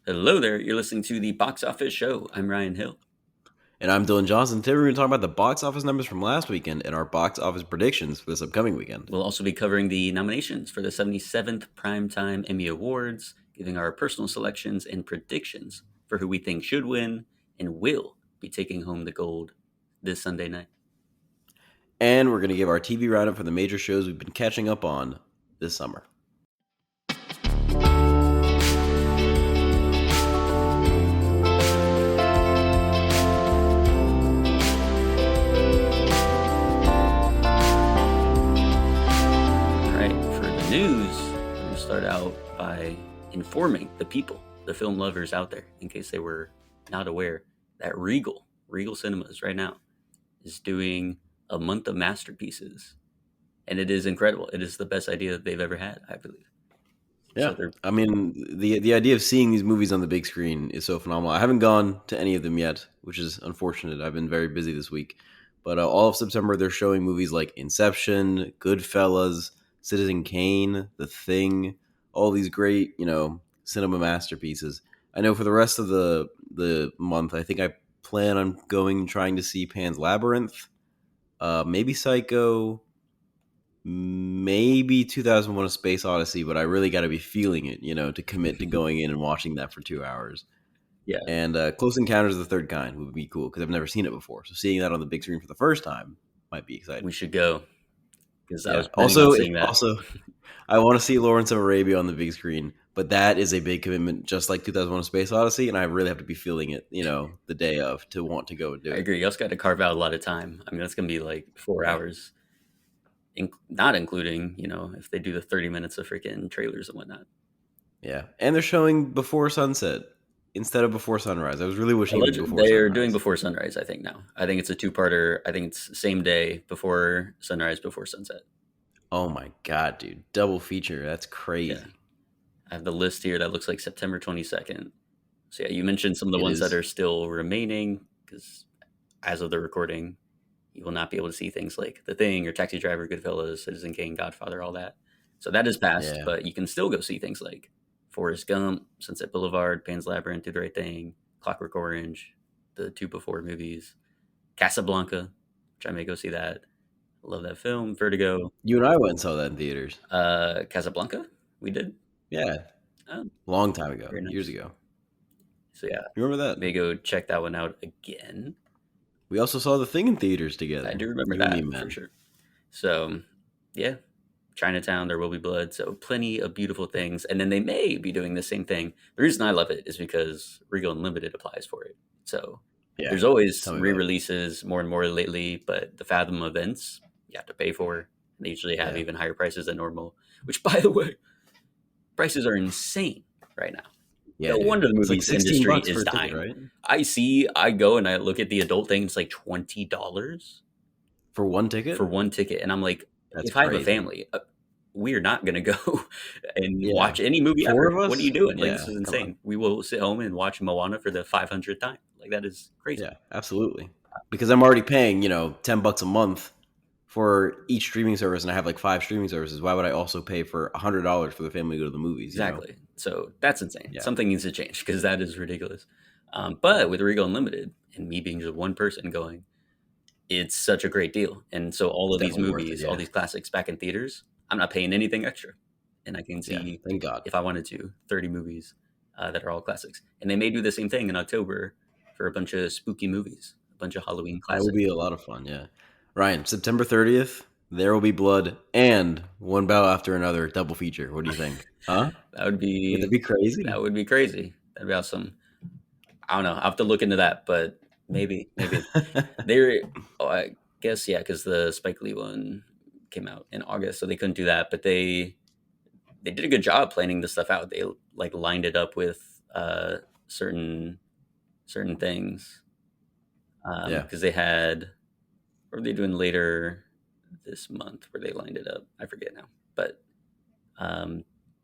Hello there. You're listening to the Box Office Show. I'm Ryan Hill. And I'm Dylan Johnson. Today we're going to talk about the box office numbers from last weekend and our box office predictions for this upcoming weekend. We'll also be covering the nominations for the 77th Primetime Emmy Awards, giving our personal selections and predictions for who we think should win and will be taking home the gold this Sunday night. And we're going to give our TV roundup for the major shows we've been catching up on this summer. All right, for the news, we're going to start out by informing the people, the film lovers out there, in case they were not aware, that Regal Cinemas right now is doing a month of masterpieces, and it is incredible. It is the best idea that they've ever had, I believe. Yeah, So I mean, the idea of seeing these movies on the big screen is so phenomenal. I haven't gone to any of them yet, which is unfortunate. I've been very busy this week. But all of September, they're showing movies like Inception, Goodfellas, Citizen Kane, The Thing, all these great, cinema masterpieces. I know for the rest of the month, I think I plan on going and trying to see Pan's Labyrinth, maybe Psycho, maybe 2001: A Space Odyssey, but I really got to be feeling it, to commit to going in and watching that for 2 hours. yeah, And Close Encounters of the Third Kind would be cool because I've never seen it before. So seeing that on the big screen for the first time might be exciting. we should go because I Yeah. was planning on Also, seeing that. I want to see Lawrence of Arabia on the big screen, but that is a big commitment, just like 2001: A Space Odyssey, and I really have to be feeling it, the day of to want to go and do I it. agree. You also got to carve out a lot of time. I mean, that's going to be like 4 hours, not including, if they do the 30 minutes of freaking trailers and whatnot. Yeah, and they're showing Before Sunset instead of Before Sunrise. I was really wishing it'd be Before They're doing Sunrise. Before Sunrise, I think, now. I think it's a two-parter. I think it's same day, Before Sunrise, Before Sunset. Oh my god, dude! Double feature. That's crazy. Yeah. I have the list here that looks like September 22nd. So yeah, you mentioned some of the It ones that is. are still remaining because as of the recording, you will not be able to see things like The Thing or Taxi Driver, Goodfellas, Citizen Kane, Godfather, all that. So that is passed, Yeah. but you can still go see things like Forrest Gump, Sunset Boulevard, Pan's Labyrinth, Do the Right Thing, Clockwork Orange, the two before movies, Casablanca, which I may go see that. Love that film. Vertigo, You and I went and saw that in theaters. Casablanca, we did. Yeah. Oh, Long time ago. very Years nice. ago. So yeah, You remember that? may go check that one out again. We also saw The Thing in theaters together. I do remember You and me, that man. for sure. So yeah, Chinatown, There Will Be Blood. So plenty of beautiful things. And then they may be doing the same thing. The reason I love it is because Regal Unlimited applies for it. So Yeah. there's always Tell me about it. re-releases more and more lately, but the Fathom events you have to pay for. They usually have Yeah. even higher prices than normal, which by the way, prices are insane right now. Yeah. No dude. wonder the It's like movies $16 industry for is a ticket, dying. right? I go and I look at the adult thing, it's like $20 For one ticket? for one ticket. And I'm like, That's if I have a crazy. family, we are not going to go and Yeah. watch any movie 4 ever. of us? What are you doing? Like, Yeah, this is come insane. on. We will sit home and watch Moana for the 500th time. Like, that is crazy. Yeah, absolutely. Because I'm already paying, $10 a month for each streaming service, and I have like 5 streaming services. Why would I also pay for $100 for the family to go to the movies? Exactly. So that's insane. Yeah. Something needs to change because that is ridiculous. But with Regal Unlimited and me being just one person going, it's such a great deal. And so all of these Definitely worth it, movies, yeah. all these classics back in theaters, I'm not paying anything extra. And I can Yeah, see, thank God. if I wanted to, 30 movies that are all classics. And they may do the same thing in October for a bunch of spooky movies, a bunch of Halloween That classics. would be a lot of fun, yeah. Ryan, September 30th, There Will Be Blood and One Battle After Another double feature. What do you think? Huh? That would be Would that be crazy? That would be crazy. That'd be awesome. I don't know. I'll have to look into that, but maybe they're. Oh, I guess yeah, because the Spike Lee one came out in August, so they couldn't do that. But they did a good job planning this stuff out. They like lined it up with certain things. Yeah. Because they had, what were they doing later this month where they lined it up? I forget now, but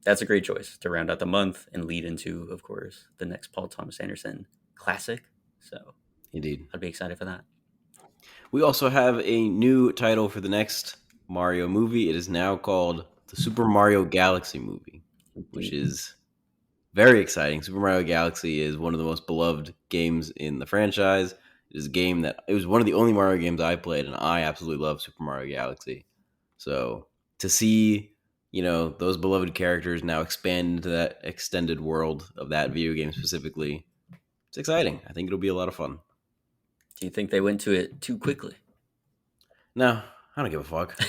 that's a great choice to round out the month and lead into, of course, the next Paul Thomas Anderson classic. So Indeed. I'd be excited for that. We also have a new title for the next Mario movie. It is now called the Super Mario Galaxy movie, which is Very exciting. Super Mario Galaxy is one of the most beloved games in the franchise. It is a game that it was one of the only Mario games I played, and I absolutely love Super Mario Galaxy. So to see, those beloved characters now expand into that extended world of that video game specifically, it's exciting. I think it'll be a lot of fun. Do you think they went to it too quickly? No, I don't give a fuck.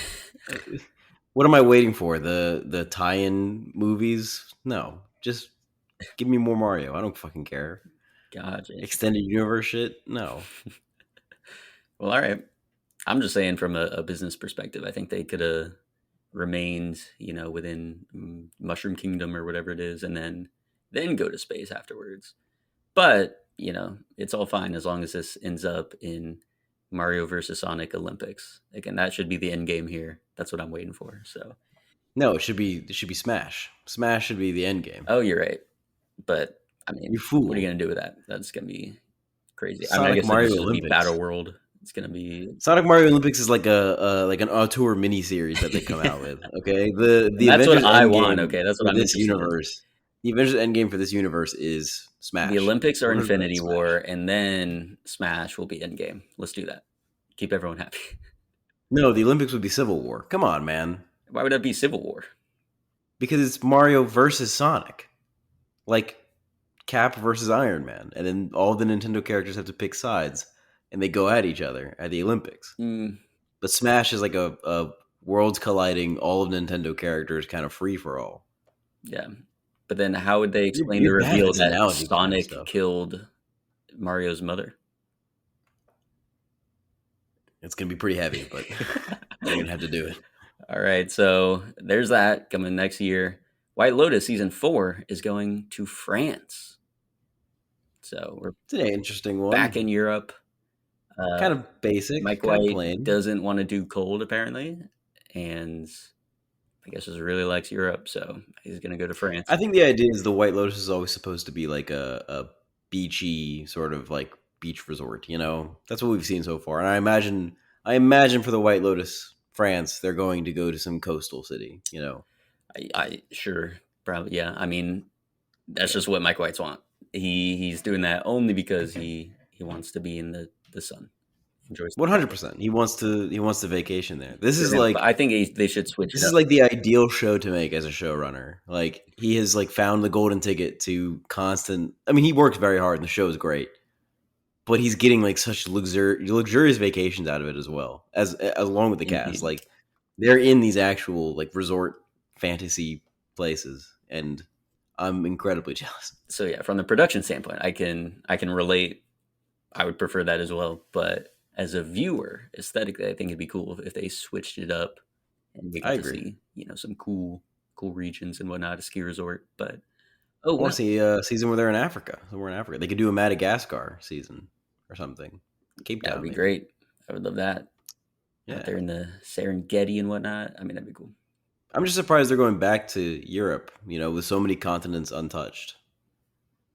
What am I waiting for? The tie-in movies? No, just give me more Mario. I don't fucking care. Gotcha. Extended universe shit? No. Well, all right. I'm just saying from a business perspective, I think they could have remained, within Mushroom Kingdom or whatever it is, and then go to space afterwards. But it's all fine as long as this ends up in Mario versus Sonic Olympics. Again, that should be the end game here. That's what I'm waiting for. So, No, it should be Smash. Smash should be the end game. oh, you're right. But I You mean, what are you fool. gonna do with that? That's gonna be crazy. I mean, I Sonic guess it Mario just be Olympics. Battle World. It's gonna be, Sonic Mario Olympics is like like an auteur mini series that they come out with. Okay, the and the that's what Avengers I want. Endgame Okay, that's what for I'm this interested in. universe. The Avengers Endgame for this universe is The Smash. Olympics are 100% Infinity War, Smash. and then Smash will be Endgame. Let's do that. Keep everyone happy. No, the Olympics would be Civil War. Come on, man. Why would that be Civil War? Because it's Mario versus Sonic. Like Cap versus Iron Man. And then all the Nintendo characters have to pick sides and they go at each other at the Olympics. Mm, But Smash is like a worlds colliding, all of Nintendo characters kind of free for all. yeah, but then how would they You're, explain the you're bad at reveal this that analogy kind of Sonic stuff. killed Mario's mother? It's going to be pretty heavy, but you're going to have to do it. All right, so there's that coming next year. White Lotus season 4 is going to France. So we're It's an interesting back one. in Europe. Kind of basic, Mike kind of White plain. doesn't want to do cold apparently, and I guess just really likes Europe, so he's gonna go to France. I think the idea is the White Lotus is always supposed to be like a beachy sort of like beach resort. That's what we've seen so far. And I imagine for the White Lotus France, they're going to go to some coastal city. I sure probably, yeah. I mean, that's Yeah. just what Mike White's want. He's doing that only because he wants to be in the sun. Enjoys the sun. 100%. He wants to vacation there. This is Yeah, but like I think they should switch it this is up. like the ideal show to make as a showrunner. Like he has like found the golden ticket to constant. I mean, he works very hard, and the show is great. But he's getting like such luxurious vacations out of it as well as along with the cast. Indeed. Like they're in these actual like resort fantasy places, and I'm incredibly jealous. So yeah, from the production standpoint, I can relate. I would prefer that as well. But as a viewer, aesthetically, I think it'd be cool if they switched it up and we I got to agree. see some cool regions and whatnot, a ski resort. But oh I want well, to see a season where they're in Africa, somewhere in Africa. They could do a Madagascar season or something. Cape that would Town, be maybe. great. I would love that out there Yeah. in the Serengeti and whatnot. I mean, that'd be cool. I'm just surprised they're going back to Europe, with so many continents untouched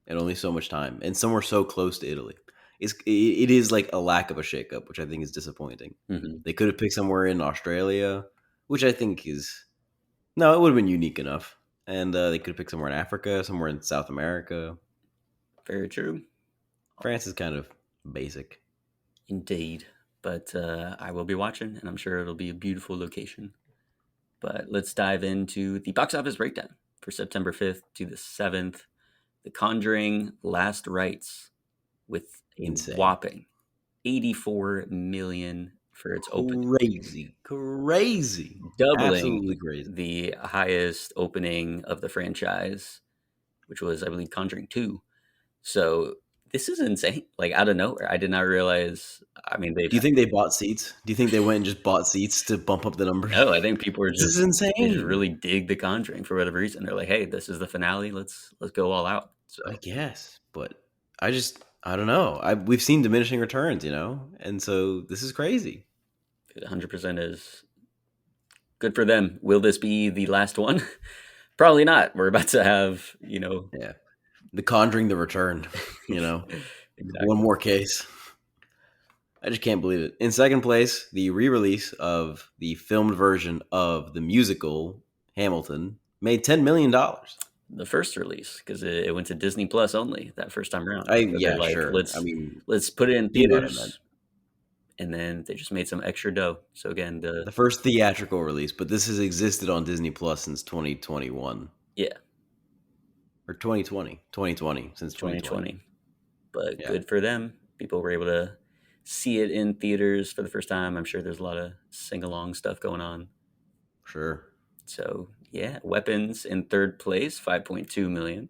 and only so much time, and somewhere so close to Italy. It is like a lack of a shakeup, which I think is disappointing. Hmm. They could have picked somewhere in Australia, which I think is no, it would have been unique enough, and they could have picked somewhere in Africa, somewhere in South America. Very true, France is kind of basic. indeed. But I will be watching, and I'm sure it'll be a beautiful location. But let's dive into the box office breakdown for September 5th to the 7th. The Conjuring Last Rites with a Insane, whopping 84 million for its opening, crazy, doubling absolutely crazy. the highest opening of the franchise, which was, I believe, Conjuring 2. So this is insane. Like out of nowhere. I did not realize. I mean, Do you think they bought seats? Do you think they went and just bought seats to bump up the numbers? no, I think people are This is they just insane. really dig the Conjuring for whatever reason. They're like, hey, this is the finale. Let's go all out. So I guess, but I don't know. We've seen diminishing returns, and so this is crazy. it 100% is good for them. Will this be the last one? Probably not. We're about to have, Yeah, The Conjuring: The Return. One exactly. more case. I just can't believe it. In second place, the re-release of the filmed version of the musical Hamilton made $10 million. the first release because it went to Disney Plus only that first time around. I So they're yeah, like, sure. I mean, let's put it in you know what I meant. theaters, and then they just made some extra dough. So again, The first theatrical release, but this has existed on Disney Plus since 2021 yeah, or 2020, 2020 since 2020. 2020, but Yeah, good for them. People were able to see it in theaters for the first time. I'm sure there's a lot of sing along stuff going on. sure. So yeah, Weapons in third place, 5.2 million.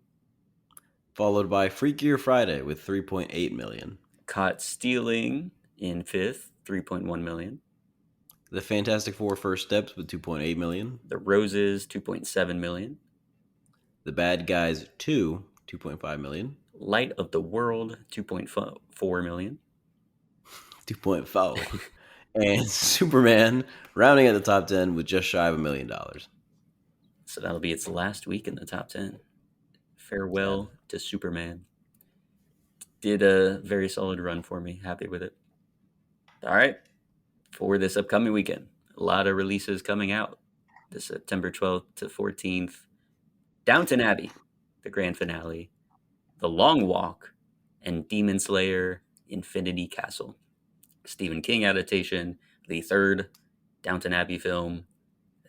Followed by Freakier Friday with 3.8 million. Caught Stealing in fifth, 3.1 million. The Fantastic Four First Steps with 2.8 million. The Roses, 2.7 million. The Bad Guys 2, 2.5 million. Light of the World, 2.4 million. 2.4. And Superman rounding at the top 10 with just shy of $1 million. So that'll be its last week in the top 10. Sad. Farewell to Superman. Did a very solid run for me. Happy with it. All right. For this upcoming weekend, a lot of releases coming out. The September 12th to 14th. Downton Abbey, the grand finale. The Long Walk, and Demon Slayer Infinity Castle. Stephen King adaptation, the third Downton Abbey film,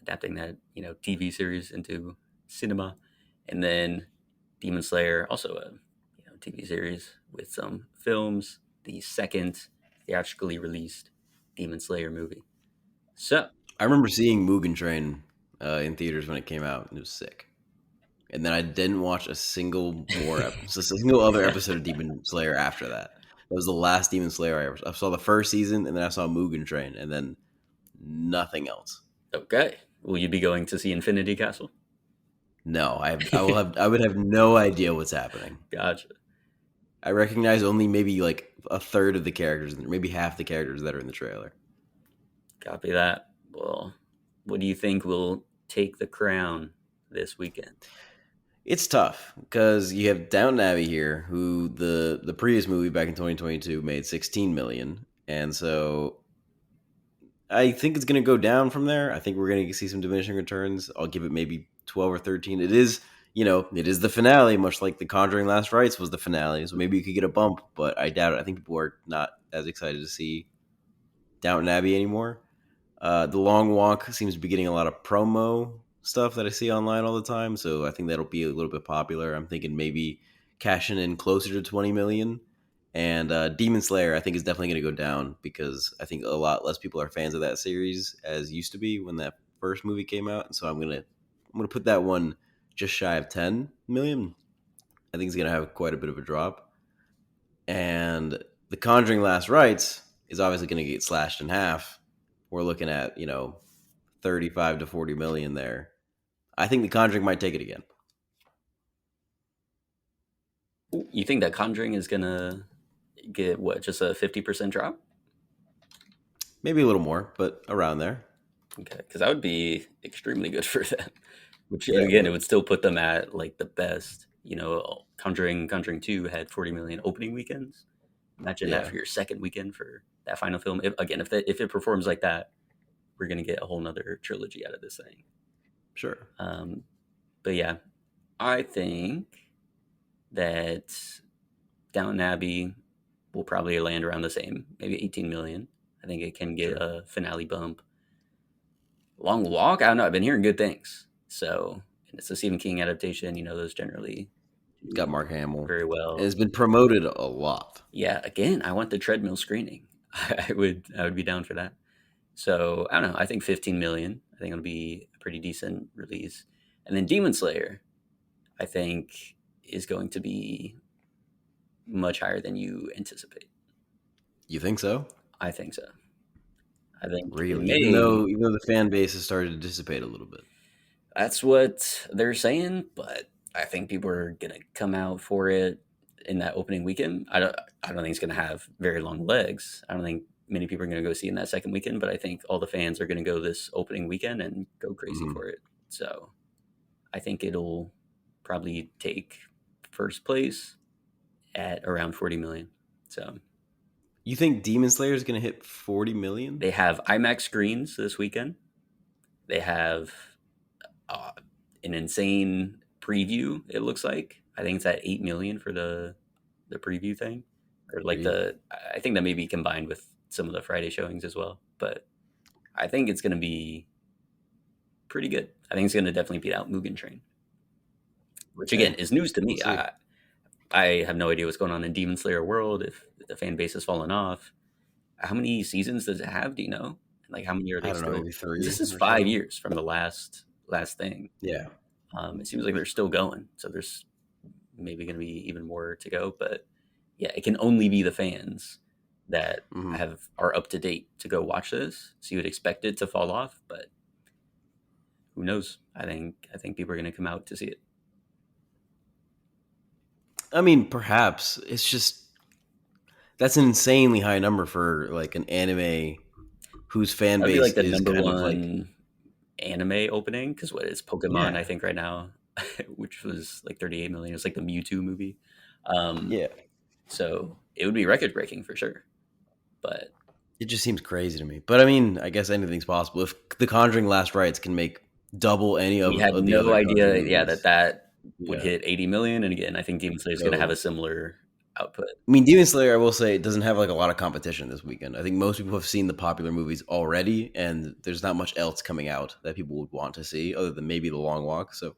adapting that, TV series into cinema. And then Demon Slayer, also a TV series with some films, the second theatrically released Demon Slayer movie. So, I remember seeing Mugen Train in theaters when it came out, and it was sick. And then I didn't watch a single a single other episode of Demon Slayer after that. That was the last Demon Slayer I ever. I saw the first season, and then I saw Mugen Train, and then nothing else. okay. Will you be going to see Infinity Castle? No, I would have no idea what's happening. Gotcha. I recognize only maybe like a third of the characters, maybe half the characters that are in the trailer. Copy that. Well, what do you think will take the crown this weekend? It's tough because you have Downton Abbey here, who the previous movie back in 2022 made 16 million, and so I think it's going to go down from there. I think we're going to see some diminishing returns. I'll give it maybe 12 or 13. It is, it is the finale, much like The Conjuring Last Rites was the finale. So maybe you could get a bump, but I doubt it. I think people are not as excited to see Downton Abbey anymore. The Long Walk seems to be getting a lot of promo stuff that I see online all the time. So I think that'll be a little bit popular. I'm thinking maybe cashing in closer to 20 million. And Demon Slayer, I think, is definitely going to go down because I think a lot less people are fans of that series as used to be when that first movie came out. And so I'm gonna put that one just shy of 10 million. I think it's going to have quite a bit of a drop. And The Conjuring Last Rites is obviously going to get slashed in half. We're looking at 35 to 40 million there. I think The Conjuring might take it again. You think that Conjuring is gonna get what, just a 50% drop? Maybe a little more, but around there. Okay, because that would be extremely good for them. Which Yeah, it again, it would. would still put them at like the best. Conjuring 2 had 40 million opening weekends. Imagine that Yeah, for your second weekend for that final film. If it performs like that, we're gonna get a whole nother trilogy out of this thing. sure. But yeah, I think that Downton Abbey will probably land around the same, maybe 18 million. I think it can get Sure. a finale bump. Long Walk, I don't know. I've been hearing good things. So, and it's a Stephen King adaptation. Those generally It's got do Mark Hamill. very And well. it's been promoted a lot. Yeah, again, I want the treadmill screening. I would be down for that. So I don't know. I think 15 million. I think it'll be a pretty decent release. And then Demon Slayer, I think, is going to be much higher than you anticipate. You think so? I think so. I think it Really? may. Even though the fan base has started to dissipate a little bit. That's what they're saying, but I think people are gonna come out for it in that opening weekend. I don't think it's gonna have very long legs. I don't think many people are gonna go see it in that second weekend, but I think all the fans are gonna go this opening weekend and go crazy Mhm. for it. So I think it'll probably take first place at around 40 million. So You think Demon Slayer is going to hit 40 million? they have IMAX screens this weekend. They have uh, an insane preview. It looks like I think it's at 8 million for the preview thing, or like Agreed. the. I think that may be combined with some of the Friday showings as well. But I think it's going to be pretty good. I think it's going to definitely beat out Mugen Train, which Hey, again is news to we'll me. see. I have no idea what's going on in Demon Slayer world. If the fan base has fallen off, how many seasons does it have? Do you know? Like how many are I they don't know, still? maybe Because this 3 is or 5 years so. from the last thing. Yeah. It seems like they're still going. So there's maybe going to be even more to go. But yeah, it can only be the fans that Hmm. are up to date to go watch this. So you would expect it to fall off, but who knows? I think people are going to come out to see it. I mean, perhaps it's just that's an insanely high number for like an anime whose fan That'd be base like the is number kind of like, one anime opening because what is Pokemon? I yeah, think right now, which was like 38 million. It's like the Mewtwo movie. Um, yeah. so it would be record breaking for sure. But It just seems crazy to me. But I mean, I guess anything's possible. If The Conjuring Last Rites can make double any we had of the no other Conjuring idea, yeah, that movies, that would yeah. hit 80 million. And again, I think Demon Slayer is going to have a So similar output. I mean, Demon Slayer, I will say, it doesn't have like a lot of competition this weekend. I think most people have seen the popular movies already, and there's not much else coming out that people would want to see, other than maybe The Long Walk. So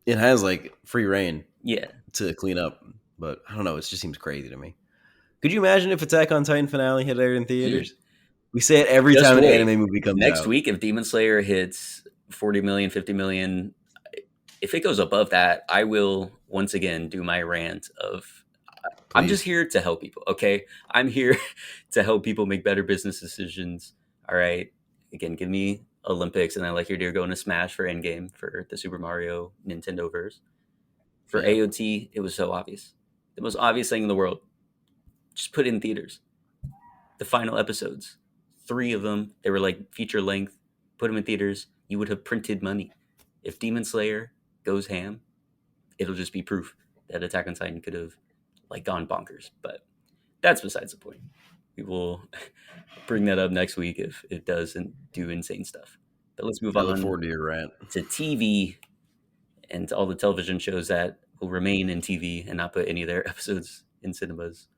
it has like free reign Yeah. to clean up. But I don't know, it just seems crazy to me. Could you imagine if Attack on Titan finale had aired in theaters? We say it every Just time an wait. anime movie comes Next out. week, if Demon Slayer hits 40 million, 50 million, if it goes above that, I will once again do my rant of I'm just Please. here to help people. Okay. I'm here to help people make better business decisions. All right. Again, give me Olympics and I like your dear going to Smash for Endgame for the Super Mario Nintendo verse. For Yeah. AOT, it was so obvious. The most obvious thing in the world. Just put it in theaters. The final episodes, three of them, they were like feature length. Put them in theaters. You would have printed money. If Demon Slayer goes ham, it'll just be proof that Attack on Titan could have like gone bonkers. But that's besides the point. We will bring that up next week if it doesn't do insane stuff. But let's move I look on forward to your rant. to TV and to all the television shows that will remain in TV and not put any of their episodes in cinemas.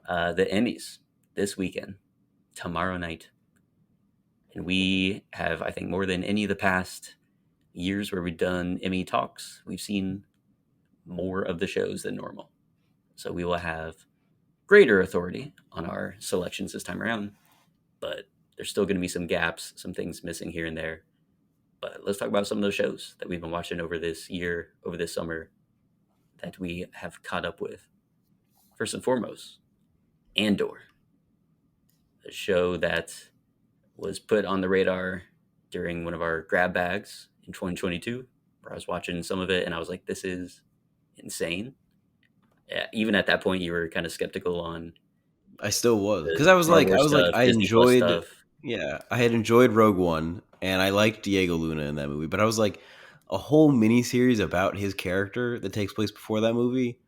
The Emmys this weekend, tomorrow night. And we have, I think, more than any of the past years where we've done Emmy talks, we've seen more of the shows than normal. So we will have greater authority on our selections this time around, but there's still going to be some gaps, some things missing here and there. But let's talk about some of those shows that we've been watching over this year, over this summer, that we have caught up with. First and foremost, Andor, a show that was put on the radar during one of our grab bags in 2022, where I was watching some of it and I was like, this is insane. Yeah, even at that point, you were kind of skeptical on I still was the because Star Wars stuff, I Disney Plus enjoyed, stuff. yeah, I had enjoyed Rogue One and I liked Diego Luna in that movie, but I was like, a whole miniseries about his character that takes place before that movie.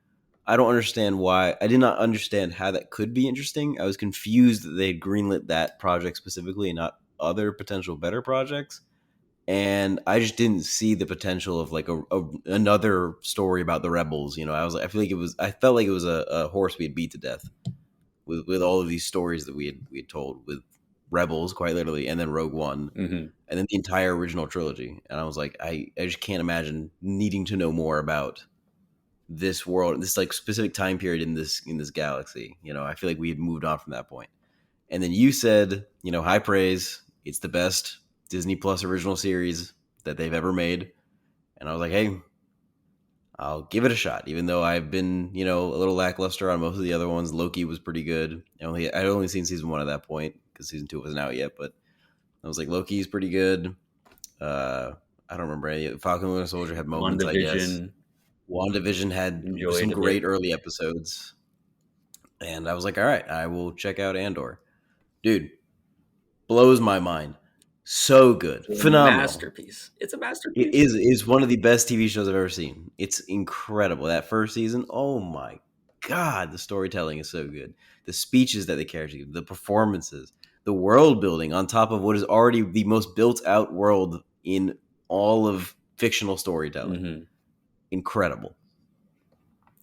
I don't understand why. I did not understand how that could be interesting. I was confused that they'd greenlit that project specifically and not other potential better projects. And I just didn't see the potential of like another story about the rebels. You know, I feel like I felt like it was a horse we had beat to death with all of these stories that we had told with Rebels, quite literally, and then Rogue One, Mm-hmm. and then the entire original trilogy. And I was like, I just can't imagine needing to know more about this world, this like specific time period in this galaxy. You know, I feel like we had moved on from that point. And then you said, you know, high praise. It's the best Disney Plus original series that they've ever made. And I was like, hey, I'll give it a shot, even though I've been, you know, a little lackluster on most of the other ones. Loki was pretty good. I'd only seen season one at that point because season two wasn't out yet. But I was like, Loki's pretty good. I don't remember any. Falcon and Winter Soldier had moments, I guess. WandaVision, WandaVision had some enjoyed a bit. great early episodes, and I was like, all right, I will check out Andor. Dude, blows my mind. So good, It's a phenomenal. masterpiece. It's a It masterpiece. is one of the best TV shows I've ever seen. It's incredible. That first season, oh my god, the storytelling is so good. The speeches that the characters give, the performances, the world building on top of what is already the most built out world in all of fictional storytelling. Mm-hmm. incredible.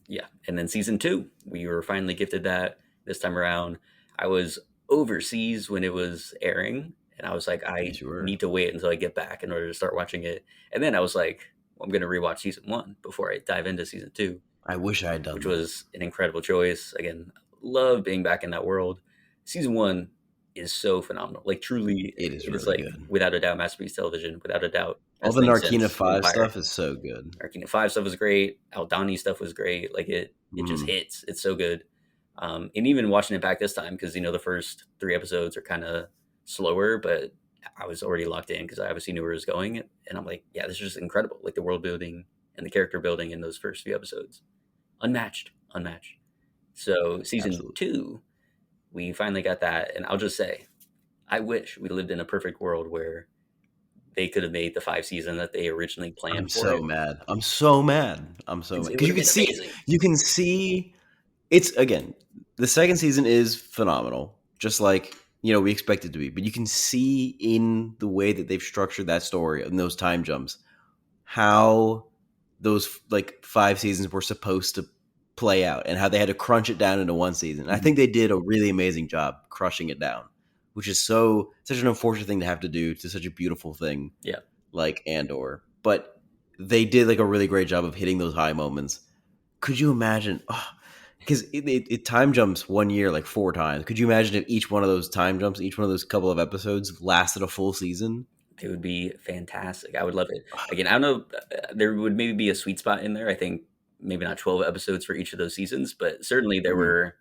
Yeah, and then season 2, we were finally gifted that this time around. I was overseas when it was airing, and I was like, "I Yes, you were. need to wait until I get back in order to start watching it." And then I was like, "Well, I'm gonna rewatch season 1 before I dive into season 2," I wish I had done which that. was an incredible choice. Again, love being back in that world. Season 1 is so phenomenal. Like, truly, It is it is, really like, good. without a doubt, masterpiece television, without a doubt, All best the thing Narkina since 5 Empire. stuff is so good. Arkina 5 stuff was great. Aldani stuff was great. Like it just Mhm. hits. It's so good. And even watching it back this time, because the first 3 episodes are kind of slower, but I was already locked in because I obviously knew where it was going, and I'm like, yeah, this is just incredible. Like the world building and the character building in those first few episodes, unmatched, unmatched. So season Absolutely. 2, we finally got that, and I'll just say, I wish we lived in a perfect world where they could have made the 5 season that they originally I'm planned for so it, mad. I'm so mad. I'm so mad because it because would you have can been see it. amazing. You can see it's again. The second season is phenomenal, just like we expect it to be. But you can see in the way that they've structured that story and those time jumps how those like 5 seasons were supposed to play out and how they had to crunch it down into one season. And I Mhm. think they did a really amazing job crushing it down, which is such an unfortunate thing to have to do to such a beautiful thing Yeah. like Andor. But they did like a really great job of hitting those high moments. Could you imagine? Because it time jumps 1 year like 4 times. Could you imagine if each one of those time jumps, each one of those couple of episodes lasted a full season? It would be fantastic. I would love it. Again, I don't know. There would maybe be a sweet spot in there. I think maybe not 12 episodes for each of those seasons, but certainly there Mhm. were,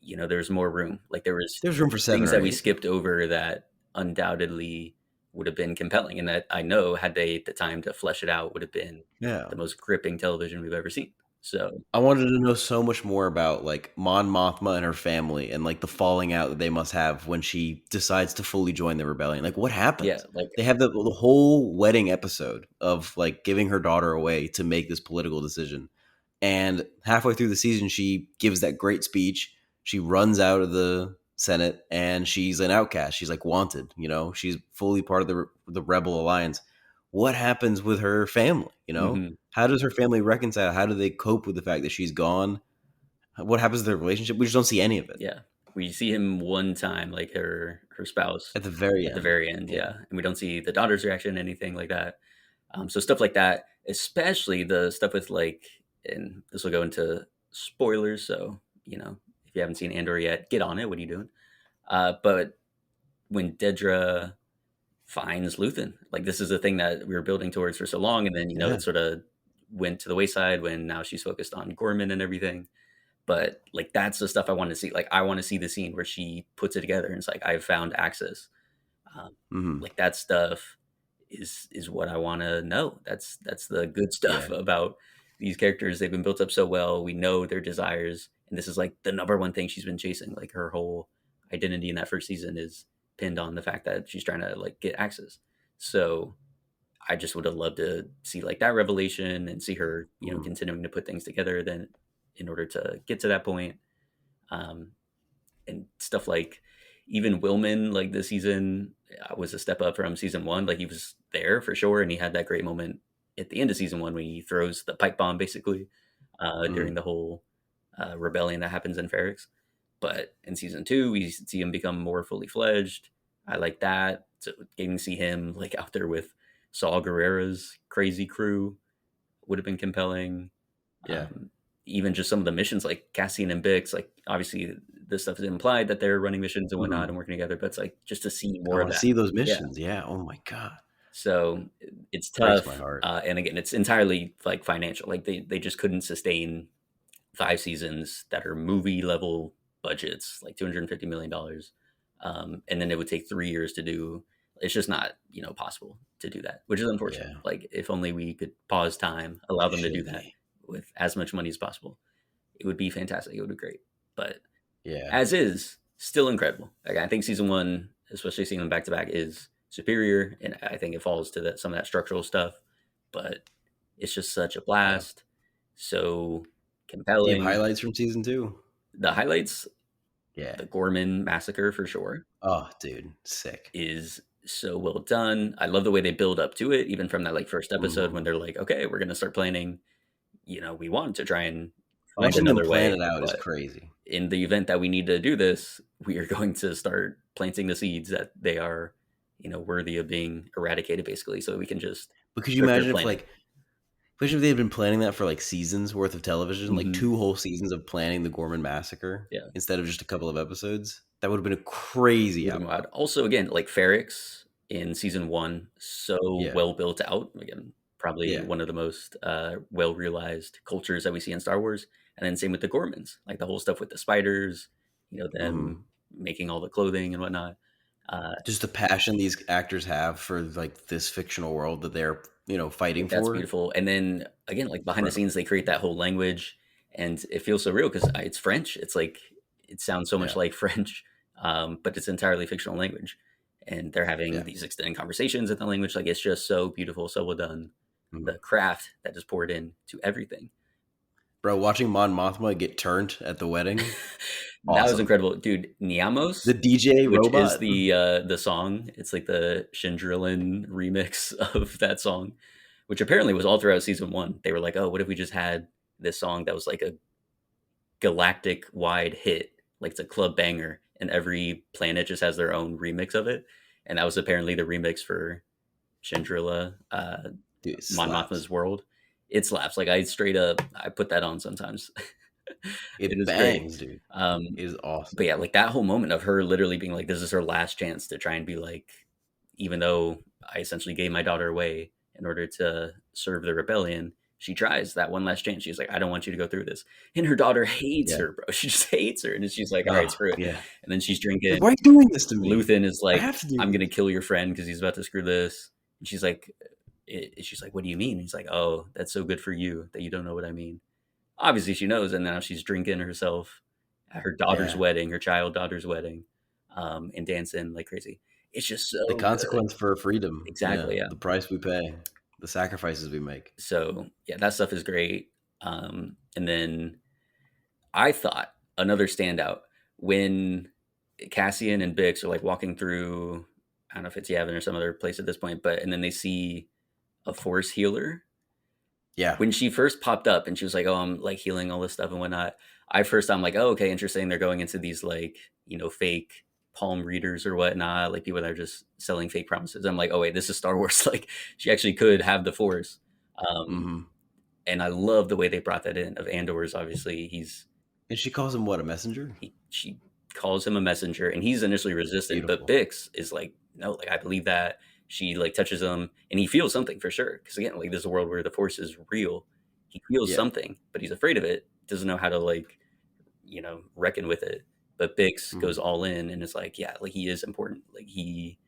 there's more room. Like there was There's room for seven things or that we eight. skipped over that undoubtedly would have been compelling, and that I know had they the time to flesh it out would have been Yeah. the most gripping television we've ever seen. So I wanted to know so much more about like Mon Mothma and her family and like the falling out that they must have when she decides to fully join the rebellion. Like what yeah, happens? like They have the whole wedding episode of like giving her daughter away to make this political decision. And halfway through the season, she gives that great speech. She runs out of the Senate and she's an outcast. She's like wanted, she's fully part of the rebel alliance. What happens with her family? mhm, How does her family reconcile? How do they cope with the fact that she's gone? What happens to their relationship? We just don't see any of it yeah. We see him one time, like her spouse at the very at the end. very end, Yeah, yeah, and we don't see the daughter's reaction, anything like that. So stuff like that, especially the stuff with like, and this will go into spoilers. So if you haven't seen Andor yet, get on it. What are you doing? But when Dedra finds Luthen, like this is a thing that we were building towards for so long, and then yeah. it sort of went to the wayside when now she's focused on Gorman and everything. But like that's the stuff I want to see. Like I want to see the scene where she puts it together and it's like I've found access. Um, Hmm. like that stuff is what I want to know. That's the good stuff Yeah, about these characters. They've been built up so well. We know their desires, and this is like the number one thing she's been chasing. Like her whole identity in that first season is pinned on the fact that she's trying to like get access. So I just would have loved to see like that revelation and see her, mhm. continuing to put things together. Then in order to get to that point, um, and stuff like even Willman, like this season was a step up from season 1. Like he was there for sure, and he had that great moment at the end of season 1 when he throws the pipe bomb basically during Mhm. the whole rebellion that happens in Ferrix. But in season 2, we see him become more fully fledged. I like that. So getting to see him like out there with Saul Guerrera's crazy crew would have been compelling. Yeah, Um, Even just some of the missions, like Cassian and Bix, like obviously this stuff is implied that they're running missions and whatnot mhm. and working together, but it's like just to see I more of want to that. see those Yeah. missions. Yeah. Oh my god, So it's breaks my tough. heart. And again, it's entirely like financial. Like they just couldn't sustain 5 seasons that are movie level budgets, like $250 million. And then it would take 3 years to do. It's just not, possible to do that, which is unfortunate. Yeah, Like if only we could pause time, allow it them to do should that be. with as much money as possible. It would be fantastic. It would be great. But Yeah, as is, still incredible. Like I think season 1, especially seeing them back to back, is superior, and I think it falls to some of that structural stuff. But it's just such a yeah. blast, so Do you have compelling. highlights from season two? The highlights, Yeah. the Gorman massacre for sure, Oh, dude, sick. is so well done. I love the way they build up to it, even from that like first episode when Mhm. they're like, okay, we're gonna start planning. we want to try and find Watching them another plan way. it out is But crazy. in the event that we need to do this, we are going to start planting the seeds that they are, worthy of being eradicated, basically, so we can just But could you strip their imagine if planet. like, especially if they had been planning that for like seasons worth of television, like Hmm. 2 whole seasons of planning the Gorman massacre Yeah. instead of just a couple of episodes? That would have been a crazy Would've been wild. outcome. Also, again, like Ferrex in season 1, so Yeah, well built out. Again, probably yeah, one of the most, well realized cultures that we see in Star Wars, and then same with the Gormans, like the whole stuff with the spiders, hmm them making all the clothing and whatnot. Uh, just the passion these actors have for like this fictional world that they're fighting like, that's for. beautiful, and then, again, like, behind the Incredible. scenes, they create that whole language, and it feels so real 'cause, it's French. It's like it sounds so much Yeah, like French, but it's entirely fictional language, and they're having yeah. these extended conversations in the language, like, it's just so beautiful, so well done. Mhm. The craft that is poured into everything. Bro, watching Mon Mothma get turned at the wedding, That was awesome. incredible. Dude, The Niamos, DJ which is robot. the song, it's like the Shindralin remix of that song, which apparently was all throughout season 1. They were like, "Oh, what if we just had this song that was like a galactic-wide hit, like it's a club banger, and every planet just has their own remix of it," and that was apparently the remix for Chandrila, Dude, it Mon slaps. Mothma's world. It slaps. Like, I put that on sometimes. It It is great. bangs, dude. Um, It is awesome. but yeah, like that whole moment of her literally being like, this is her last chance to try and be like, even though I essentially gave my daughter away in order to serve the rebellion, she tries that one last chance. She's like, I don't want you to go through this. And her daughter hates Yeah. her, bro. She just hates her. And then she's like, all right, Oh, screw it. yeah. And then she's Like, drinking. why are you doing this to me? Luthen is I like, have to do I'm going to this. kill your friend because he's about to screw this. And she's like, what do you mean? He's like, oh, that's so good for you that you don't know what I mean. Obviously, she knows. And now she's drinking herself at her daughter's Yeah. wedding, her child daughter's wedding, and dancing like crazy. It's just The so good. consequence for freedom. Yeah. Exactly. Yeah. The price we pay. The sacrifices we make. So yeah, that stuff is great. And then I thought another standout when Cassian and Bix are like walking through, I don't know if it's Yavin or some other place at this point, but and then they see a force healer. Yeah. When she first popped up and she was like, "Oh, I'm like healing all this stuff and whatnot," I'm like, "Oh, okay, interesting." They're going into these like fake palm readers or whatnot, like people that are just selling fake promises. I'm like, "Oh wait, this is Star Wars." Like she actually could have the Force, um, hmm and I love the way they brought that in. Of Andor's, obviously, And she calls him what, a messenger? she calls him a messenger, and he's initially resistant, but Beautiful. Bix is like, "No, like I believe that." She like touches him, and he feels something for sure. Because again, like this is a world where the Force is real. He feels Yeah. something, but he's afraid of it. Doesn't know how to like reckon with it. But Bix hmm goes all in, and is like, yeah, like he is important. Like he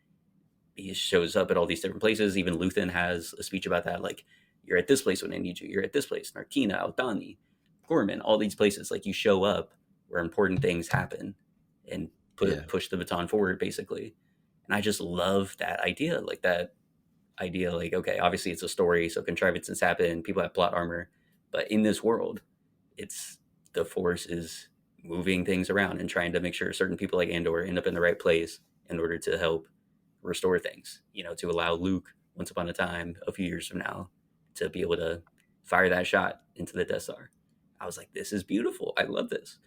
shows up at all these different places. Even Luthen has a speech about that. Like, you're at this place when I need you. You're at this place, Narkina, Aldani, Gorman, all these places. Like you show up where important things happen, and Yeah. push the baton forward, basically. And I just love that idea. Like that idea. Like, okay, obviously it's a story, so contrivances happen. People have plot armor, but in this world, it's the Force is moving things around and trying to make sure certain people like Andor end up in the right place in order to help restore things, to allow Luke, once upon a time, a few years from now, to be able to fire that shot into the Death Star. I was like, this is beautiful. I love this.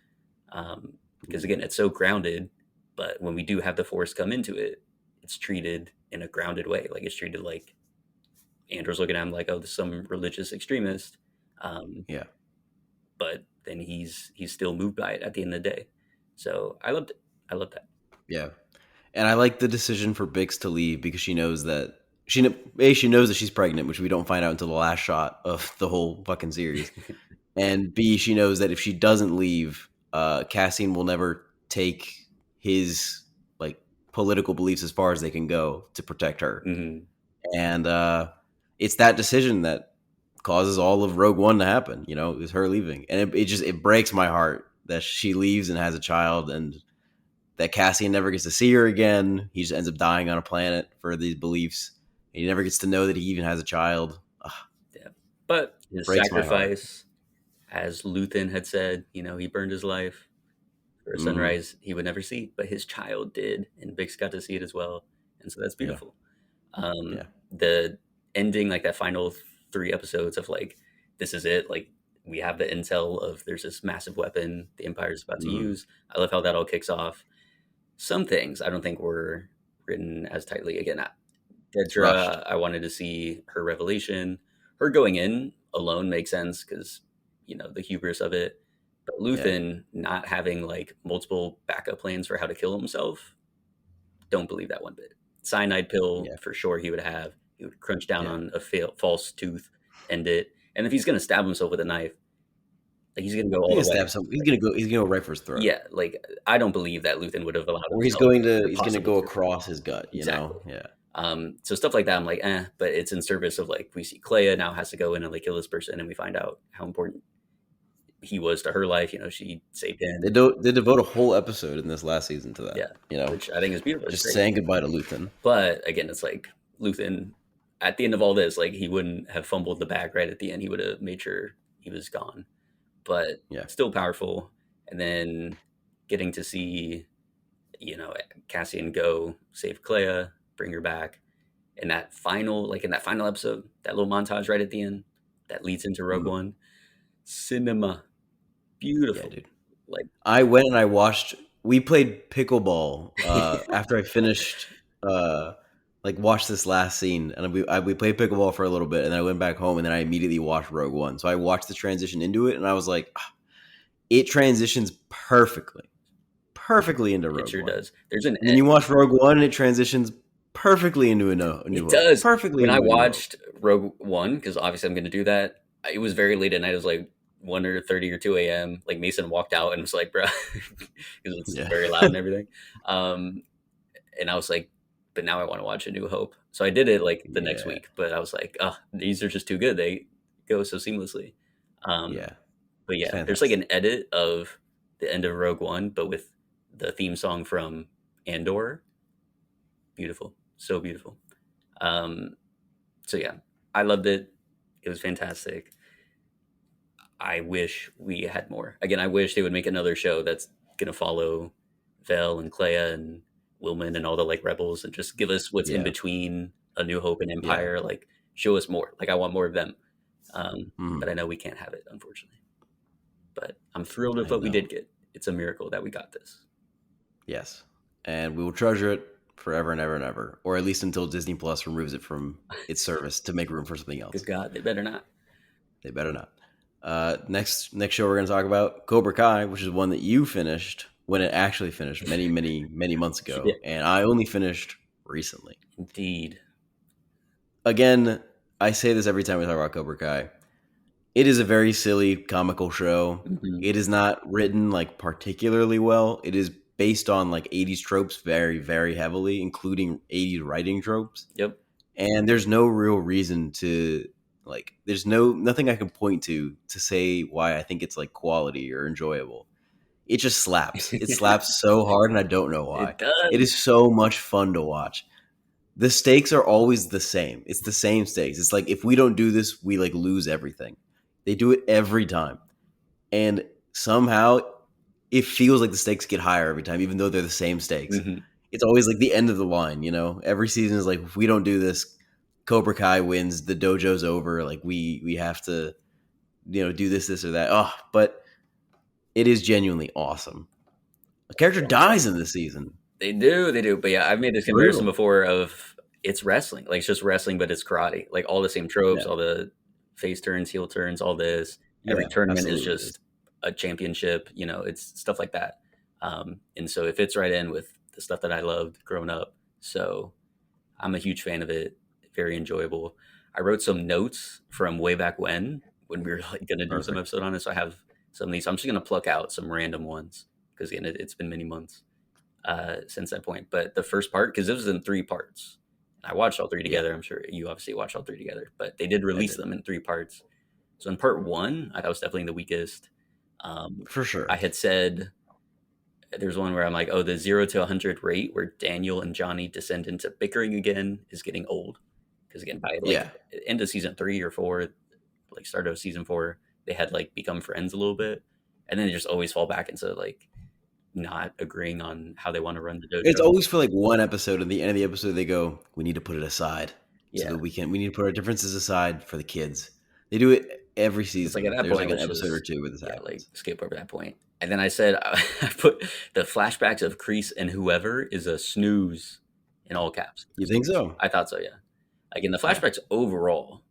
Because again, it's so grounded, but when we do have the Force come into it, it's treated in a grounded way. Like it's treated like Andrew's looking at him like, oh, this is some religious extremist. Um, Yeah. but then he's still moved by it at the end of the day. So I loved it. I love that. Yeah. And I like the decision for Bix to leave because she knows that she knows that she's pregnant, which we don't find out until the last shot of the whole fucking series. And B, she knows that if she doesn't leave, Cassian will never take his like political beliefs as far as they can go to protect her. Hmm. And it's that decision that causes all of Rogue One to happen. Is her leaving, and it breaks my heart that she leaves and has a child, and that Cassian never gets to see her again. He just ends up dying on a planet for these beliefs. He never gets to know that he even has a child. Ugh, Yeah. But his breaks my heart. sacrifice, as Luthen had said, he burned his life for a hmm sunrise he would never see, but his child did, and Bix got to see it as well, and so that's Yeah, beautiful. yeah, The ending, like that final 3 episodes of like, this is it, like we have the intel of there's this massive weapon the Empire's about to Mm, use. I love how that all kicks off. Some things I don't think were written as tightly. Again, it's rushed. Dedra, I wanted to see her revelation. Her going in alone makes sense because, the hubris of it. But Yeah, Luthen not having like multiple backup plans for how to kill himself, don't believe that one bit. Cyanide pill yeah, for sure he would have. He would crunch down yeah. on a false tooth, end it. And if he's going to stab himself with a knife, like he's going to go all He's gonna the way. stab some. He's gonna go. He's gonna go right for his throat, Yeah, like I don't believe that Luthen would have allowed or he's himself going to. the He's gonna possible go truth. across his gut. You Exactly. know. Yeah. So stuff like that, I'm like, but it's in service of like we see Clea now has to go in and like kill this person, and we find out how important he was to her life. She saved They him. do. They devote a whole episode in this last season to that. Yeah, You know, which I think is beautiful. It's just great. saying goodbye to Luthen. But again, it's like Luthen at the end of all this, like he wouldn't have fumbled the bag right at the end. He would have made sure he was gone. But Yeah. still powerful. And then getting to see, Cassian go save Clea, bring her back. And that final, like in that final episode, that little montage right at the end that leads into Rogue Mhm. One, cinema, Yeah, beautiful. dude. Like, I went and I watched. We played pickleball after I finished. Like watched this last scene, and we played pickleball for a little bit, and then I went back home, and then I immediately watched Rogue One. So I watched the transition into it, and I was like, "Ah, it transitions perfectly into it Rogue sure One. does. There's an And then you watch Rogue One, and it transitions perfectly into a New It Hope, does. perfectly When I into a New Hope. watched Rogue One, because obviously I'm going to do that, it was very late at night. It was like 1 or 30 or 2 a.m. Like Mason walked out and was like, bro, because it's Yeah, very loud and everything. Um, and I was like, but now I want to watch A New Hope. So I did it like the next yeah, week, but I was like, oh, these are just too good. They go so seamlessly. Um, yeah. but It's yeah, there's like fantastic. an edit of the end of Rogue One, but with the theme song from Andor. Beautiful. So beautiful. Um, so yeah, I loved it. It was fantastic. I wish we had more. Again, I wish they would make another show that's gonna follow Vel and Clea and Wilman and all the like rebels and just give us what's in Yeah, between A New Hope and yeah. Empire. Like show us more. Like I want more of them. But Mhm. I know we can't have it, unfortunately. But I'm thrilled with I what we know. did get. It's a miracle that we got this. Yes. And we will treasure it forever and ever and ever, or at least until Disney Plus removes it from its service to make room for something Good else. God, they better not. They better not. Next show we're going to talk about Cobra Kai, which is one that you finished when it actually finished many months Yeah, ago, and I only finished recently. indeed. Again, I say this every time we talk about Cobra Kai. It is a very silly comical show. Hmm. It is not written like particularly well. It is based on like 80s tropes very heavily, including 80s writing tropes. Yep. And there's no real reason to like there's nothing I can point to say why I think it's like quality or enjoyable. It just slaps. It slaps so hard and I don't know why. It does. It is so much fun to watch. The stakes are always the same. It's the same stakes. It's like if we don't do this, we like lose everything. They do it every time. And somehow it feels like the stakes get higher every time, even though they're the same stakes. Hmm. It's always like the end of the line, you know? Every season is like, if we don't do this, Cobra Kai wins, the dojo's over, like we have to, do this or that. Oh, but it is genuinely awesome. A character dies in this season. They do. But yeah, I've made this comparison Brutal. before of it's wrestling. Like it's just wrestling, but it's karate. Like all the same tropes, Yeah. all the face turns, heel turns, all this. Every Yeah, tournament is absolutely. just a championship. It's stuff like that. And so it fits right in with the stuff that I loved growing up. So I'm a huge fan of it. Very enjoyable. I wrote some notes from way back when we were like going to do some Perfect. episode on it. So I have some of these. I'm just going to pluck out some random ones because again, it's been many months since that point. But the first part, because it was in 3 parts, I watched all three Yeah, together. I'm sure you obviously watched all three together, but they did I release did. them in 3 parts. So in part one, I thought was definitely the weakest. For I sure. had said there's one where I'm like, oh, the 0 to 100 rate where Daniel and Johnny descend into bickering again is getting old. Because again, by like Yeah. end of season 3 or 4, like start of season 4, they had like become friends a little bit, and then they just always fall back into like not agreeing on how they want to run the It's dojo. always for like one episode. At the end of the episode, they go, "We need to put it aside so Yeah, that we can. We need to put our differences aside for the kids." They do it every It's like at season, that there's point, like an let's episode or just two where this yeah, like happens. skip over that point. And then I said I put the flashbacks of Crease and whoever is a snooze in all caps. You think Snooze. so? I thought so, yeah. Like in the Yeah. flashbacks overall,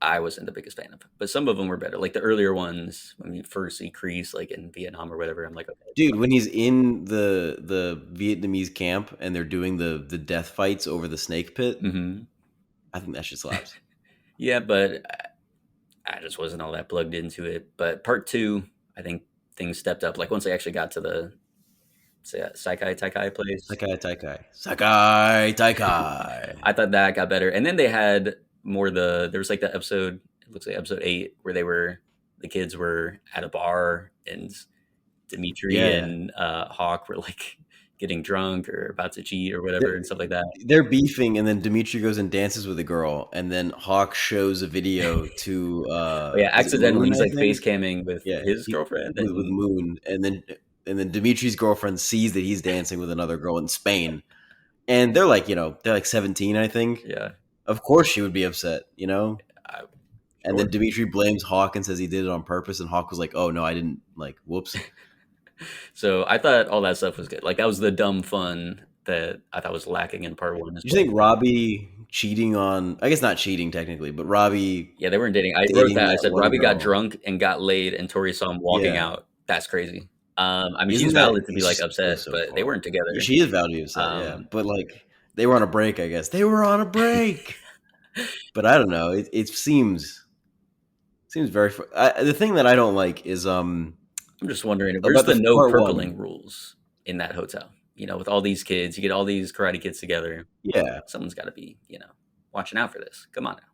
I wasn't the biggest fan of, but some of them were better. Like the earlier ones, when you first see Crease, like in Vietnam or whatever, I'm like, okay, Dude, when he's in the Vietnamese camp and they're doing the death fights over the snake pit, hmm I think that shit slaps. yeah, but I just wasn't all that plugged into it. But part two, I think things stepped up. Like once they actually got to the Saikai Taikai place, Sakai Taikai. Sakai Taikai. I thought that got better. And then they had more there was like that episode, it looks like episode 8, where the kids were at a bar and Dimitri Yeah. and Hawk were like getting drunk or about to cheat or They're, whatever and stuff like that. they're beefing, and then Dimitri goes and dances with a girl, and then Hawk shows a video to Oh yeah, is it accidentally Moon, he's I like face think? camming with Yeah, his girlfriend with and Moon, and then Dimitri's girlfriend sees that he's dancing with another girl in Spain, and they're like, they're like 17, I think. yeah, Of course, she would be upset, you know. I, And then sure. Dimitri blames Hawk and says he did it on purpose, and Hawk was like, "Oh no, I didn't." Like, whoops. So I thought all that stuff was good. Like that was the dumb fun that I thought was lacking in part one as Do you well. think Robbie cheating on? I guess not cheating technically, but Robbie Yeah, they weren't dating. I wrote dating that. I that said one Robbie got girl. drunk and got laid, and Tori saw him walking Yeah, out. That's crazy. I mean, she's isn't that? valid to It be like just goes upset, so but they far. weren't together. She is value upset, yeah, Um, but like they were on a break. I guess they were on a break, but I don't know. It seems very. The thing that I don't like is I'm just wondering, where's about the the no part one. purpling rules in that hotel? You know, with all these kids, you get all these karate kids together. Yeah, Someone's got to be, watching out for this. Come on now.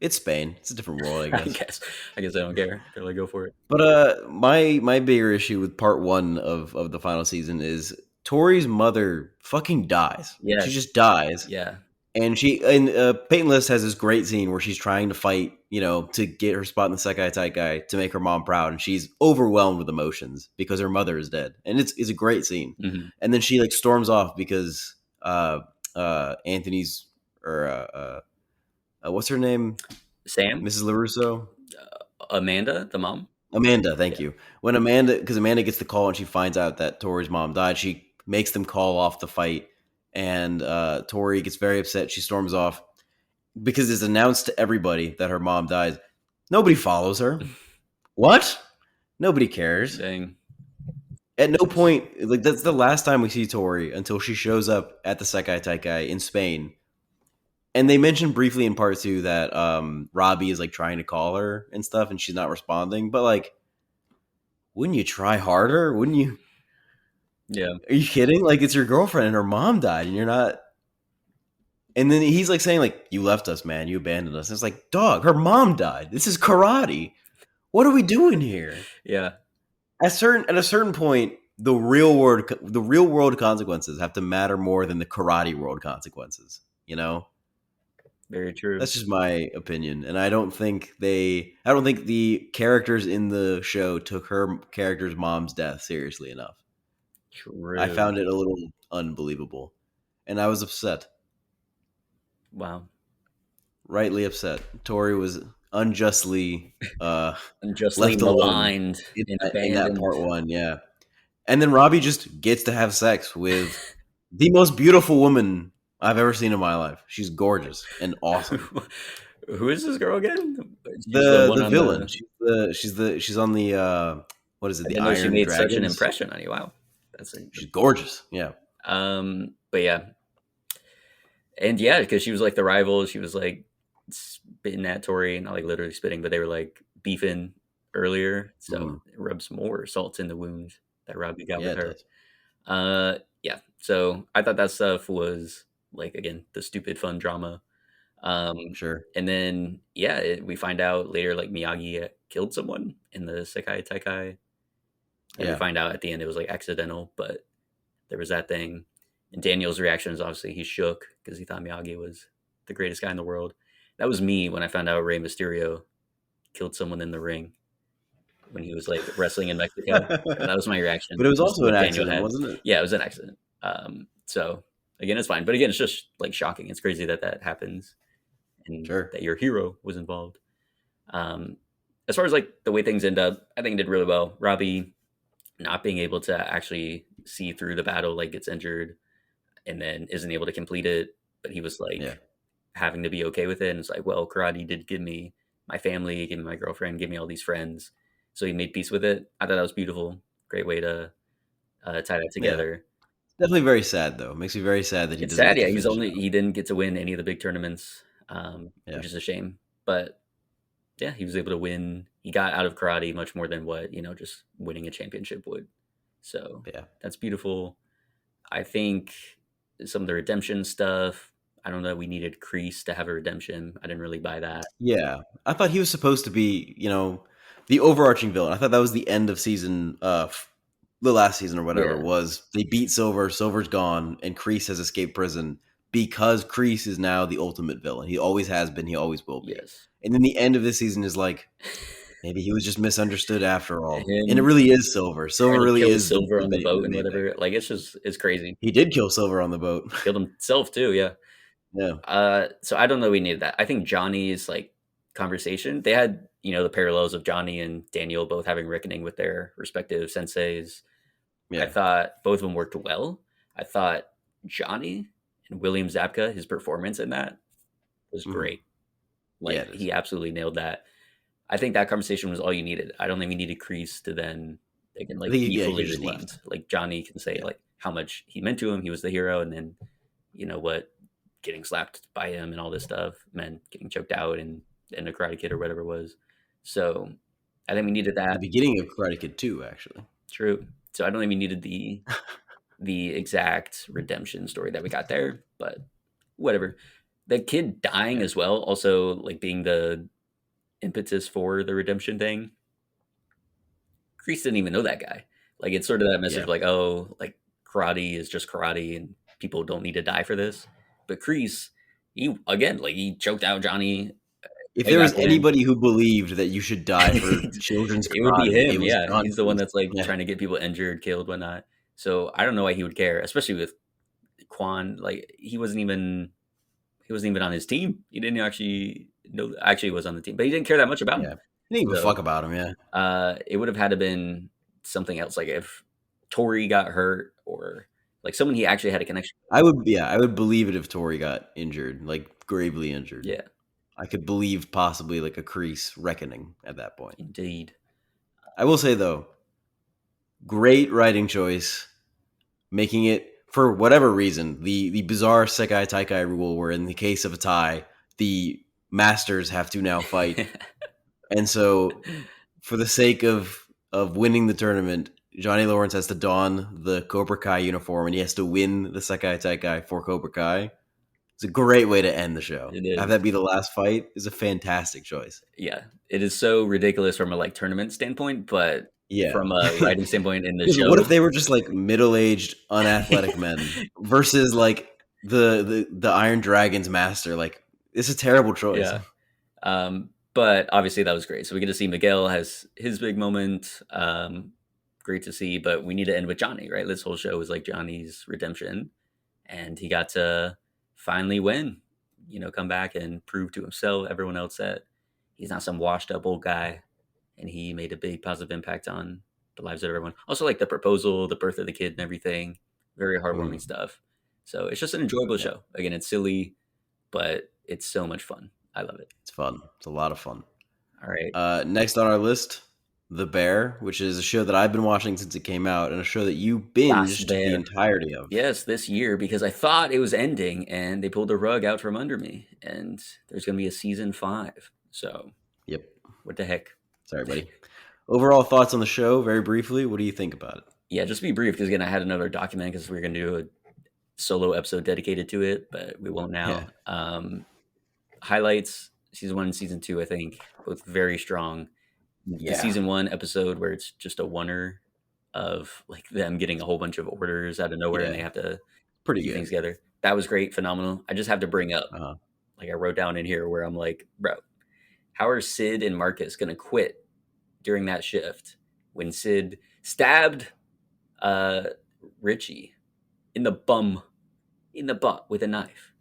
it's Spain. It's a different world, I I guess. guess. I guess I don't care. They're like, go for it. But my bigger issue with part one of the final season is Tori's mother fucking dies. Yeah, She just dies, yeah, and Peyton List has this great scene where she's trying to fight, to get her spot in the Sekai Taikai to make her mom proud, and she's overwhelmed with emotions because her mother is dead, and it's a great scene. hmm And then she like storms off because Anthony's or what's her name, Sam, Mrs. Larusso. Amanda, the mom. Amanda, thank Yeah, you. Because Amanda gets the call and she finds out that Tori's mom died, she makes them call off the fight, and Tori gets very upset. She storms off because it's announced to everybody that her mom dies. Nobody follows her. What? Nobody cares. dang. At no point, like that's the last time we see Tori until she shows up at the Sekai Taikai in Spain. And they mentioned briefly in part two that Robbie is like trying to call her and stuff, and she's not responding. But like, wouldn't you try harder? Wouldn't you? Yeah, Are you kidding? Like, it's your girlfriend and her mom died, and you're not. And then he's like saying, like, you left us, man. You abandoned us. And it's like, dog, her mom died. This is karate. What are we doing here? yeah, At a certain point, the real world consequences have to matter more than the karate world consequences. You know, very true. that's just my opinion, and I don't think the characters in the show took her character's mom's death seriously enough. I True. found it a little unbelievable, and I was upset, Wow. rightly upset. Tori was unjustly Unjustly left alone maligned and in that abandoned. part one, yeah. And then Robbie just gets to have sex with the most beautiful woman I've ever seen in my life. She's gorgeous and awesome. Who is this girl again? She's the one The on villain. the. she's on the what is it? I The didn't know she Iron made such an Dragons. impression on you. Wow, that's a. She's gorgeous. Yeah. But yeah, and yeah, because she was like the rival. She was like spitting at Tori, not like literally spitting, but they were like beefing earlier, so Mhm. it rubs more salt in the wound that Robbie got Yeah, with it her. does. Yeah. So I thought that stuff was like again the stupid fun drama. Um, Sure. and then yeah, we find out later like Miyagi killed someone in the Sekai Taikai, and we Yeah. find out at the end it was like accidental, but there was that thing. And Daniel's reaction is obviously he's shook because he thought Miyagi was the greatest guy in the world. That was me when I found out Rey Mysterio killed someone in the ring when he was like wrestling in Mexico. That was my reaction. But it was Was the also an look Daniel accident, had. wasn't it? Yeah, it was an accident. So again, it's fine. But again, it's just like shocking. It's crazy that that happens and Sure. that your hero was involved. Um, as far as like the way things end up, I think it did really well. Robbie not being able to actually see through the battle, like gets injured and then isn't able to complete it, but he was Yeah, like having to be okay with it. And it's like, well, karate did give me my family, give me my girlfriend, give me all these friends. So he made peace with it. I thought that was beautiful. Great way to tie that yeah. together. Definitely very sad though. Makes me very sad that he It's doesn't sad, get yeah. to finish it out. He didn't get to win any of the big tournaments, Yeah, which is a shame. But yeah, he was able to win. He got out of karate much more than what just winning a championship would. So yeah. that's beautiful. I think some of the redemption stuff. I don't know. We needed Kreese to have a redemption. I didn't really buy that. Yeah, I thought he was supposed to be, the overarching villain. I thought that was the end of season, the last season or whatever Yeah. it was. They beat Silver. Silver's gone, and Kreese has escaped prison because Kreese is now the ultimate villain. He always has been. He always will be. Yes. And then the end of this season is like maybe he was just misunderstood after all, and it Him really is Silver. Silver trying to really kill is Silver on the the boat and main bad whatever. guy. Like it's crazy. He did kill Silver on the boat. Killed himself too. Yeah. Yeah, So I don't know. We needed that. I think Johnny's like conversation. They had the parallels of Johnny and Daniel both having reckoning with their respective senseis. I yeah, thought both of them worked well. I thought Johnny and William Zabka, his performance in that was hmm great. yeah. Like It is. he absolutely nailed that. I think that conversation was all you needed. I don't think we needed Kreese to then they can I like think be yeah, he fully could just redeemed. left. Like Johnny can say Yeah, like how much he meant to him. He was the hero, and then what getting slapped by him and all this stuff meant getting choked out and a Karate Kid or whatever it was. So I think we needed the that. beginning of Karate Kid 2, actually. True. So I don't think we needed the exact redemption story that we got there, but whatever. The kid dying Yeah, as well, also like being the impetus for the redemption thing. Kreese didn't even know that guy. Like it's sort of that message yeah. of like, oh, like karate is just karate and people don't need to die for this. But Kreese, he again, like he choked out Johnny If way there back was when. anybody who believed that you should die for children's It would be karate, it him, was yeah. Johnny He's the one Cleese. that's like Yeah, trying to get people injured, killed, whatnot. So I don't know why he would care, especially with Quan. Like he wasn't even on his team. He didn't actually know actually he was on the team, but he didn't care that much about him. yeah. He didn't give a So fuck about him. Yeah, it would have had to been something else, like if Tori got hurt or like someone he actually had a connection with. I would. Yeah, I would believe it if Tori got injured, like gravely injured. Yeah, I could believe possibly like a crease reckoning at that point. indeed. I will say though, great writing choice, making it for whatever reason the bizarre Sekai Taikai rule, where in the case of a tie, the masters have to now fight, and so for the sake of winning the tournament, Johnny Lawrence has to don the Cobra Kai uniform and he has to win the Sekai Taikai for Cobra Kai. It's a great way to end the show. It Have is. that be the last fight is a fantastic choice. Yeah, it is so ridiculous from a like tournament standpoint, but Yeah. from a writing standpoint in the Because what if show, they were just like middle-aged, unathletic men versus like the Iron Dragon's master? Like it's a terrible choice. yeah. But obviously that was great. So we get to see Miguel has his big moment. Great to see, but we need to end with Johnny, right? This whole show is like Johnny's redemption, and he got to finally win. Come back and prove to himself, everyone else that he's not some washed up old guy, and he made a big positive impact on the lives of everyone. Also, like the proposal, the birth of the kid, and everything. Very heartwarming Mhm. stuff. So it's just an enjoyable Yeah, show. Again, it's silly, but it's so much fun. I love it. it's fun. It's a lot of fun. All right. Next on our list, The Bear, which is a show that I've been watching since it came out, and a show that you Das binged the Bear. entirety of. Yes, this year because I thought it was ending and they pulled the rug out from under me. And there's going to be a season 5. So Yep. what the heck? Sorry, buddy. Overall thoughts on the show, very briefly. What do you think about it? Yeah, just to be brief because again, I had another document because we are going to do a solo episode dedicated to it, but we won't Yeah. now. Highlights season 1 and season 2, I think, both very strong. The Yeah. season 1 episode where it's just a oneer of like them getting a whole bunch of orders out of nowhere and Yeah. they have to Pretty keep things good. together. That was great, phenomenal. I just have to bring up, Uh-huh. like I wrote down in here where I'm like, bro, how are Sid and Marcus gonna quit during that shift when Sid stabbed uh Richie in the bum, in the butt with a knife?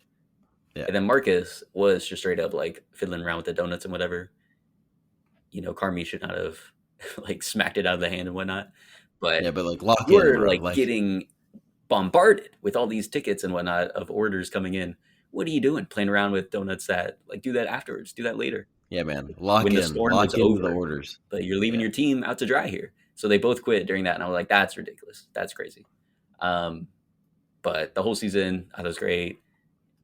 Yeah. And then Marcus was just straight up like fiddling around with the donuts and whatever. Carmi should not have like smacked it out of the hand and whatnot. But Yeah, but like lock in, you're bro. like Like, getting bombarded with all these tickets and whatnot of orders coming in. What are you doing? Playing around with donuts that like do that afterwards, do that later. yeah, man. When the storm was Lock into the over, orders. but you're leaving Yeah, your team out to dry here. So they both quit during that, and I was like, that's ridiculous. That's crazy. Um, but the whole season, I thought was great.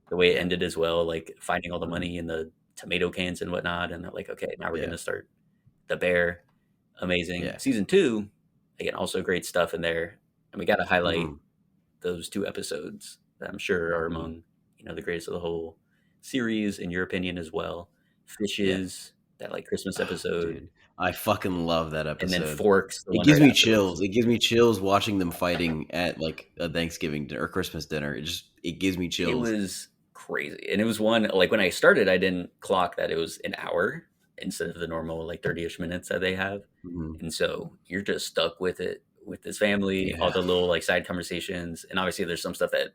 The way it yeah, ended as well, like finding all the mhm, money in the tomato cans and whatnot, and they're like, okay, now we're yeah, gonna start the bear. Amazing. yeah. Season two, again, also great stuff in there. And we got to highlight Hmm. those two episodes that I'm sure are Hmm. among the greatest of the whole series, in your opinion as well. Yeah. Fishes, that like Christmas Oh, episode, dude, I fucking love that and then episode. Forks, the It one gives right me afterwards. chills. It gives me chills watching them fighting at like a Thanksgiving dinner or Christmas dinner. It gives me It chills. was crazy, and it was one like when I started, I didn't clock that it was an hour instead of the normal like 30ish minutes that they have, Hmm. and so you're just stuck with it with this family, all Yeah, the little like side conversations, and obviously there's some stuff that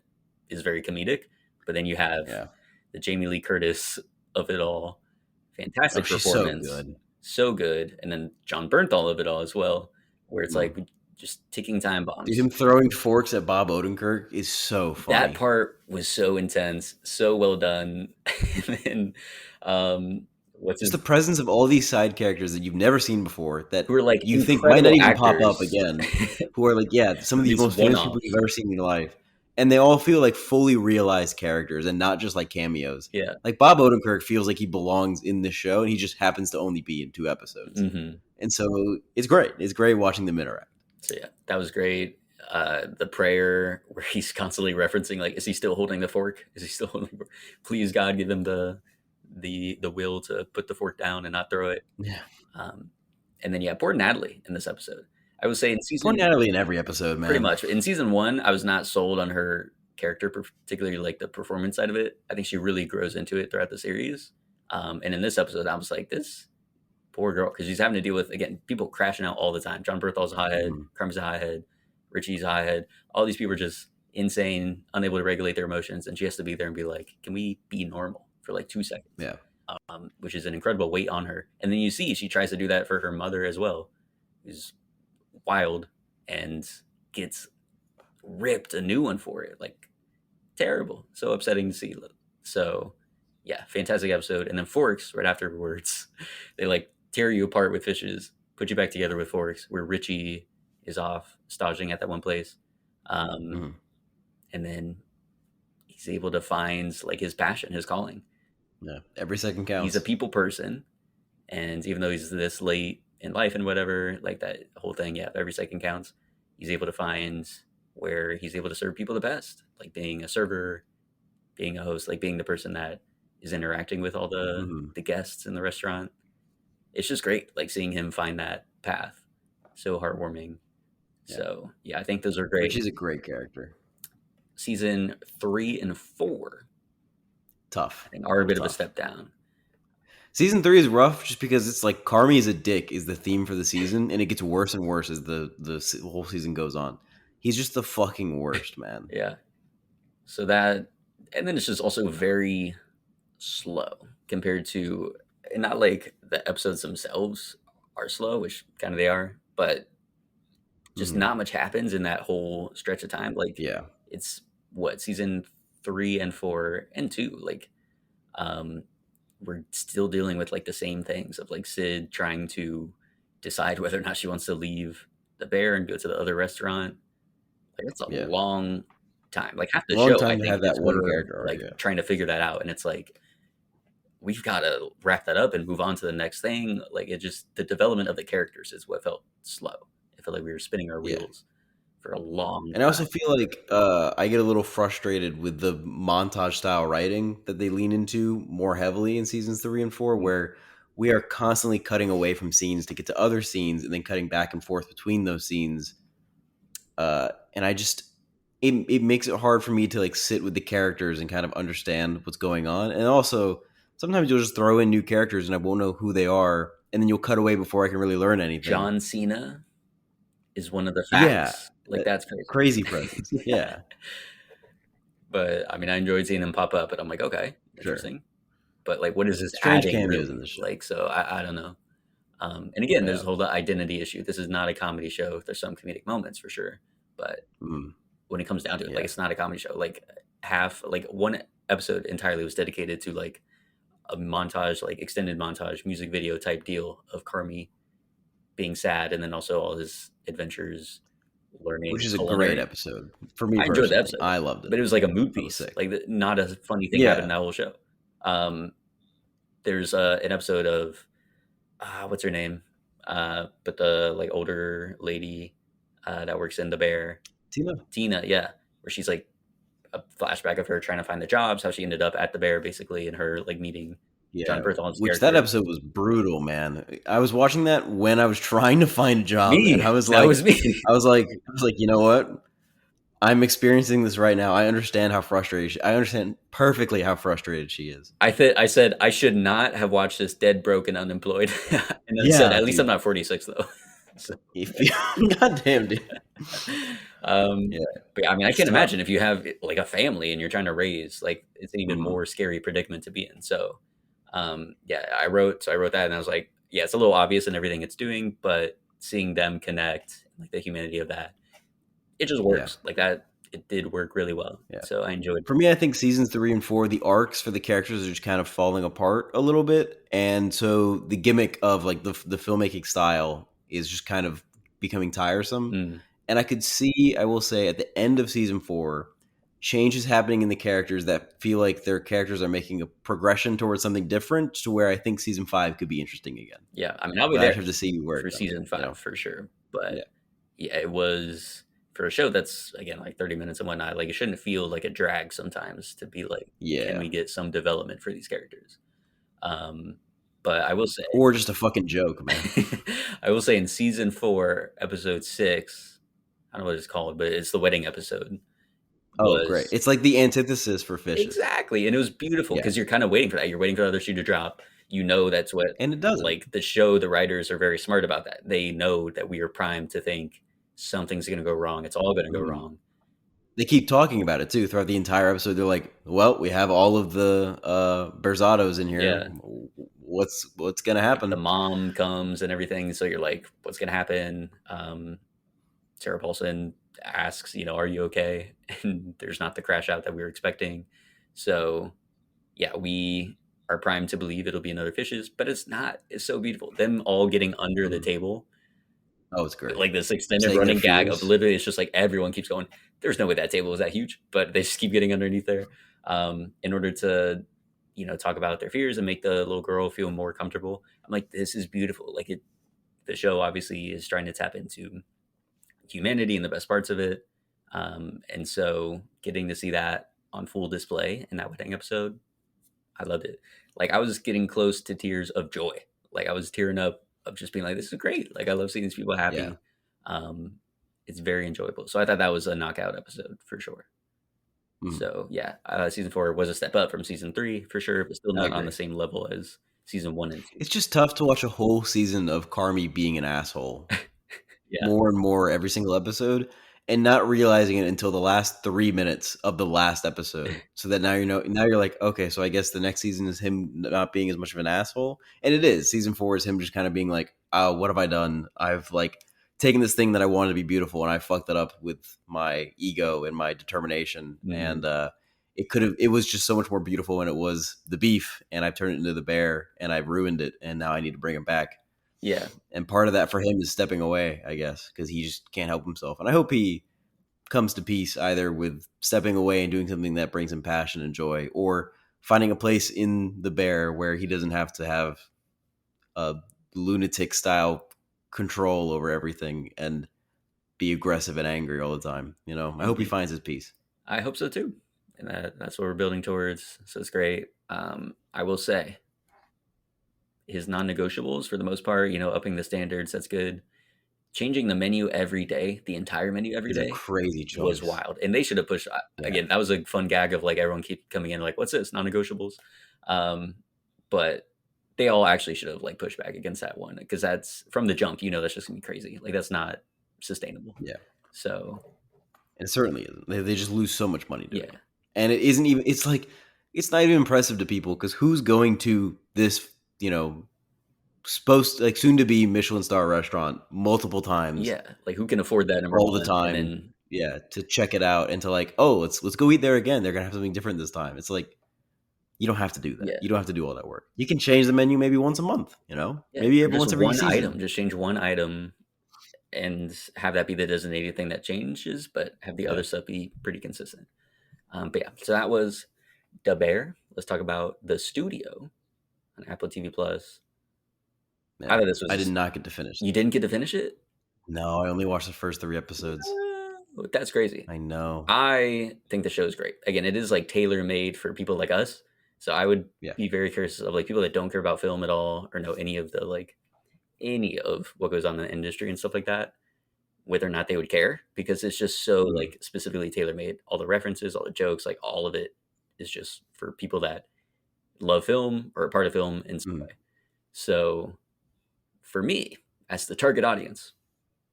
is very comedic, but then you have yeah. the Jamie Lee Curtis of it all, Oh, fantastic she's so performance, good. so good, and then John Bernthal of it all as well, where it's like Mm. just ticking time Dude, bombs. him throwing forks at Bob Odenkirk is so That funny. part was so intense, so well done. And then, what's Just the his presence of all these side characters that you've never seen before who that are like you think might not incredible even pop up actors, again, who are like, yeah, some of the these most famous people you've one-offs. ever seen in your life. And they all feel like fully realized characters and not just like cameos. Yeah. Like Bob Odenkirk feels like he belongs in this show and he just happens to only be in 2 episodes. Hmm. And so it's great. It's great watching them interact. So yeah, that was great. The prayer where he's constantly referencing like, is he still holding the fork? Is he still holding the fork? Please God, give him the will to put the fork down and not throw it. Yeah. Um, and then yeah, poor Natalie in this episode. I would say in Poor season Natalie in every episode, pretty man. much in season one, I was not sold on her character, particularly like the performance side of it. I think she really grows into it throughout the series. And in this episode, I was like, this poor girl, because she's having to deal with again people crashing out all the time. John Berthal's a hothead, Mhm. Carmen's a hothead, Richie's a hothead. All these people are just insane, unable to regulate their emotions, and she has to be there and be like, "Can we be normal for like 2 seconds?" Yeah. Which is an incredible weight on her. And then you see she tries to do that for her mother as well, who's wild and gets ripped a new one for it. Like terrible, so upsetting to see. So yeah, fantastic episode. And then Forks right afterwards, they like tear you apart with Fishes, put you back together with Forks, where Richie is off staging at that one place, um, Mhm. and then he's able to find like his passion, his calling. Yeah. Every second He's a counts. people person, and even though he's this late in life and whatever, like that whole thing, yeah, every second counts. He's able to find where he's able to serve people the best, like being a server, being a host, like being the person that is interacting with all the Mhm. the guests in the restaurant. It's just great, like seeing him find that path. So heartwarming. Yeah. So yeah, I think those are great. Richie's a great character. Season 3 and 4, I Tough. think, are a bit of a Tough. step down. Season 3 is rough just because it's like Carmi is a dick is the theme for the season, and it gets worse and worse as the whole season goes on. He's just the fucking worst, man. Yeah. So that, and then it's just also very slow compared to, and not like the episodes themselves are slow, which kind of they are, but just Hmm. not much happens in that whole stretch of time. Like Yeah, it's what season 3 and 4 and 2. Like um, we're still dealing with like the same things of like Sid trying to decide whether or not she wants to leave the bear and go to the other restaurant. Like that's a yeah. long time. Like half the Long show, I time to think, have that is one her character arc. like Yeah, trying to figure that out, and it's like we've got to wrap that up and move on to the next thing. Like it just the development of the characters is what felt slow. It felt like we were spinning our yeah. wheels for a long And I also time. feel like I get a little frustrated with the montage style writing that they lean into more heavily in seasons 3 and 4, where we are constantly cutting away from scenes to get to other scenes and then cutting back and forth between those scenes. And I just it makes it hard for me to like sit with the characters and kind of understand what's going on. And also sometimes you'll just throw in new characters and I won't know who they are, and then you'll cut away before I can really learn anything. John Cena is one of the Yeah, facts. Like that's crazy. crazy presence. Yeah, But I mean, I enjoyed seeing him pop up, but I'm like, okay, sure. interesting. But like, what is this Strange adding cameos in really? this show. Like, so I don't know. And again, there's Yeah. a whole identity issue. This is not a comedy show. There's some comedic moments for sure, but Mm, when it comes down to it, like yeah. it's not a comedy show. Like like one episode entirely was dedicated to like a montage, like extended montage, music video type deal of Carmi being sad, and then also all his adventures Which learning is a great culinary. episode for me I enjoyed the personally. episode, I loved it. but it was like a mood That was piece. sick. Like not a funny thing happened in Yeah. that whole show. Um, there's an episode of what's her name? But the like older lady that works in the bear, Tina. Tina, yeah, where she's like a flashback of her trying to find the jobs, how she ended up at the bear, basically, and her like meeting John Yeah. Berthold's Which that character. episode was brutal, man. I was watching that when I was trying to find a job, and Me, I was that like, was me. you know what? I'm experiencing this right now. I understand how frustrated I understand perfectly how frustrated she is. I said I should not have watched this dead, broken, unemployed, and I said Yeah, at least I'm dude. not 46 though. So, If you, goddamn, dude. um, Yeah, but I mean, I it's can't tough. imagine if you have like a family and you're trying to raise, like it's an even Mhm. more scary predicament to be in. So, yeah, I wrote that and I was like, yeah, it's a little obvious in everything it's doing, but seeing them connect, like the humanity of that, it just Yeah, works like that. It did work really well. yeah. So I enjoyed. For me, I think seasons 3 and 4, the arcs for the characters are just kind of falling apart a little bit, and so the gimmick of like the filmmaking style is just kind of becoming tiresome. Mm, And I could see, I will say, at the end of season 4, changes happening in the characters that feel like their characters are making a progression towards something different, to where I think season 5 could be interesting again. yeah, I mean, I'll be But I there just have to see where it for goes. season You 5 know? for sure. Yeah. But yeah, it was for a show that's again like 30 minutes and whatnot. Like it shouldn't feel like a drag sometimes to be like, can Yeah. we get some development for these characters? Um, but I will say, Or just a fucking joke, man. I will say in season 4, episode 6, I don't know what it's called, but it's the wedding episode. Oh, great. Was It's like the antithesis for fishes. exactly, and it was beautiful Yeah. because you're kind of waiting for that. You're waiting for the other shoe to drop. You know that's what And it doesn't. like the show. The writers are very smart about that. They know that we are primed to think something's going to go wrong. It's all going to go Mhm. wrong. They keep talking about it too throughout the entire episode. They're like, "Well, we have all of the Berzados in here. Yeah, What's gonna like the happen?" mom comes and everything. So you're like, what's going to happen? Sarah Paulson asks, are you okay? And there's not the crash out that we were expecting. So yeah, we are primed to believe it'll be another fishes, but it's not. It's so beautiful. Them all getting under the Mhm. table, Oh, it's great. like this extended Saying their running gag of fears. literally, it's just like everyone keeps going. There's no way that table was that huge, but they just keep getting underneath there, in order to, talk about their fears and make the little girl feel more comfortable. I'm like, this is beautiful. Like it, the show obviously is trying to tap into humanity and the best parts of it, and so getting to see that on full display in that wedding episode, I loved it. Like I was getting close to tears of joy. Like I was tearing up of just being like, this is great. Like I love seeing these people Yeah. happy. Um, it's very enjoyable. So I thought that was a knockout episode for sure. Mhm. So yeah, season 4 was a step up from season 3 for sure, but still I not on the agree. same level as season 1 and 2. It's just tough to watch a whole season of Carmi being an asshole Yeah. more and more every single episode, and not realizing it until the last 3 minutes of the last episode. So that now you're like, okay, so I guess the next season is him not being as much of an asshole. And it is. Season 4 is him just kind of being like, oh, what have I done? I've like taken this thing that I wanted to be beautiful, and I fucked it up with my ego and my determination. Mhm. And it was just so much more beautiful when it was the beef, and I've turned it into the bear, and I've ruined it, and now I need to bring it back. Yeah. And part of that for him is stepping away, I guess, because he just can't help himself. And I hope he comes to peace either with stepping away and doing something that brings him passion and joy, or finding a place in the bear where he doesn't have to have a lunatic style control over everything and be aggressive and angry all the time. I hope he Mhm. finds his peace. I hope so too. And that's what we're building towards. So it's great. I will say his non-negotiables for the most part, upping the standards, that's good. Changing the menu every day, the entire menu every It's a day, crazy was choice. wild. And they should have pushed. Yeah. Again, that was a fun gag of like everyone keep coming in like, what's this non-negotiables? But they all actually should have like pushed back against that one, because that's from the jump. That's just gonna be crazy. Like that's not sustainable. Yeah. So It certainly isn't. They just lose so much money doing yeah, it. And it isn't even, it's not even impressive to people, because who's going to this, supposed like soon to be Michelin star restaurant multiple times Yeah, like who can afford that, number all the one, and time. then Yeah, to check it out and to like, oh, let's go eat there again. They're gonna have something different this time. It's like you don't have to do that. yeah, You don't have to do all that work. You can change the menu maybe once a month. yeah, Maybe or every just once every one season. item, just change one item and have that be the designated thing that changes, but have the Yeah, other stuff be pretty consistent. But yeah, so that was Da Bear. Let's talk about The Studio on Apple TV Plus. I yeah. thought this I did was not get to finish you it. didn't get to finish it. No, I only watched the first 3 episodes. That's crazy. I know. I think the show is great. Again, it is like tailor made for people like us. So I would Yeah. be very curious of like people that don't care about film at all or know any of the like any of what goes on in the industry and stuff like that, whether or not they would care because it's just so Mm, like specifically tailor made. All the references, all the jokes, like all of it is just for people that love film or a part of film in some mm, way. So for me, as the target audience,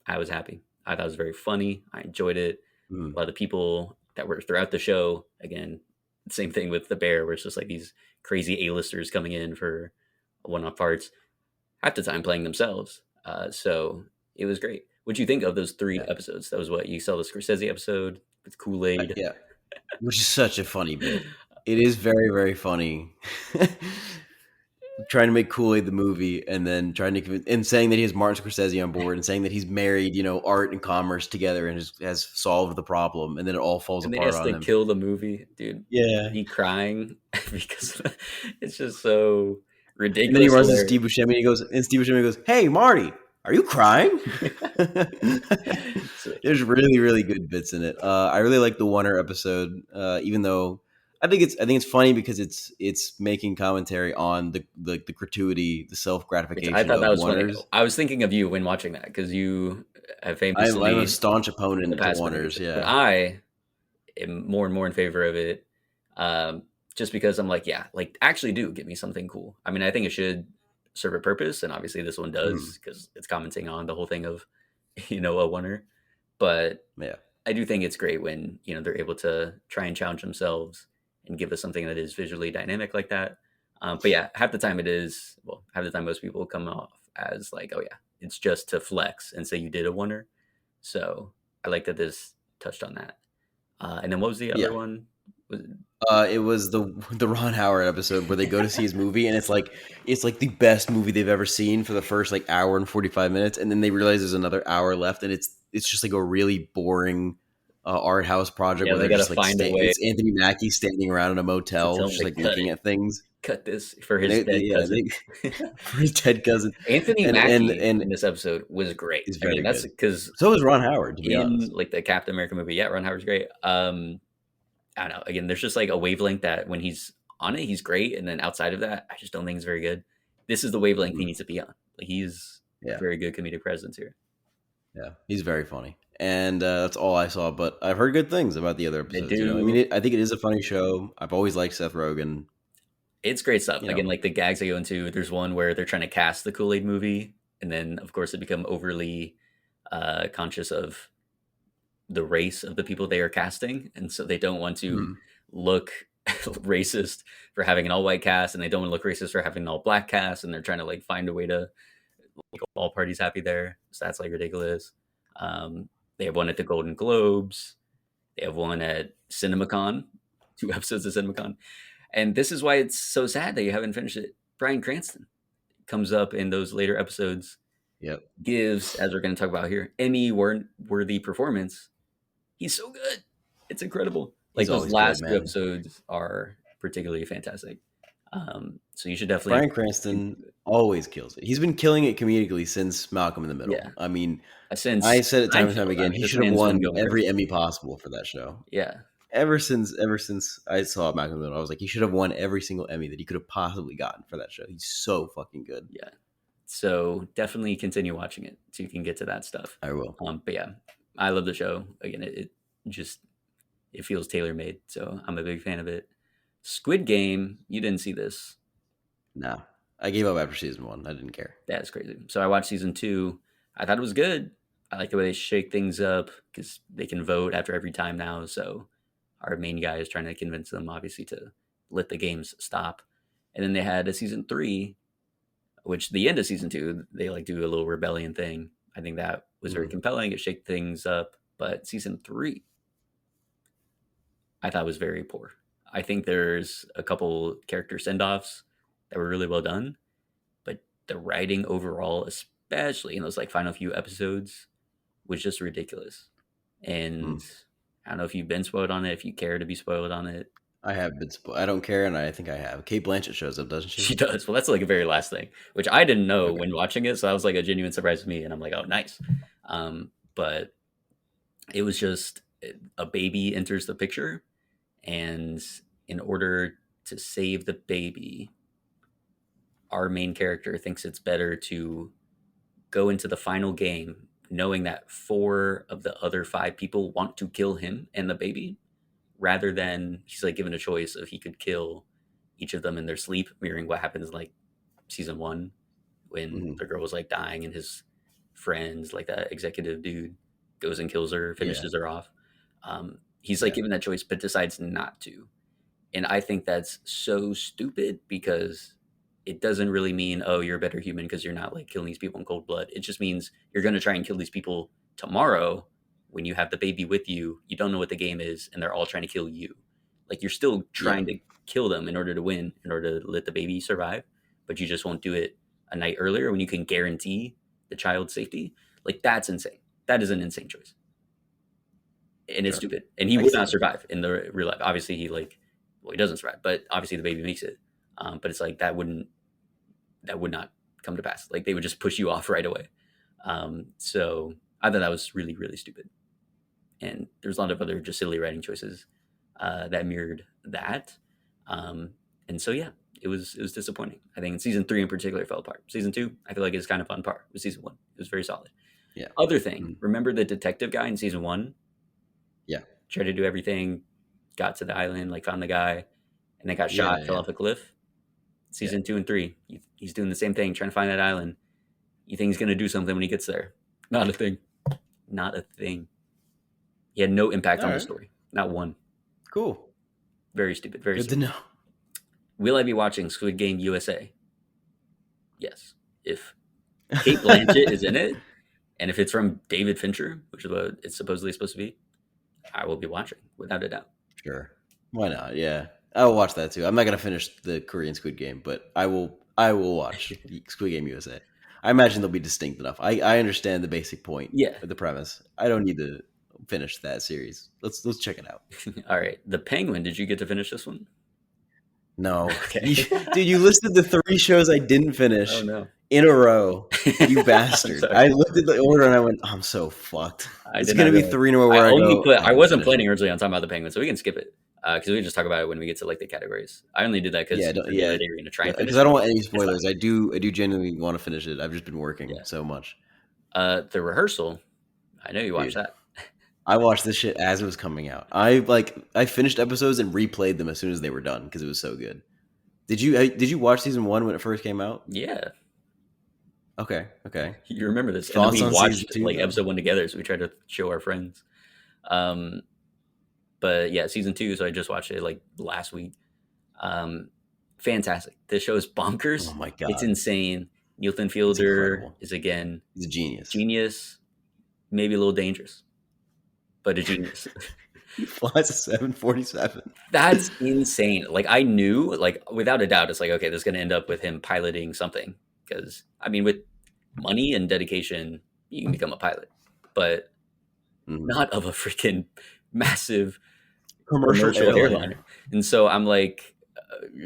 I was happy. I thought it was very funny. I enjoyed it. mm. A lot of the people that were throughout the show, again, same thing with the bear, where it's just like these crazy A-listers coming in for one-off parts, half the time playing themselves. So it was great. What'd you think of those three Yeah. episodes? That was what you saw the Scorsese episode with Kool-Aid. Yeah. Which is such a funny bit. It is very, very funny. Trying to make Kool-Aid the movie and then trying to and saying that he has Martin Scorsese on board and saying that he's married, art and commerce together and has solved the problem, and then it all falls And then he apart has on to him. kill the movie, dude. Yeah. Me crying because it's just so And then he ridiculous, runs into Steve hilarious. Buscemi and Steve Buscemi goes, "Hey, Marty, are you crying?" So, There's really, really good bits in it. I really like the Warner episode, even though I think it's funny because it's making commentary on the gratuity, the self which I gratification thought that of was funny. Warner's. I was thinking of you when watching that because you have I'm a famously staunch in the opponent to past been Warner's. against it, but Yeah. I am more and more in favor of it. Um, just because I'm like, yeah, like actually do give me something cool. I mean, I think it should serve a purpose, and obviously this one Mhm. does because it's commenting on the whole thing of a winner. But Yeah. I do think it's great when they're able to try and challenge themselves and give us something that is visually dynamic like that. But yeah, half the time it is half the time most people come off as like, oh yeah, it's just to flex and say you did a winner. So I like that this touched on that. And then what was the other Yeah. one? Was It was the Ron Howard episode where they go to see his movie and it's like the best movie they've ever seen for the first like hour and 45 minutes, and then they realize there's another hour left, and it's just like a really boring art house project yeah, where they they're got to just like find a way it's Anthony Mackie standing around in a to motel, tell him just to like looking at things, cut this for and his dead yeah, cousin. for his dead cousin, Anthony and Mackie and in this episode was great. is Again, very that's good. because So is Ron Howard, to be in honest. like the Captain America movie, yeah, Ron Howard's great. I don't know. Again, there's just like a wavelength that when he's on it, he's great, and then outside of that, I just don't think he's very good. This is the wavelength he Mhm. needs to be on. Like he's a Yeah. very good comedic presence here. Yeah, he's very funny, and that's all I saw. But I've heard good things about the other They episodes. I mean, do. I think it is a funny show. I've always liked Seth Rogen. It's great stuff. You Again, know, like the gags they go into. There's one where they're trying to cast the Kool Aid movie, and then of course they become overly conscious of the race of the people they are casting, and so they don't want to Mhm. look racist for having an all white cast, and they don't want to look racist for having an all black cast, and they're trying to like find a way to like all parties happy there. So that's like ridiculous. They have one at the Golden Globes. They have one at CinemaCon, 2 episodes of CinemaCon, and this is why it's so sad that you haven't finished it. Bryan Cranston comes up in those later episodes, Yep, gives, as we're going to talk about here, Emmy worthy performance. He's so good. It's incredible. Like he's those always good, last two man. episodes are particularly fantastic. So you should definitely Bryan Cranston always kills it. He's been killing it comedically since Malcolm in the yeah. Middle. I mean, Since I said it time and time Seinfeld, I again. mean, He this should have man's been won going every crazy. Emmy possible for that show. Yeah, Ever since I saw Malcolm in the Middle, I was like, he should have won every single Emmy that he could have possibly gotten for that show. He's so fucking good. yeah. So definitely continue watching it so you can get to that stuff. I will. But yeah, I love the show. Again, it just it feels tailor made. So I'm a big fan of it. Squid Game, you didn't see this. Nah, I gave up after season 1. I didn't care. That's crazy. So I watched season 2. I thought it was good. I like the way they shake things up because they can vote after every time now. So our main guy is trying to convince them, obviously, to let the games stop. And then they had a season 3, which the end of season 2, they like do a little rebellion thing. I think that was very Mhm. compelling. It shaked things up. But season 3, I thought was very poor. I think there's a couple character send offs that were really well done, but the writing overall, especially in those like final few episodes, was just ridiculous. And Mm. I don't know if you've been spoiled on it, if you care to be spoiled on it. I have been. I don't care, and I think I have. Kate Blanchett shows up, doesn't she? She does. Well, that's like a very last thing, which I didn't know Okay. when watching it. So that was like a genuine surprise to me. And I'm like, oh, nice. But it was just a baby enters the picture. And in order to save the baby, our main character thinks it's better to go into the final game knowing that 4 of the other 5 people want to kill him and the baby, rather than he's like given a choice of he could kill each of them in their sleep, mirroring what happens in like season 1 when Hmm. the girl was like dying and his friends, like that executive dude, goes and kills her, Yeah. finishes her off. He's like Yeah. given that choice, but decides not to. And I think that's so stupid because it doesn't really mean, oh, you're a better human because you're not like killing these people in cold blood. It just means you're going to try and kill these people tomorrow when you have the baby with you. You don't know what the game is, and they're all trying to kill you. Like you're still Yeah. trying to kill them in order to win, in order to let the baby survive, but you just won't do it a night earlier when you can guarantee the child's safety. Like that's insane. That is an insane choice, and it's Sure. stupid. And he I would see not that. survive in the real life. Obviously, he doesn't survive, but obviously the baby makes it. But it's like that would not come to pass. Like they would just push you off right away. So I thought that was really really stupid. And there's a lot of other just silly writing choices that mirrored that. Um, and so yeah, it was disappointing. I think season 3 in particular fell apart. Season 2, I feel like it's kind of on par with season 1. It was very solid. Yeah. Other thing, Mhm. remember the detective guy in season 1? Yeah. Tried to do everything, got to the island, like found the guy, and then got Yeah. shot, fell Yeah. off a cliff. Yeah. Season 2 and 3, he's doing the same thing, trying to find that island. You think he's gonna do something when he gets there? Not a thing. Not a thing. He had no impact All on the right. story. Not one. Cool. Very stupid. Very Good to stupid. know. Will I be watching Squid Game USA? Yes. If Kate Blanchett is in it, and if it's from David Fincher, which is what it's supposedly supposed to be, I will be watching without a doubt. Sure. Why not? Yeah. I will watch that too. I'm not gonna finish the Korean Squid Game, but I will. I will watch Squid Game USA. I imagine they'll be distinct enough. I understand the basic point Yeah. of the premise. I don't need to finish that series. Let's check it out. All right. The Penguin. Did you get to finish this one? No, Okay. dude, you listed the 3 shows I didn't Oh finish no. in a row. You I'm bastard! sorry. I looked at the order and I went, I'm so fucked. I It's did not gonna be realize. 3 in a row I where I only go, put. oh, I I'm wasn't finished. planning originally on talking about the Penguin, so we can skip it because we can just talk about it when we get to like the categories. I only did that because Yeah, you said the other day you were going to try and finish because I it. don't want any It's not. spoilers. I do genuinely want to finish it. I've just been working Yeah. so much, The Rehearsal. I know you watched dude. that. I watched this shit as it was coming out. I finished episodes and replayed them as soon as they were done because it was so good. Did you watch season 1 when it first came out? Yeah, Okay, okay. you remember this, and then Thoughts we on season watched 2 like though? episode 1 together, so we tried to show our friends. Um, but yeah, season 2. So I just watched it like last week. Um, Fantastic. This show is Oh bonkers. my It's god, insane. Nathan it's Fielder incredible. is again He's a genius. genius, maybe a little dangerous, but a genius. He flies a 747. That's insane. Like I knew, like without a doubt, it's like okay, this is gonna end up with him piloting something. Because I mean, with money and dedication, you can become a pilot, but Mhm. not of a freaking massive Commercial commercial airliner. airliner. And so I'm like,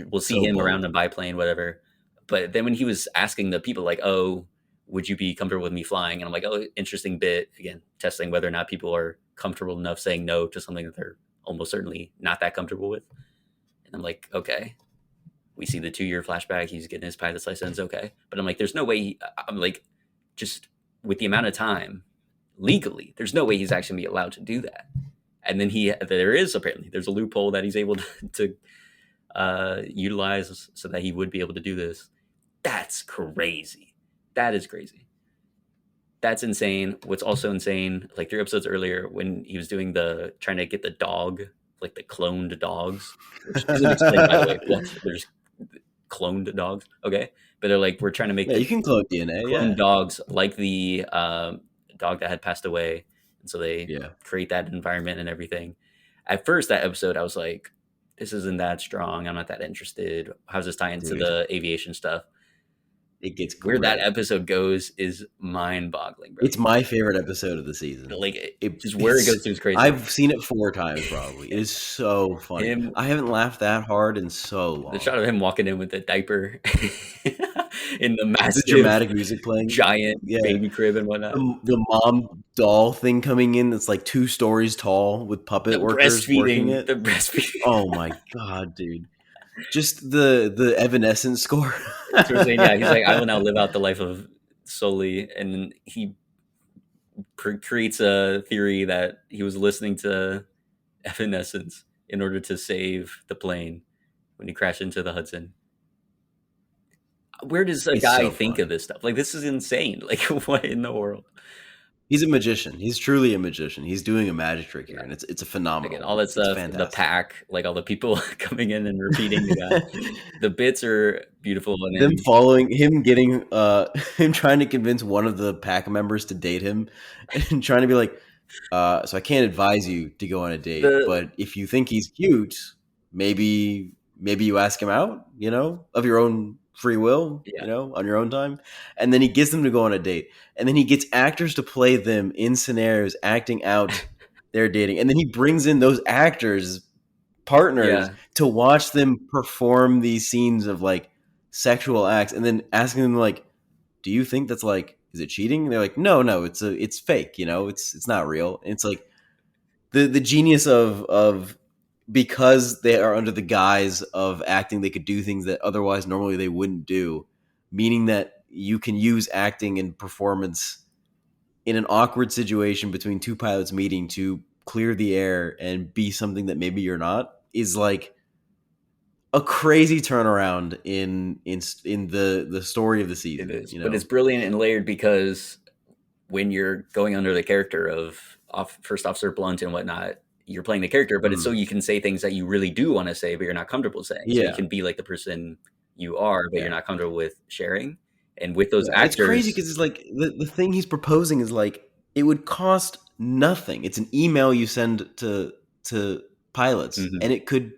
we'll see So him around bold. a biplane, whatever. But then when he was asking the people, like, oh, would you be comfortable with me flying? And I'm like, oh, interesting bit. Again, testing whether or not people are comfortable enough saying no to something that they're almost certainly not that comfortable with. And I'm like, okay. We see the 2-year flashback. He's getting his pilot's license. Okay. But I'm like, there's no way. I'm like, just with the amount of time legally, there's no way he's actually be allowed to do that. And then there's a loophole that he's able to utilize so that he would be able to do this. That's crazy. That is crazy. That's insane. What's also insane, like 3 episodes earlier, when he was doing the trying to get the dog, like the cloned dogs, which isn't explained by the way what. They're just cloned dogs. Okay, but they're like, we're trying to make Yeah, the you can clone DNA. clone Yeah, dogs like the dog that had passed away, and so they yeah, create that environment and everything. At first, that episode, I was like, "This isn't that strong. I'm not that interested. How's this tie into dude, the aviation stuff?" it gets Where that great. episode goes is mind-boggling, bro. It's my favorite episode of the season. Like, It, just where it it's goes to is crazy. I've seen it 4 times probably. It is so funny. Him, I haven't laughed that hard in so the long. shot of him walking in with the diaper in the The massive dramatic music playing. giant Yeah. baby crib and whatnot. The mom doll thing coming in that's like 2 stories tall with puppet workers working it. The breastfeeding. Oh my god, dude. Just the Evanescence score. So we're saying, yeah, he's like, I will now live out the life of Sully, and he creates a theory that he was listening to Evanescence in order to save the plane when he crashed into the Hudson. Where does a It's guy so think of funny. this stuff? Like, this is insane. Like, what in the world? He's a magician. He's truly a magician. He's doing a magic trick here, Yeah. and it's a Again, phenomenal all one. that It's stuff, the fantastic. pack, like all the people coming in and repeating the guy. The bits are beautiful, and Them then following him, getting him trying to convince one of the pack members to date him, and trying to be like, so I can't advise you to go on a date, the but if you think he's cute, maybe you ask him out, of your own free will, yeah, on your own time. And then he gets them to go on a date. And then he gets actors to play them in scenarios acting out their dating. And then he brings in those actors, partners, yeah. to watch them perform these scenes of like sexual acts and then asking them like, do you think that's like, is it cheating? And they're like, no, it's fake, it's not real. And it's like the genius of because they are under the guise of acting, they could do things that otherwise normally they wouldn't do, meaning that you can use acting and performance in an awkward situation between two pilots meeting to clear the air and be something that maybe you're not, is like a crazy turnaround in the story of the It season, is, but it's brilliant and layered because when you're going under the character of First Officer Blunt and whatnot, you're playing the character, but it's so Mm. you can say things that you really do want to say, but you're not comfortable saying. So you Yeah, can be like the person you are, but you're yeah. not comfortable with sharing. And with those Yeah, it's crazy actors, because it's like the thing he's proposing is like it would cost nothing. It's an email you send to pilots, mhm, and it could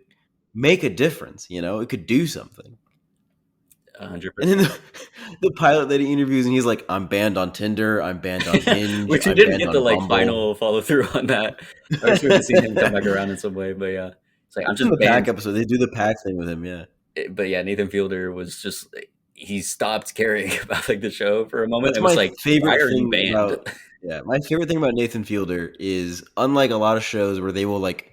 make a difference. It could do something. And then 100%. the pilot that he interviews, and he's like, "I'm banned on Tinder. I'm banned on Hinge. Which we I'm didn't banned get the on like Bumble." final follow through on that. I was supposed to see him come back around in some way, but yeah, it's like I'm It's in just the pack banned. episode. They do the pack thing with him. Yeah, But yeah, Nathan Fielder was just he stopped caring about like the show for a moment that's and was my like, "Why favorite are you thing banned?" about. Yeah, my favorite thing about Nathan Fielder is unlike a lot of shows where they will like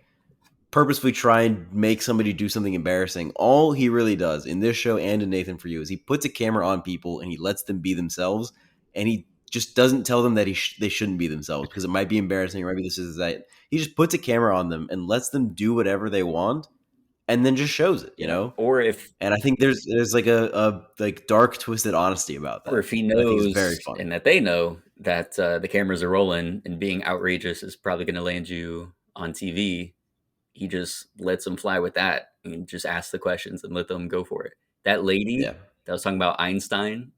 purposefully try and make somebody do something embarrassing. All he really does in this show and in Nathan For You is he puts a camera on people and he lets them be themselves, and he just doesn't tell them that they shouldn't be themselves because it might be embarrassing or maybe this is that. He just puts a camera on them and lets them do whatever they want, and then just shows it. Yeah, or if And I think there's like a like dark twisted honesty about or that if he that I think is very knows funny. and that they know that the cameras are rolling and being outrageous is probably going to land you on TV, he just lets them fly with that and just ask the questions and let them go for it. That lady Yeah. that was talking about Einstein,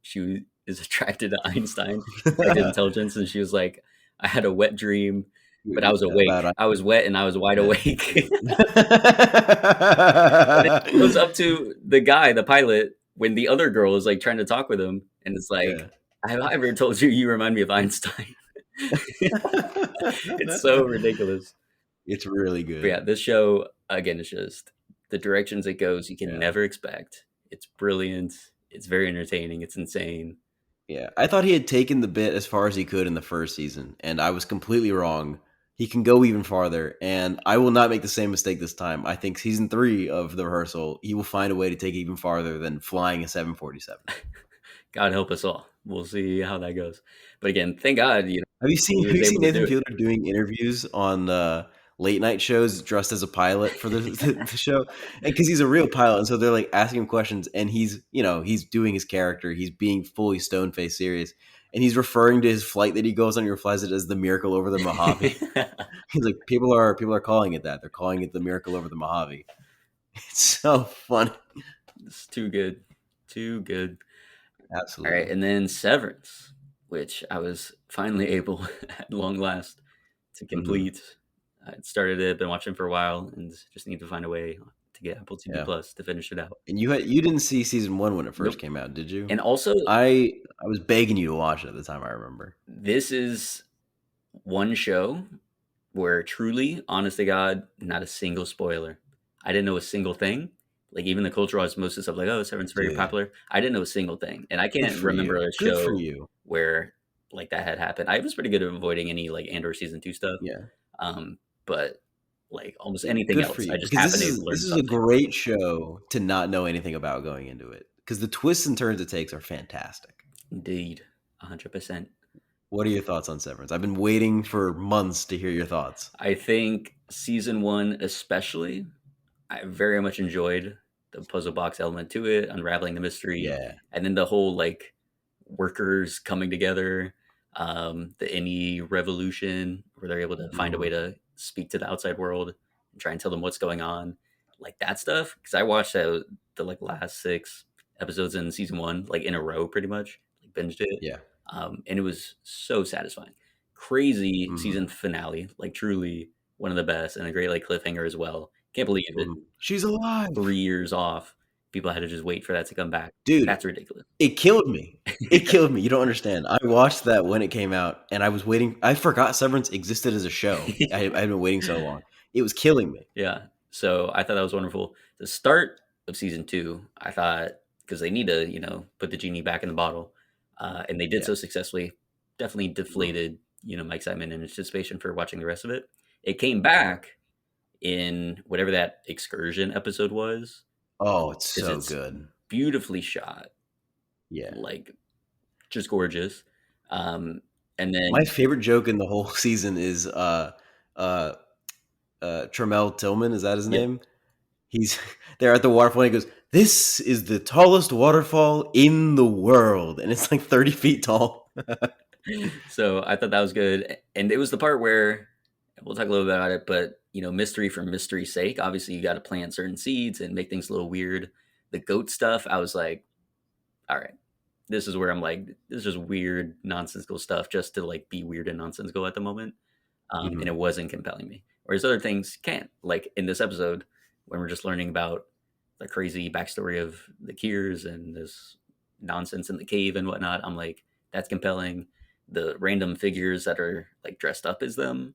is attracted to Einstein, attracted to intelligence, and she was like, "I had a wet dream, but I was awake. About I was wet and I was wide yeah. awake." And then he goes up to the guy, the pilot, when the other girl is like trying to talk with him, and it's like, Yeah. "Have I ever told you you remind me of Einstein?" It's so ridiculous. It's really But good. yeah, this show again is just the directions it goes you can Yeah. never expect. It's brilliant. It's very entertaining. It's insane. Yeah. I thought he had taken the bit as far as he could in the first season, and I was completely wrong. He can go even farther, and I will not make the same mistake this time. I think season 3 of The Rehearsal, he will find a way to take it even farther than flying a 747. God help us all. We'll see how that goes. But again, thank God, Have you seen he Have was you seen able to Nathan do it. Fielder doing interviews on late night shows dressed as a pilot for the show? And because he's a real pilot, and so they're like asking him questions, and he's doing his character. He's being fully stone faced serious, and he's referring to his flight that he goes on. He refers it as the Miracle over the Mojave. He's like, people are calling it that. They're calling it the Miracle over the Mojave. It's so funny. It's too good. Too good. All right, Absolutely. and then Severance, which I was finally able at long last to Hmm. complete. I started it, been watching for a while, and just need to find a way to get Apple TV Yeah. Plus to finish it out. And you didn't see season one when it first Nope. came out, did you? And also, I was begging you to watch it at the time. I remember. this is one show where truly, honest to God, not a single spoiler. I didn't know a single thing. Like even the cultural osmosis of like, oh, Severance is very Dude, popular. I didn't know a single thing, and I good can't for remember you. a Good for show you. where like that had happened. I was pretty good at avoiding any like Andor season 2 stuff, Yeah. but like almost Yeah, anything good for else, I you just because happened to this learn is a something. great show to not know anything about going into it because the twists and turns it takes are fantastic. Indeed, 100%. What are your thoughts on Severance? I've been waiting for months to hear your thoughts. I think season 1 especially, I very much enjoyed the puzzle box element to it, unraveling the mystery, Yeah. and then the whole like workers coming together, the any revolution where they're able to find a way Mhm. to speak to the outside world and try and tell them what's going on, like that stuff. Because I watched the like last 6 episodes in season 1 like in a row, pretty much, like binged it, Yeah. and it was so satisfying. Crazy Mhm. season finale, like truly one of the best, and a great like cliffhanger as well. Can't believe it. Mhm. She's alive. 3 years off. People had to just wait for that to come back. Dude, That's ridiculous. it killed me. It killed me. You don't understand. I watched that when it came out and I was waiting. I forgot Severance existed as a show. I'd been waiting so long. It was killing me. Yeah. So I thought that was wonderful. The start of season 2, I thought, because they need to, put the genie back in the bottle, and they did Yeah. so successfully, definitely Mhm. deflated, my excitement and anticipation for watching the rest of it. It came back in whatever that excursion episode was, Oh, it's because so it's good. beautifully shot, Yeah. like just gorgeous. Um, and My then favorite joke in the whole season is uh Tremel Tillman, is that his yeah. name? He's there at the waterfall and he goes, "This is the tallest waterfall in the world." And it's like 30 feet tall. So I thought that was good, and it was the part where we'll talk a little bit about it, but mystery for mystery's sake. Obviously, you got to plant certain seeds and make things a little weird. The goat stuff, I was like, all right, this is where I'm like, this is just weird, nonsensical stuff, just to like be weird and nonsensical at the moment, and Mhm. it wasn't compelling me. Whereas other things can, like in this episode, when we're just learning about the crazy backstory of the Kiers and this nonsense in the cave and whatnot. I'm like, that's compelling. The random figures that are like dressed up as them,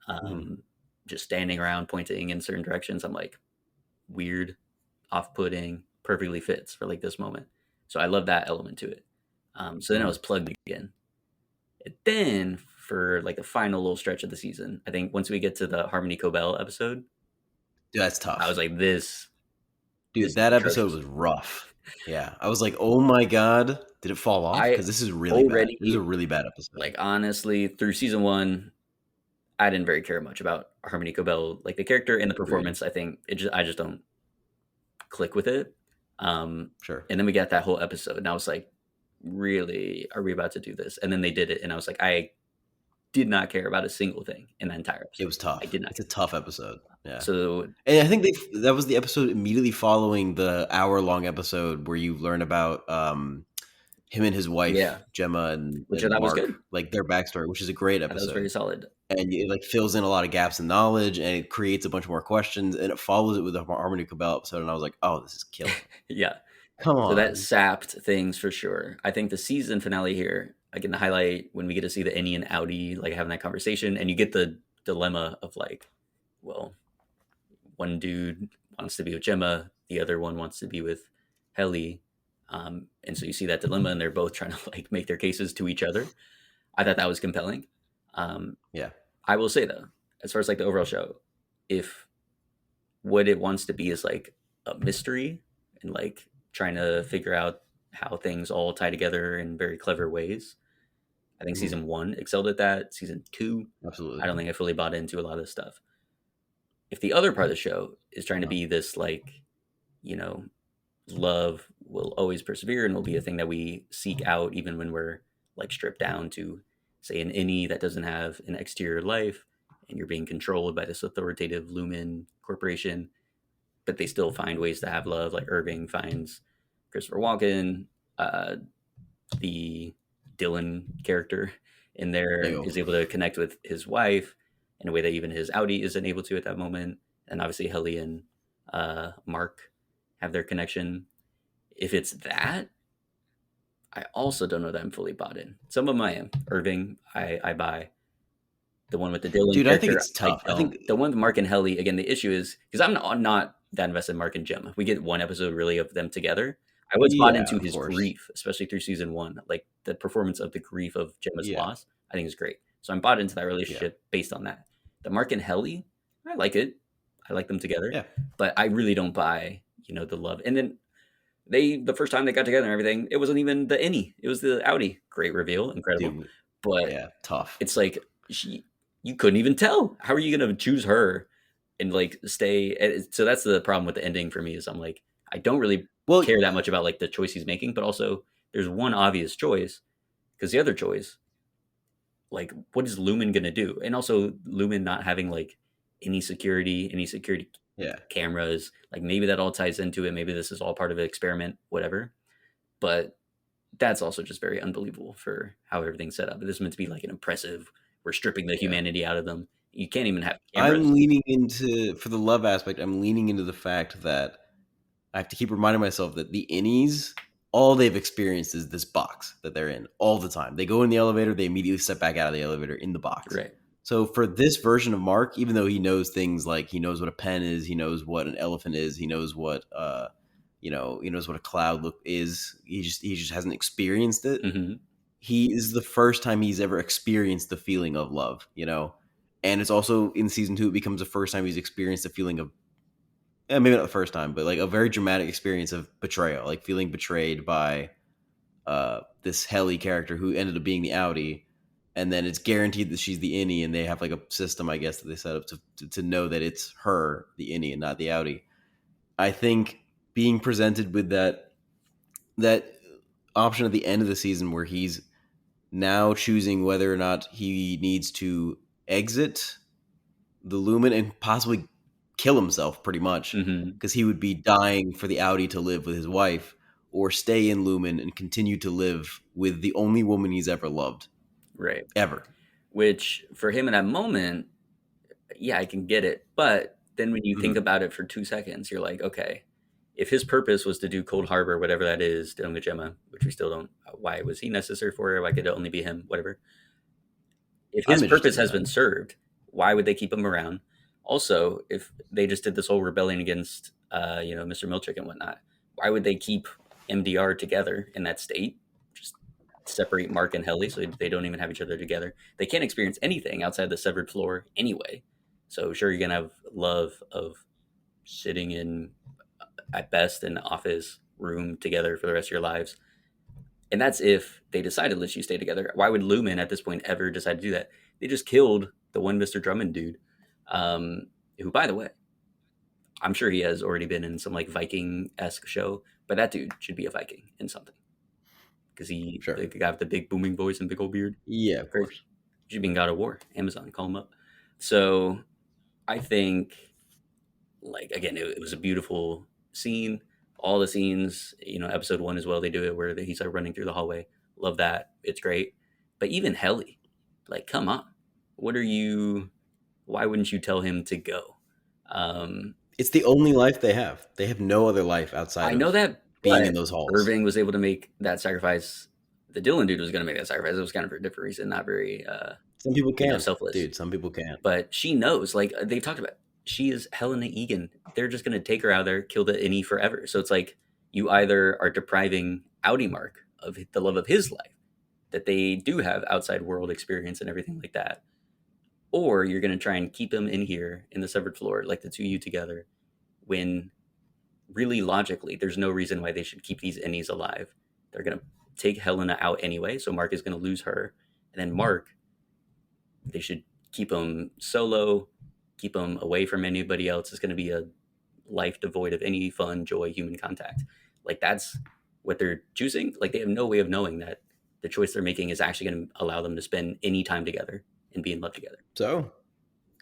Mhm. um, just standing around pointing in certain directions. I'm like, weird, off-putting, perfectly fits for like this moment. So I love that element to it. So then I was Mhm. plugged again. And then for like the final little stretch of the season, I think once we get to the Harmony Cobell episode, Dude, that's I was tough. like, this Dude, is that episode atrocious. was rough. Yeah. I was like, "Oh my god, did it fall off?" I Cuz this is really bad. This is a already really bad episode. like honestly through season 1, I didn't very care much about Harmony Cobell, like the character and the Agreed. performance. I think I just don't click with it. Um, Sure. and then we got that whole episode, and I was like, really, are we about to do this? And then they did it, and I was like, I did not care about a single thing in that entire It episode. was I tough. did not It's a care. tough episode. Yeah. So And I think that was the episode immediately following the hour-long episode where you learn about him and his yeah, wife, Gemma which I and thought was Mark, good. like their backstory, which is a great I thought was very episode. solid. And it like fills in a lot of gaps in knowledge and it creates a bunch more questions and it follows it with a Harmony Cabell episode. And I was like, oh, this is killing. Yeah. Come So that on. sapped things for sure. I think the season finale here, I can highlight when we get to see the Innie and Audi like having that conversation, and you get the dilemma of like, well, one dude wants to be with Gemma, the other one wants to be with Helly, and so you see that dilemma, and they're both trying to like make their cases to each other. I thought that was compelling. Um, Yeah. I will say though, as far as like the overall show, if what it wants to be is like a mystery and like trying to figure out how things all tie together in very clever ways. I think Mhm. season 1 excelled at that. Season 2, I Absolutely. don't think I fully bought into a lot of this stuff. If the other part of the show is trying to No. be this like, you know, love will always persevere and will be a thing that we seek out even when we're like stripped down to say an innie that doesn't have an exterior life and you're being controlled by this authoritative lumen corporation, but they still find ways to have love, like Irving finds Christopher Walken, uh, the Dylan character in there Ew. is able to connect with his wife in a way that even his Audi isn't able to at that moment. And obviously, Helly and Mark have their connection. If it's that, I also don't know that I'm fully bought in. Some of them I am. Irving, I buy. The one with the Dylan Dude, I think character, it's I tough. I don't. think, The one with Mark and Helly, again, the issue is because I'm not that invested in Mark and Gemma. We get one episode really of them together. I was bought yeah, into of his course. grief, especially through season one. Like the performance of the grief of Gemma's Yeah, loss, I think is great. So I'm bought into that yeah, relationship based on that. The Mark and Helly, I like it. I like them together, yeah. but I really don't buy, the love. And then the first time they got together and everything, it wasn't even the innie. It was the Audi. Great reveal, incredible. Dude, But yeah, tough. it's like you couldn't even tell. How are you going to choose her and like stay? So that's the problem with the ending for me. Is I'm like I don't really Well, care that much about like the choice he's making, but also there's one obvious choice because the other choice, like, what is Lumen going to do? And also Lumen not having like any security yeah, cameras, like maybe that all ties into it. Maybe this is all part of an experiment, whatever. But that's also just very unbelievable for how everything's set up. This is meant to be like an impressive. We're stripping the yeah. humanity out of them. You can't even have I'm cameras. leaning into, for the love aspect, I'm leaning into the fact that I have to keep reminding myself that the innies, all they've experienced is this box that they're in all the time. They go in the elevator, they immediately step back out of the elevator in the box. Right. So for this version of Mark, even though he knows things like he knows what a pen is, he knows what an elephant is, he knows what he knows what a cloud look is. He just hasn't experienced it. Mm-hmm. He is the first time he's ever experienced the feeling of love, and it's also in season 2 it becomes the first time he's experienced the feeling of, maybe not the first time, but like a very dramatic experience of betrayal, like feeling betrayed by this Helly character who ended up being the Audi, and then it's guaranteed that she's the innie, and they have like a system, I guess, that they set up to know that it's her, the innie, and not the Audi. I think being presented with that option at the end of the season where he's now choosing whether or not he needs to exit the Lumen and possibly kill himself pretty much Mm-hmm. because he would be dying for the Audi to live with his wife, or stay in Lumen and continue to live with the only woman he's ever loved, Right. ever. Which for him in that moment, yeah, I can get it. But then when you think Mhm. about it for 2 seconds, you're like, okay, if his purpose was to do Cold Harbor, whatever that is, dealing with Gemma, which we still don't, why was he necessary for her? Why could it only be him? Whatever. If his I'm interested purpose in has that. been served, why would they keep him around? Also, if they just did this whole rebellion against, Mr. Milchick and whatnot, why would they keep MDR together in that state? Just separate Mark and Helly so they don't even have each other together. They can't experience anything outside the severed floor anyway. So sure, you're gonna have love of sitting in, at best, an office room together for the rest of your lives. And that's if they decided let you stay together. Why would Lumen at this point ever decide to do that? They just killed the one Mr. Drummond dude, um, who, by the way, I'm sure he has already been in some like Viking esque show, but that dude should be a Viking in something because Sure. the guy with the big booming voice and big old beard, Yeah, of crazy. course. He should be in God of War. Amazon, call him up. So I think, like, again, it was a beautiful scene. All the scenes, episode one as well, they do it where he's like running through the hallway. Love that. It's great. But even Helly, like, come on. What are you, why wouldn't you tell him to go? Um, It's the only life they have. They have no other life outside I know of that, being but in those halls. Irving was able to make that sacrifice. The Dylan dude was going to make that sacrifice. It was kind of for a different reason, not very, Some people can, selfless. dude. Some people can. But she knows, like they've talked about, she is Helena Egan. They're just going to take her out of there, kill the innie forever. So it's like you either are depriving Audi Mark of the love of his life that they do have outside world experience and everything like that, or you're going to try and keep him in here in the severed floor, like the two of you together, when really logically there's no reason why they should keep these innies alive. They're going to take Helena out anyway, so Mark is going to lose her, and then Mark, they should keep him solo, keep him away from anybody else. It's going to be a life devoid of any fun, joy, human contact. Like that's what they're choosing. Like they have no way of knowing that the choice they're making is actually going to allow them to spend any time together and be in love together. So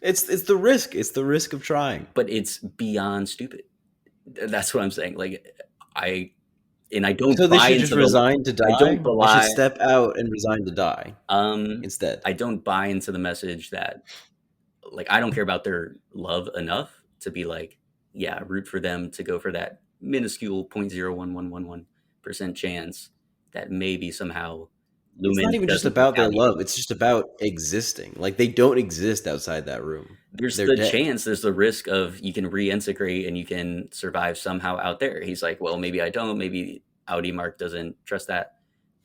it's the risk. It's the risk of trying. But it's beyond stupid. That's what I'm saying. Like I and I So don't they buy should just into the resign to I don't die. They should buy step out and resign to die um instead. I don't buy into the message that, like, I don't care about their love enough to be like, yeah, root for them to go for that minuscule 0.01111% chance that maybe somehow It's not Lumen even just doesn't about their retaliate. love. It's just about existing. Like they don't exist outside that room. There's They're the dead. chance, there's the risk of you can reintegrate and you can survive somehow out there. He's like, well, maybe I don't. Maybe Audi Mark doesn't trust that.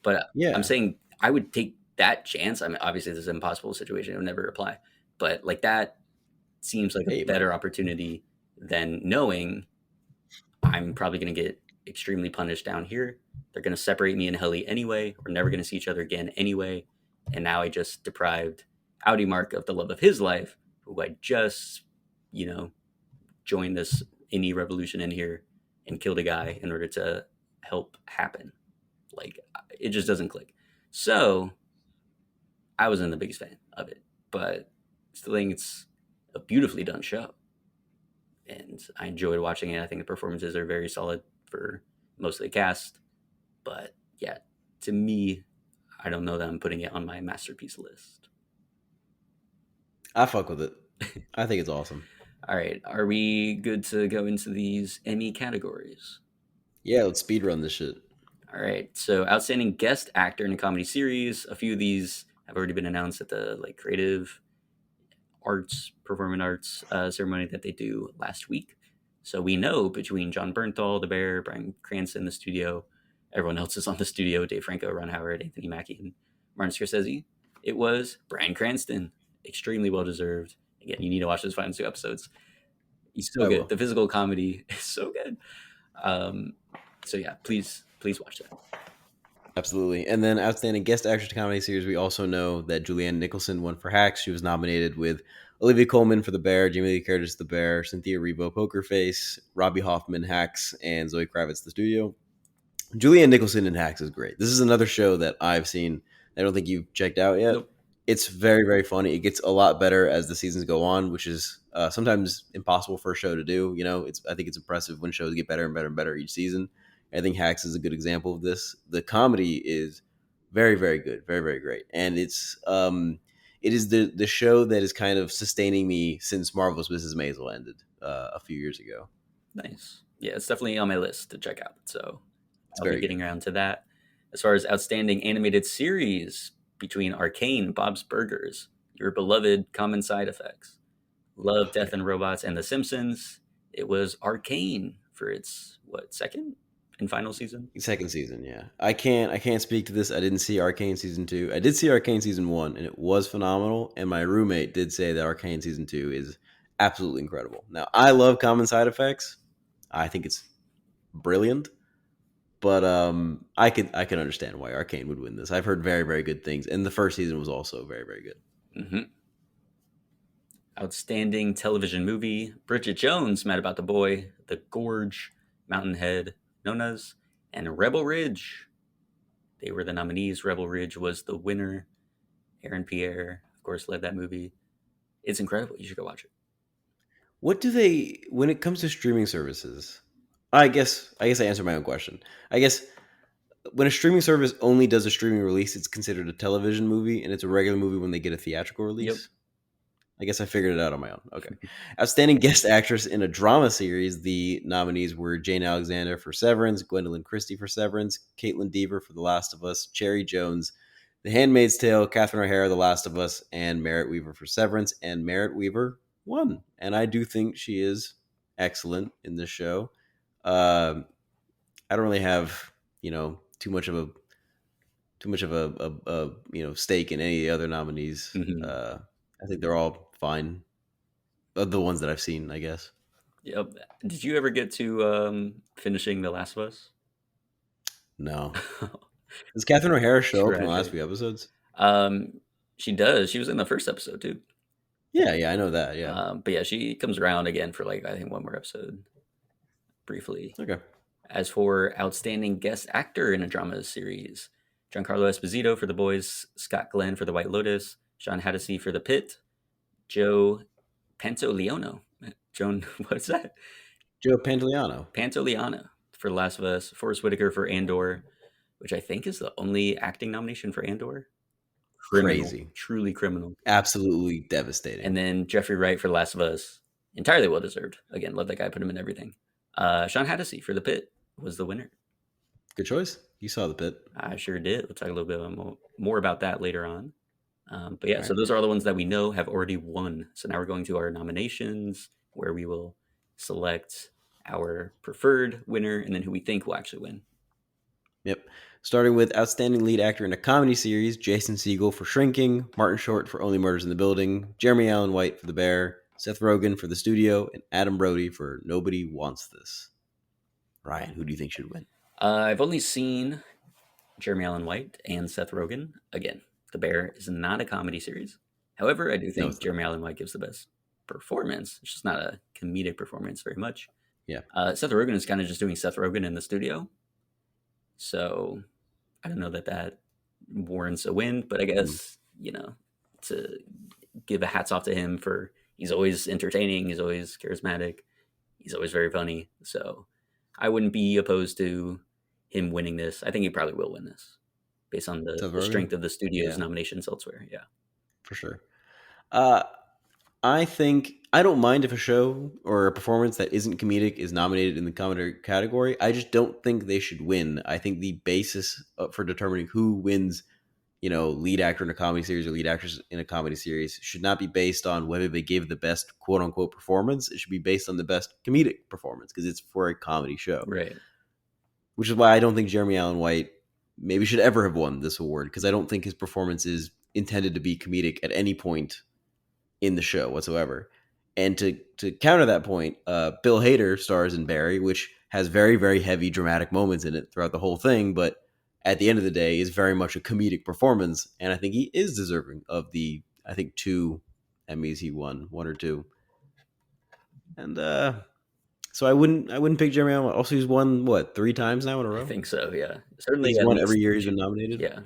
But I'm Yeah. saying I would take that chance. I mean, obviously, this is an impossible situation. It would never apply. But like that seems like a Hey, it might. better opportunity than knowing I'm probably going to get extremely punished down here. They're going to separate me and Helly anyway. We're never going to see each other again anyway. And now I just deprived Audi Mark of the love of his life, who I just, you know, joined this indie revolution in here and killed a guy in order to help happen. Like, it just doesn't click. So I wasn't the biggest fan of it, but still think it's a beautifully done show. And I enjoyed watching it. I think the performances are very solid for most of the cast. But yeah, to me, I don't know that I'm putting it on my masterpiece list. I fuck with it. I think it's awesome. All right, are we good to go into these Emmy categories? Yeah, let's speed run this shit. All right, so outstanding guest actor in a comedy series. A few of these have already been announced at the like creative arts, performing arts ceremony that they do last week. So we know between John Bernthal, the Bear, Bryan Cranston, the studio, everyone else is on the studio: Dave Franco, Ron Howard, Anthony Mackie, and Martin Scorsese. It was Bryan Cranston, extremely well deserved. Again, you need to watch those final two episodes. He's so I good. will. The physical comedy is so good. Um, so yeah, please watch that. Absolutely. And then outstanding guest actress to comedy series, we also know that Julianne Nicholson won for Hacks. She was nominated with Olivia Colman for The Bear, Jamie Lee Curtis The Bear, Cynthia Erivo Poker Face, Robbie Hoffman Hacks, and Zoe Kravitz The Studio. Julianne Nicholson in Hacks is great. This is another show that I've seen. I don't think you've checked out yet. Nope. It's very, very funny. It gets a lot better as the seasons go on, which is sometimes impossible for a show to do. You know, I think it's impressive when shows get better and better and better each season. I think Hacks is a good example of this. The comedy is very, very good, very, very great, and it is the show that is kind of sustaining me since Marvelous Mrs. Maisel ended a few years ago. Nice. Yeah, it's definitely on my list to check out. So It's I'll be very getting good. around to that. As far as outstanding animated series, between Arcane, Bob's Burgers, your beloved Common Side Effects, Love, Oh, Death, yeah. and Robots, and The Simpsons, it was Arcane for its what, second and final season? Second season, yeah. I can't speak to this. I didn't see Arcane season 2. I did see Arcane season 1 and it was phenomenal, and my roommate did say that Arcane season 2 is absolutely incredible. Now, I love Common Side Effects. I think it's brilliant, but I can understand why Arcane would win this. I've heard very, very good things, and the first season was also very, very good. Mm-hmm. Outstanding television movie, Bridget Jones, Mad About the Boy, The Gorge, Mountainhead, Nona's, and Rebel Ridge. They were the nominees. Rebel Ridge was the winner. Aaron Pierre, of course, led that movie. It's incredible. You should go watch it. What do they when it comes to streaming services? I guess I answered my own question. I guess when a streaming service only does a streaming release, it's considered a television movie, and it's a regular movie when they get a theatrical Yep. release. I guess I figured it out on my own. Okay. Outstanding guest actress in a drama series. The nominees were Jane Alexander for Severance, Gwendolyn Christie for Severance, Caitlin Dever for The Last of Us, Cherry Jones, The Handmaid's Tale, Catherine O'Hara, The Last of Us, and Merritt Weaver for Severance. And Merritt Weaver won. And I do think she is excellent in this show. I don't really have, too much of a stake in any of the other nominees. Mm-hmm. I think they're all fine. The ones that I've seen, I guess. Yep. Did you ever get to finishing The Last of Us? No. Does Catherine O'Hara show up in the last Tragic. few episodes? Um, she does. She was in the first episode too. Yeah, yeah, I know that. Yeah. But yeah, she comes around again for like I think one more episode briefly. Okay. As for outstanding guest actor in a drama series, Giancarlo Esposito for The Boys, Scott Glenn for The White Lotus, Sean Hattasey for The Pit, Joe Pantoliano. Joan, what's that? Joe Pantoliano. Pantoliano for The Last of Us, Forrest Whitaker for Andor, which I think is the only acting nomination for Andor. Criminal, Crazy. truly criminal. Absolutely And devastating. then Jeffrey Wright for The Last of Us, entirely well deserved. Again, love that guy, put him in everything. Sean Hattasey for The Pit was the winner. Good choice. You saw the pit. I sure did. We'll talk a little bit more about that later on. But yeah, All so right. those are all the ones that we know have already won. So now we're going to our nominations where we will select our preferred winner and then who we think will actually win. Yep. Starting with Outstanding Lead Actor in a Comedy Series, Jason Segel for Shrinking, Martin Short for Only Murders in the Building, Jeremy Allen White for The Bear, Seth Rogen for The Studio, and Adam Brody for Nobody Wants This. Ryan, who do you think should win? I've only seen Jeremy Allen White and Seth Rogen. Again, The Bear is not a comedy series. However, I do No, think it's not. Jeremy Allen White gives the best performance. It's just not a comedic performance very much. Yeah. Seth Rogen is kind of just doing Seth Rogen in the studio. So I don't know that warrants a win, but I Mm. guess, to give a hats off to him for he's always entertaining, he's always charismatic, he's always very funny. So I wouldn't be opposed to him winning this. I think he probably will win this based on Seth the Rogen? strength of the studio's Yeah, nominations elsewhere. Yeah. for sure. Uh, I think I don't mind if a show or a performance that isn't comedic is nominated in the comedy category. I just don't think they should win. I think the basis for determining who wins, lead actor in a comedy series or lead actress in a comedy series should not be based on whether they gave the best quote unquote performance. It should be based on the best comedic performance because it's for a comedy show. Right. Which is why I don't think Jeremy Allen White maybe should ever have won this award because I don't think his performance is intended to be comedic at any point in the show whatsoever. And to counter that point, Bill Hader stars in Barry, which has very very heavy dramatic moments in it throughout the whole thing, but at the end of the day is very much a comedic performance, and I think he is deserving of the I think 2 Emmys he won, one or two, and so I wouldn't pick Jeremy Allen. Also, he's won what 3 times now in a I row. think so. Yeah. I think Certainly he's at won least every year he's been 2. nominated. Yeah.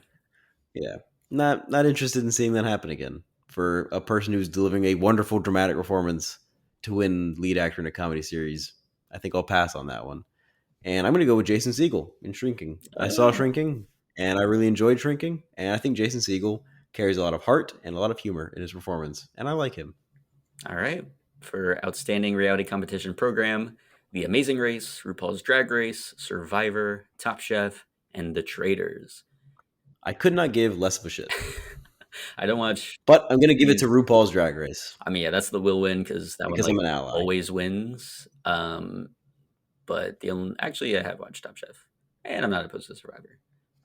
Yeah, not interested in seeing that happen again for a person who's delivering a wonderful dramatic performance to win lead actor in a comedy series. I think I'll pass on that one, and I'm going to go with Jason Segel in Shrinking. I saw Oh, Shrinking, and I really enjoyed Shrinking, and I think Jason Segel carries a lot of heart and a lot of humor in his performance, and I like him. all right. For outstanding reality competition program, The Amazing Race, RuPaul's Drag Race, Survivor, Top Chef, and The Traitors. I could not give less of a shit, I don't watch but I'm going to give it to these. RuPaul's Drag Race I mean, yeah, that's the will win because that one because like I'm an ally. always wins. But the only, actually, I have watched Top Chef, and I'm not opposed to Survivor.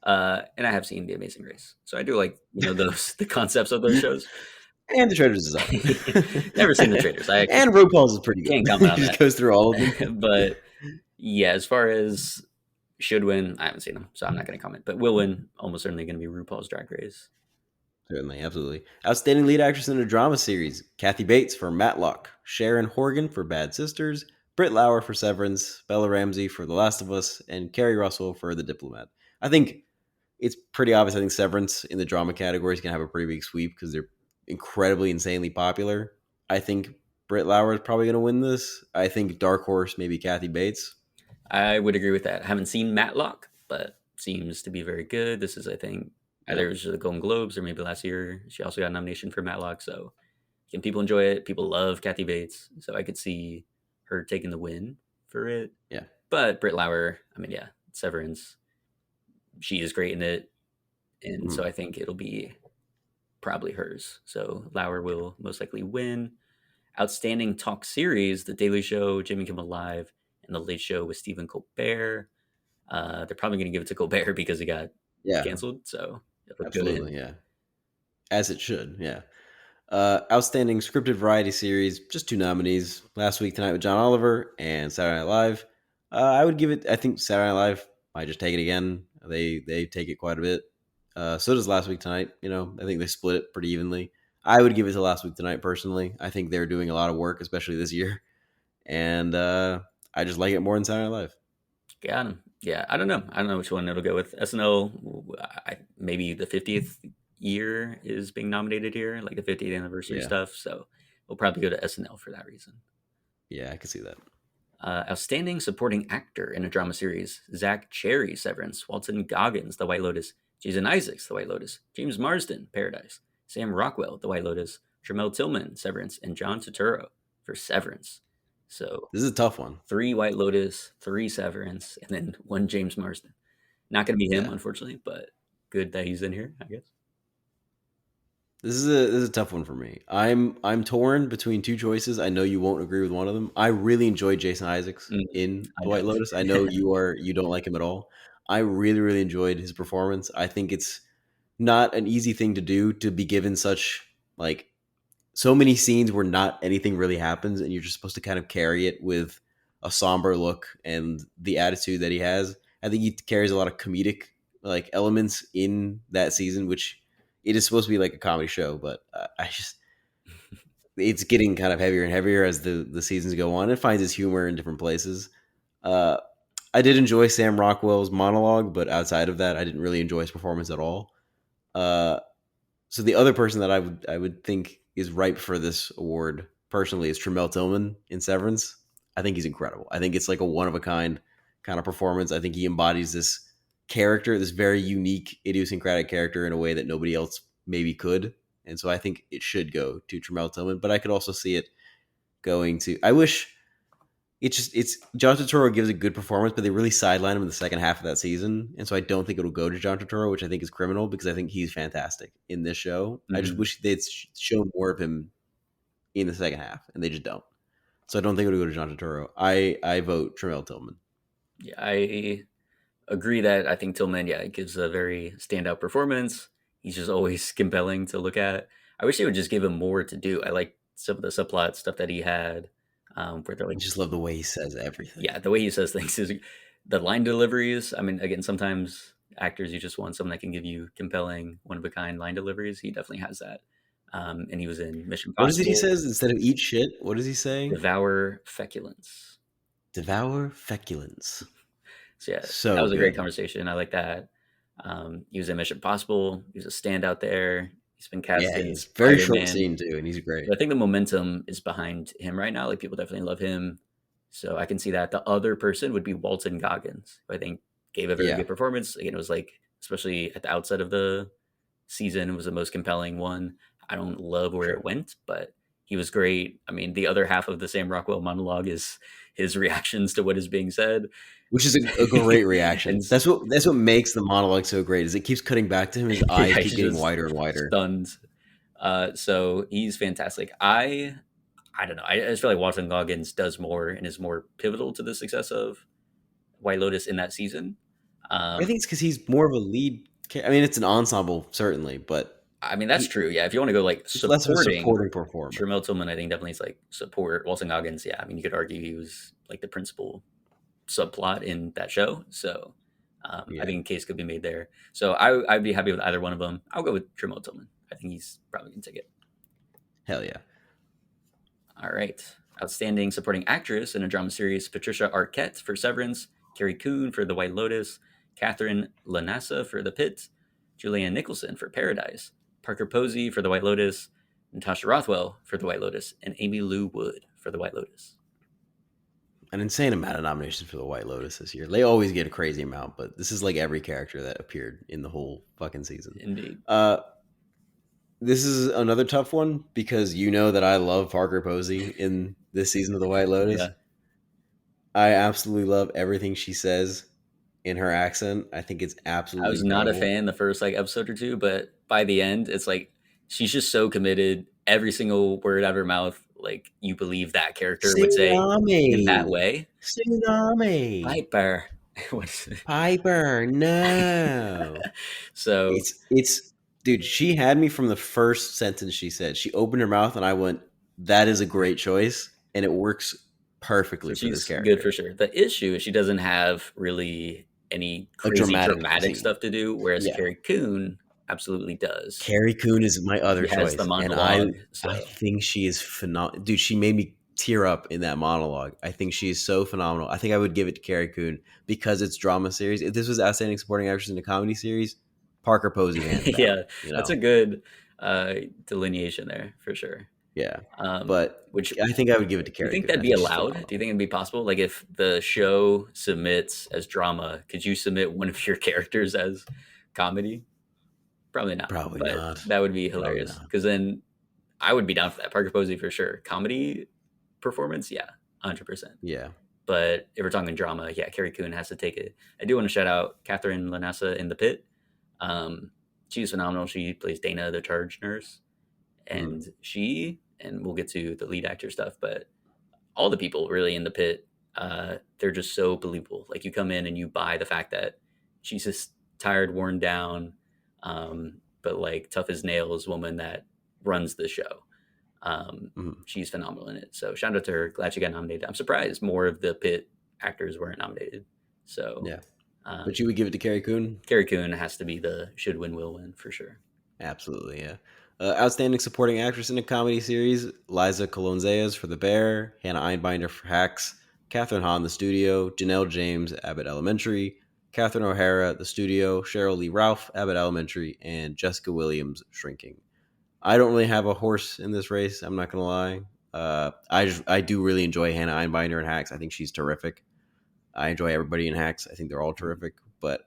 And I have seen The Amazing Race, so I do like those the concepts of those shows. And the Traitors is up. Never seen The Traitors. I actually And RuPaul's is pretty can't good. comment He on just goes through all of them. that. But yeah, as far as should win, I haven't seen them, so I'm not going to comment. But will win, almost certainly going to be RuPaul's Drag Race. Certainly, absolutely. Outstanding lead actress in a drama series: Kathy Bates for Matlock, Sharon Horgan for Bad Sisters, Britt Lauer for Severance, Bella Ramsey for The Last of Us, and Kerry Russell for The Diplomat. I think it's pretty obvious. I think Severance in the drama category is going to have a pretty big sweep because they're incredibly, insanely popular. I think Britt Lauer is probably going to win this. I think Dark Horse, maybe Kathy Bates. I would agree with that. I haven't seen Matlock, but seems to be very good. This is, I think, either Yep. it was the Golden Globes or maybe last year. She also got a nomination for Matlock. So can people enjoy it? People love Kathy Bates, so I could see her taking the win for it. Yeah. But Britt Lauer, I mean, yeah, Severance, she is great in it, and so Mhm. I think it'll be probably hers. So Lauer will most likely win. Outstanding talk series: The Daily Show, Jimmy Kimmel Live, and The Late Show with Stephen Colbert. They're probably going to give it to Colbert because he got Yeah, canceled. So it'll go to absolutely. him. Yeah. As it should. Yeah. Outstanding scripted variety series, just 2 nominees. Last Week Tonight with John Oliver and Saturday Night Live. I would give it. I think Saturday Night Live might just take it again. They take it quite a bit. So does Last Week Tonight. I think they split it pretty evenly. I would give it to Last Week Tonight personally. I think they're doing a lot of work, especially this year, and I just like it more than Saturday Night Live. Got him. Yeah, I don't know. I don't know which one it'll go with. SNL, maybe the 50th year is being nominated here, like the 50th anniversary Yeah, stuff. So we'll probably go to SNL for that reason. yeah, I can see that. Outstanding Supporting Actor in a Drama Series: Zach Cherry, Severance; Walton Goggins, The White Lotus; Jason Isaacs, The White Lotus; James Marsden, Paradise; Sam Rockwell, The White Lotus; Tramel Tillman, Severance; and John Turturro for Severance. So This is a tough one. 3 White Lotus, 3 Severance, and then 1 James Marsden. Not going to be him, Yeah. unfortunately, but good that he's in here, I guess. This is a tough one for me. I'm torn between two choices. I know you won't agree with one of them. I really enjoyed Jason Isaacs Mm, in I The White Lotus. I know know. you don't like him at all. I really enjoyed his performance. I think it's not an easy thing to do to be given such like so many scenes where not anything really happens and you're just supposed to kind of carry it with a somber look and the attitude that he has. I think he carries a lot of comedic like elements in that season, which it is supposed to be like a comedy show, but I just it's getting kind of heavier and heavier as the seasons go on. It finds its humor in different places. Uh, I did enjoy Sam Rockwell's monologue, but outside of that, I didn't really enjoy his performance at all. Uh, so the other person that I would think is ripe for this award personally is Tramel Tillman in Severance. I think he's incredible. I think it's like a one of a kind of performance. I think he embodies this character, this very unique, idiosyncratic character in a way that nobody else maybe could. And so I think it should go to Tramel Tillman, but I could also see it going to. I wish it's John Turturro gives a good performance, but they really sideline him in the second half of that season, and so I don't think it'll go to John Turturro, which I think is criminal because I think he's fantastic in this show. I just Mhm. wish they'd shown more of him in the second half, and they just don't. So I don't think it'll go to John Turturro. I vote Tramel Tillman. Yeah, I agree that I think Tillman, yeah, gives a very standout performance. He's just always compelling to look at. I wish they would just give him more to do. I like some of the subplot stuff that he had, where they're I like, just love the way he says everything. yeah, the way he says things is the line deliveries. I mean, again, sometimes actors you just want someone that can give you compelling, one of a kind line deliveries. He definitely has that. And he was in Mission What is it he Possible, says instead of eat shit? What does he say? Devour Feculence. Devour feculence. So yeah, that So was a great good. conversation. I like that. He was in Mission Possible. He was a standout there. He's been cast Yeah, in it's very Spider short Man. scene too, and he's great. I think the momentum is behind him right now. Like people definitely love him. So I can see that. The other person would be Walton Goggins, who I think gave a very Yeah, good performance. Again, it was like, especially at the outset of the season, it was the most compelling one. I don't love where it sure. went, but he was great. I mean, the other half of the Sam Rockwell monologue is his reactions to what is being said. Which is a great reaction. And That's what makes the monologue so great. Is it keeps cutting back to him. His eyes yeah, keep he's getting just wider and wider. stunned. So he's fantastic. I don't know. I just feel like Walton Goggins does more and is more pivotal to the success of White Lotus in that season. I Um, think it's because he's more of a lead. I mean, it's an ensemble certainly, but I mean, that's he true. Yeah, if you want to go like it's less of a supporting, supporting performance. Tramel Tillman, I think definitely is like support. Walton Goggins, yeah. I mean, you could argue he was like the principal subplot in that show. So I Yeah, think a case could be made there. So I'd be happy with either one of them. I'll go with Tramel Tillman. I think he's probably going to take it. hell yeah. All right. Outstanding Supporting Actress in a Drama Series: Patricia Arquette for Severance, Carrie Coon for The White Lotus, Catherine Lanassa for The Pit, Julianne Nicholson for Paradise, Parker Posey for The White Lotus, Natasha Rothwell for The White Lotus, and Amy Lou Wood for The White Lotus. An insane amount of nominations for the White Lotus this year. They always get a crazy amount, but this is like every character that appeared in the whole fucking season. Indeed. Uh, this is another tough one because you know that I love Parker Posey in this season of the White Lotus. Yeah. I absolutely love everything she says in her accent. I think it's I absolutely was not a incredible. fan the first like episode or two, but by the end, it's like she's just so committed. Every single word out of her mouth, like you believe that character would say in that Tsunami. way. Tsunami. Piper. What is it? Piper, no. So It's dude, she had me from the first sentence she said. She opened her mouth and I went, that is a great choice. And it works So perfectly for this she's good for character. sure. The issue is she doesn't have really any A crazy dramatic dramatic scene. stuff to do, whereas Yeah. Carrie Coon absolutely does. Carrie Coon is my other She has the choice. And monologue, I so think she is phenomenal. Dude, she made me tear up in that monologue. I think she is so phenomenal. I think I would give it to Carrie Coon because it's drama series. If this was outstanding supporting actress in a comedy series, Parker Posey hands down, yeah, you that's a know. good uh, delineation there for sure. Yeah, Um, but which I think I would give it to you Carrie think Coon. that'd I be think she's allowed? Do phenomenal. you think it'd be possible? Like if the show submits as drama, could you submit one of your characters as comedy? Probably not, Probably but not. that would be Probably hilarious not. because then I would be down for that. Parker Posey for sure. Comedy performance, yeah, 100%. Yeah. But if we're talking drama, yeah, Carrie Coon has to take it. I do want to shout out Catherine Lanassa in The Pit. Um, she's phenomenal. She plays Dana, the charge nurse, Mhm. and we'll get to the lead actor stuff, but all the people really in The Pit, they're just so believable. Like you come in and you buy the fact that she's this tired, worn down, but like tough as nails woman that runs the show. Mhm. She's phenomenal in it. So shout out to her. Glad she got nominated. I'm surprised more of the Pit actors weren't nominated. So Yeah. um, But you would give it to Carrie Coon? Carrie Coon has to be the should win, will win for sure. Absolutely, yeah. Outstanding supporting actress in a comedy series: Liza Colon-Zayas for The Bear, Hannah Einbinder for Hacks, Catherine Hahn, The Studio, Janelle James, Abbott Elementary, Catherine O'Hara, The Studio, Cheryl Lee Ralph, Abbott Elementary, and Jessica Williams, Shrinking. I don't really have a horse in this race. I'm not gonna lie. I do really enjoy Hannah Einbinder in Hacks. I think she's terrific. I enjoy everybody in Hacks. I think they're all terrific. But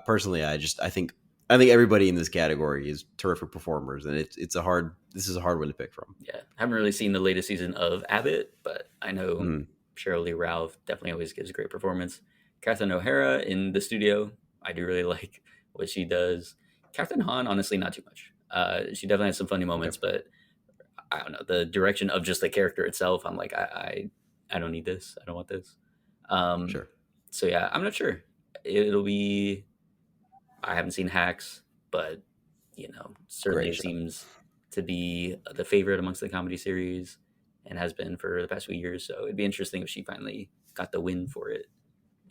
personally, I think everybody in this category is terrific performers, and it's a hard. This is a hard one to pick from. Yeah, I haven't really seen the latest season of Abbott, but I know Mhm. Cheryl Lee Ralph definitely always gives a great performance. Catherine O'Hara in The Studio, I do really like what she does. Catherine Hahn, honestly, not too much. She definitely has some funny Okay, moments, but I don't know the direction of just the character itself. I'm like, I don't need this. I don't want this. Um, sure, so yeah, I'm not sure. It'll be. I haven't seen Hacks, but certainly great it show. seems to be the favorite amongst the comedy series and has been for the past few years. So it'd be interesting if she finally got the win for it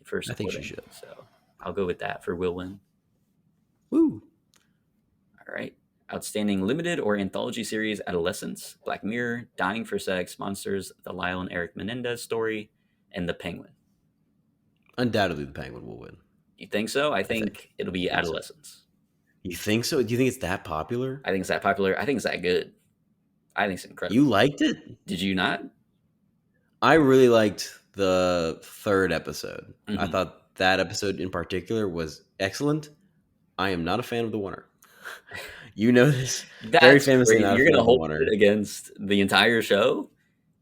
for I think she supporting. should. So I'll go with that for will win. Woo! All right. Outstanding limited or anthology series: Adolescence, Black Mirror, Dying for Sex, Monsters, The Lyle and Eric Menendez Story, and The Penguin. Undoubtedly, the Penguin will win. You think so? I I think. think it'll be I think so. Adolescence. You think so? Do you think it's that popular? I think it's that popular. I think it's that good. I think it's incredible. You liked it? Did you not? I really liked the third episode. I Mhm. thought that episode in particular was excellent. I am not a fan of the winner. You know this. Very That's famously crazy. not a You're fan gonna of the hold winner. it against the entire show?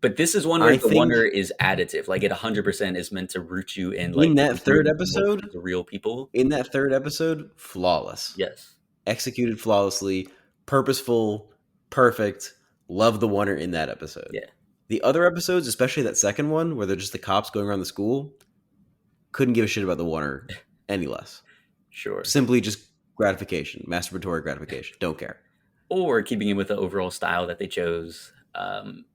But this is one where I the think wonder is additive. Like it 100% is meant to root you in, like in the that third weird world episode, of the real people. flawless. Yes. Executed flawlessly, purposeful, perfect. Love the winner in that episode. Yeah. The other episodes, especially that second one where they're just the cops going around the school, couldn't give a shit about the winner any less. Sure. Simply just gratification, masturbatory gratification. Don't care. Or keeping in with the overall style that they chose,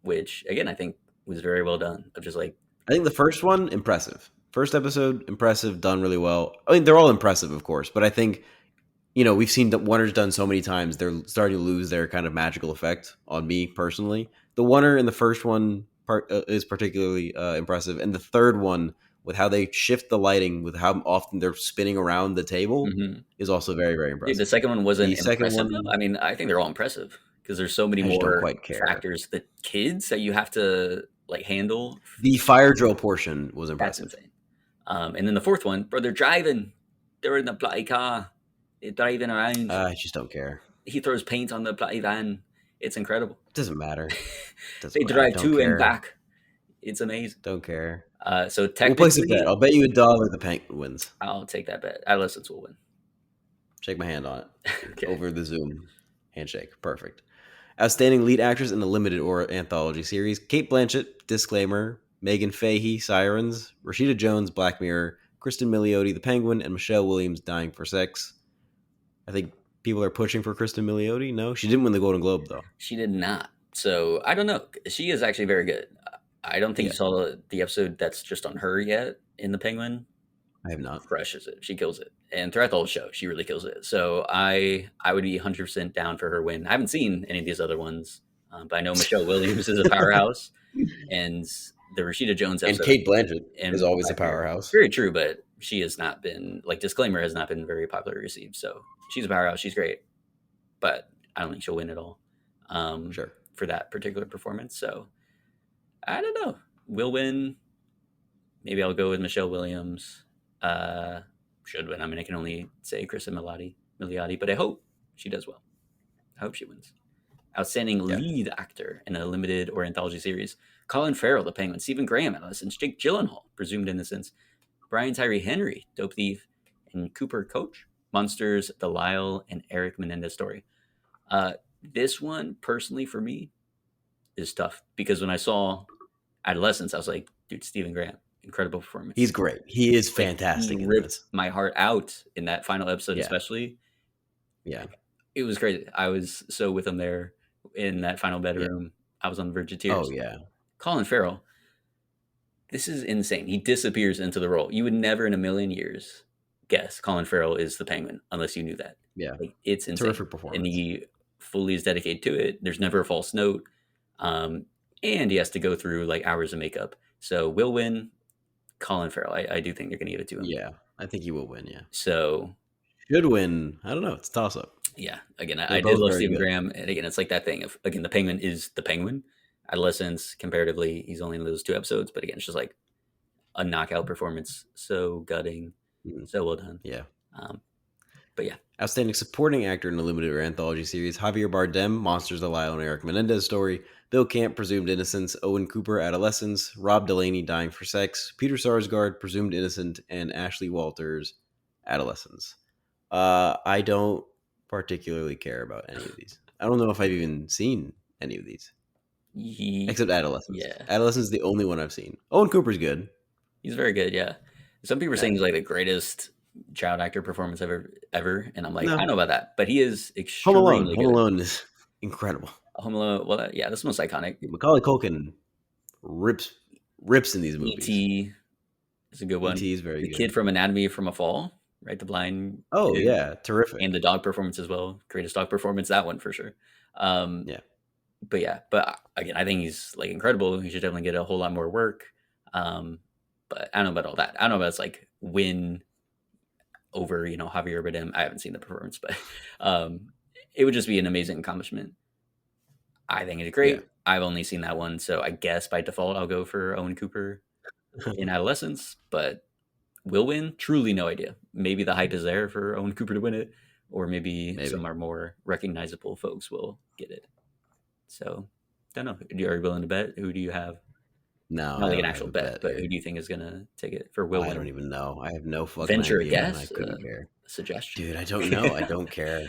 which again I think was very well done. Of just like, I think the first one, impressive. First episode, impressive, done really well. I mean, they're all impressive, of course, but I think, we've seen the Wonders done so many times, they're starting to lose their kind of magical effect on me personally. The Wonder in the first one is particularly impressive, and the third one, with how they shift the lighting, with how often they're spinning around the table, mhm. is also very, very Dude, the impressive. second one wasn't The second impressive though. one, I mean, I think they're all impressive because there's so many I just don't more quite care. factors. The kids that you have to like handle. The fire drill portion was That's impressive. insane. And then the fourth one, bro, they're driving. They're in the bloody car. They're driving around. I just don't care. He throws paint on the bloody van. It's incredible. Doesn't matter. They Doesn't matter. drive Don't to and care. back. It's amazing. Don't care. So We'll place a bet. technically, I'll bet you $1 the Penguin wins. I'll take that bet. Adolescents will win. Shake my hand on it Okay. over the Zoom handshake. Perfect. Outstanding lead actress in a limited or anthology series: Kate Blanchett, Disclaimer; Megan Fahey, Sirens; Rashida Jones, Black Mirror; Kristen Milioti, The Penguin; and Michelle Williams, Dying for Sex. I think people are pushing for Kristen Milioti. No, she didn't win the Golden Globe though. She did not. So I don't know. She is actually very good. I don't think you Yeah, saw the episode that's just on her yet in The Penguin. I have not. Crushes it. She kills it. And throughout the whole show, she really kills it. So I would be 100% down for her win. I haven't seen any of these other ones, but I know Michelle Williams is a powerhouse, and the Rashida Jones And episode Kate Blanchett is and always a Black Mirror. powerhouse. Very true, but she has not been like Disclaimer has not been very popularly received. So she's a powerhouse. She's great, but I don't think she'll win at all. Sure. for that particular performance. So I don't know. Will win. Maybe I'll go with Michelle Williams. Uh, should win. I mean, I can only say Kristen Milioti, but I hope she does well. I hope she wins. Outstanding Yeah. lead actor in a limited or anthology series. Colin Farrell, The Penguin. Stephen Graham, Adolescence. Jake Gyllenhaal, Presumed Innocence. Brian Tyree Henry, Dope Thief. And Cooper Coach, Monsters, The Lyle, and Eric Menendez Story. This one, personally, for me, is tough because when I saw Adolescence, I was like, dude, Stephen Graham, incredible performance. He's great. He is Like he fantastic in ripped this. my heart out in that final episode, Yeah. especially. Yeah. Like, it was crazy. I was so with him there in that final Yeah. bedroom. I was on the verge of Oh tears. yeah. Colin Farrell, this is insane. He disappears into the role. You would never in a million years guess Colin Farrell is the Penguin unless you knew that. Yeah. Like, it's insane. Terrific And performance. he fully is dedicated to it. There's never a false note. Um, and he has to go through like hours of makeup. So will win Colin Farrell. I do think they're going to give it to him. Yeah. I think he will win. Yeah. So Should win. I don't know. It's a toss up. yeah, again, They're I did both love very Stephen good. Graham. And again, it's like that thing of, again, the Penguin is the Penguin. Adolescence, comparatively, he's only in those 2 episodes. But again, it's just like a knockout performance. So gutting. Mhm. So well done. Yeah. But yeah, Outstanding supporting actor in a limited or anthology series: Javier Bardem, Monsters, The Lyle and Eric Menendez Story; Bill Camp, Presumed Innocence; Owen Cooper, Adolescence; Rob Delaney, Dying for Sex; Peter Sarsgaard, Presumed Innocent; and Ashley Walters, Adolescence. I don't particularly care about any of these. I don't know if I've even seen any of these except Adolescence. yeah, Adolescence is the only one I've seen. Owen Cooper's good. he's very good. Yeah, some people are Yeah. saying he's like the greatest child actor performance ever, and I'm like, I don't No. know about that, but he is Home Alone. extremely Home good. Alone is incredible. Home Alone. Well, yeah, that's the most iconic. Macaulay Culkin rips in these movies. E.T. is a good one. E.T. is very The good. kid from Anatomy from a Fall, right? The blind Oh kid, yeah, terrific. and the dog performance as well. Greatest dog performance, that one for sure. Yeah. But yeah, but again, I think he's like incredible. He should definitely get a whole lot more work. But I don't know about all that. I don't know about it's like win over, Javier Bardem. I haven't seen the performance, but it would just be an amazing accomplishment. I think it's great. Yeah. I've only seen that one, so I guess by default I'll go for Owen Cooper in Adolescence, but will win? Truly no idea. Maybe the hype is there for Owen Cooper to win it, or maybe Maybe. some are more recognizable folks will get it. So, don't know. Are you willing to bet? Who do you have? No, Not I like an don't have actual a bet, but here. who do you think is going to take it for will I win? don't even know. I have no fucking Venture a idea, and I guess? couldn't care. Suggestion? Dude, I don't know. I don't care.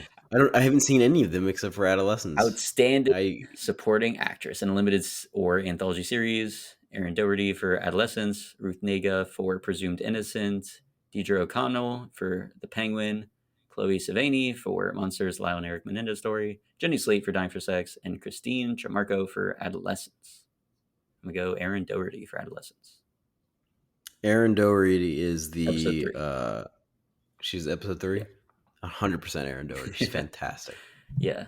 I haven't seen any of them except for Adolescence. Outstanding supporting actress in a limited or anthology series. Erin Doherty for Adolescence, Ruth Negga for Presumed Innocent, Deidre O'Connell for The Penguin, Chloe Sevigny for Monsters, Lyle and Eric Menendez Story, Jenny Slate for Dying for Sex, and Christine Tremarco for Adolescence. I'm going to go Erin Doherty for Adolescence. Erin Doherty is Episode 3. She's episode 3? 100% Erin Doherty. She's fantastic. Yeah.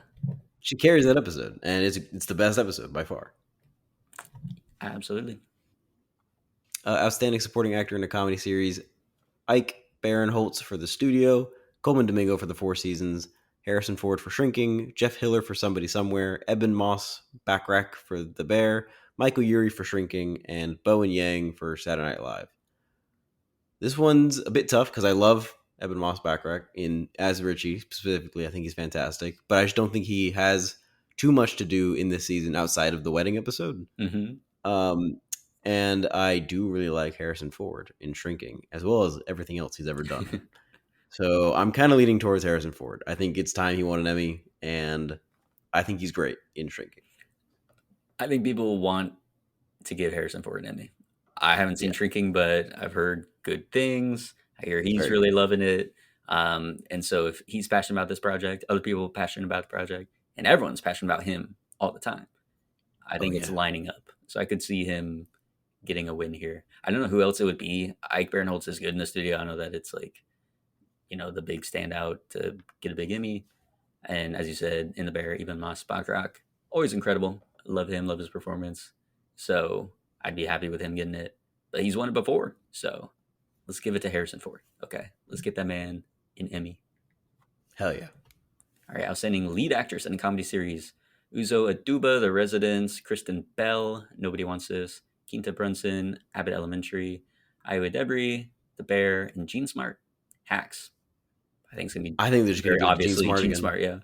She carries that episode, and it's the best episode by far. Absolutely. Outstanding supporting actor in a comedy series: Ike Barinholtz for The Studio, Coleman Domingo for The Four Seasons, Harrison Ford for Shrinking, Jeff Hiller for Somebody Somewhere, Eben Moss Backrack for The Bear, Michael Urie for Shrinking, and Bowen Yang for Saturday Night Live. This one's a bit tough because I love Eben Moss Backrack as Richie specifically. I think he's fantastic, but I just don't think he has too much to do in this season outside of the wedding episode. Mm-hmm. And I do really like Harrison Ford in Shrinking, as well as everything else he's ever done. So I'm kind of leaning towards Harrison Ford. I think it's time he won an Emmy, and I think he's great in Shrinking. I think people want to give Harrison Ford an Emmy. I haven't seen Shrinking, but I've heard good things. I hear he's really loving it. And so if he's passionate about this project, other people are passionate about the project, and everyone's passionate about him all the time, I think it's lining up. So I could see him getting a win here. I don't know who else it would be. Ike Barinholtz is good in the studio. I know that it's like, the big standout to get a big Emmy. And as you said, in The Bear, even Moss Backrack, always incredible. Love him, love his performance. So I'd be happy with him getting it. But he's won it before. So let's give it to Harrison Ford. Okay. Let's get that man an Emmy. Hell yeah. All right. Outstanding lead actress in a comedy series. Uzo Aduba, The Residents, Kristen Bell, Nobody Wants This, Quinta Brunson, Abbott Elementary, Iowa Debris, The Bear, and Gene Smart. Hacks. I think it's gonna be I think they're just going very to give it to Gene obviously Smart Gene again. Smart. Yeah,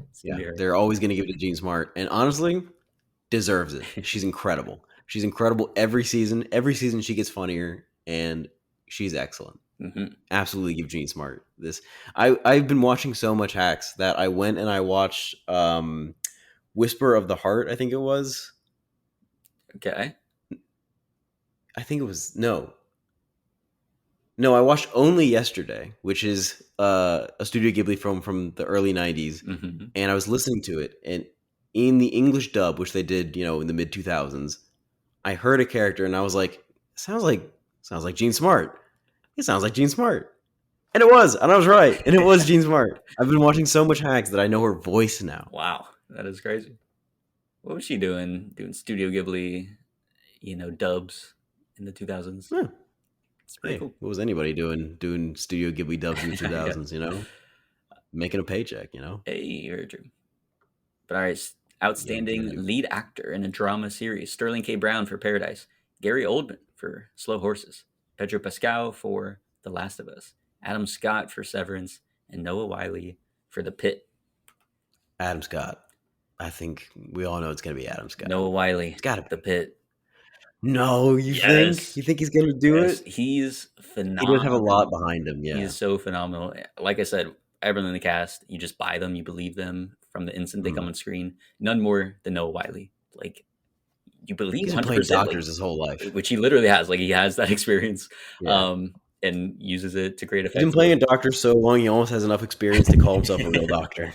it's gonna Yeah, be her. they're always going to give it to Gene Smart, and honestly, deserves it. She's incredible. She's incredible every season. Every season she gets funnier, and she's excellent. Hmm. Absolutely give Gene Smart this. I've been watching so much Hacks that I went and I watched Whisper of the Heart. I think it was. Okay. I think it was no. I watched Only Yesterday, which is a Studio Ghibli film from the early '90s, Hmm. and I was listening to it, and in the English dub, which they did, in the mid 2000s, I heard a character, and I was like, sounds like Gene Smart. It sounds like Gene Smart. And it was, and I was right. And it was Gene Smart. I've been watching so much Hacks that I know her voice now. Wow, that is crazy. What was she doing? Doing Studio Ghibli, dubs in the 2000s. Huh. It's pretty Hey, cool. what was anybody doing Studio Ghibli dubs in the Yeah. 2000s, Making a paycheck. Hey, very true. But all right, Young outstanding Juju. lead actor in a drama series: Sterling K. Brown for Paradise, Gary Oldman for Slow Horses, Pedro Pascal for The Last of Us, Adam Scott for Severance, and Noah Wiley for The Pit. Adam Scott. I think we all know it's going to be Adam Scott. Noah Wiley, It's got to The be. Pit. No, you think? Yes, You think he's going to do yes, it? he's He does have a lot phenomenal. behind him, He yeah. is so phenomenal. Like I said, everyone in the cast, you just buy them, you believe them from the instant they come Mhm. on screen. None more than Noah Wiley. Like you believe He's been playing 100%, like doctors his whole life. which he literally has. Like he has that experience, Yeah. and uses it to great He's been effect. playing a doctor so long, he almost has enough experience to call himself a real doctor.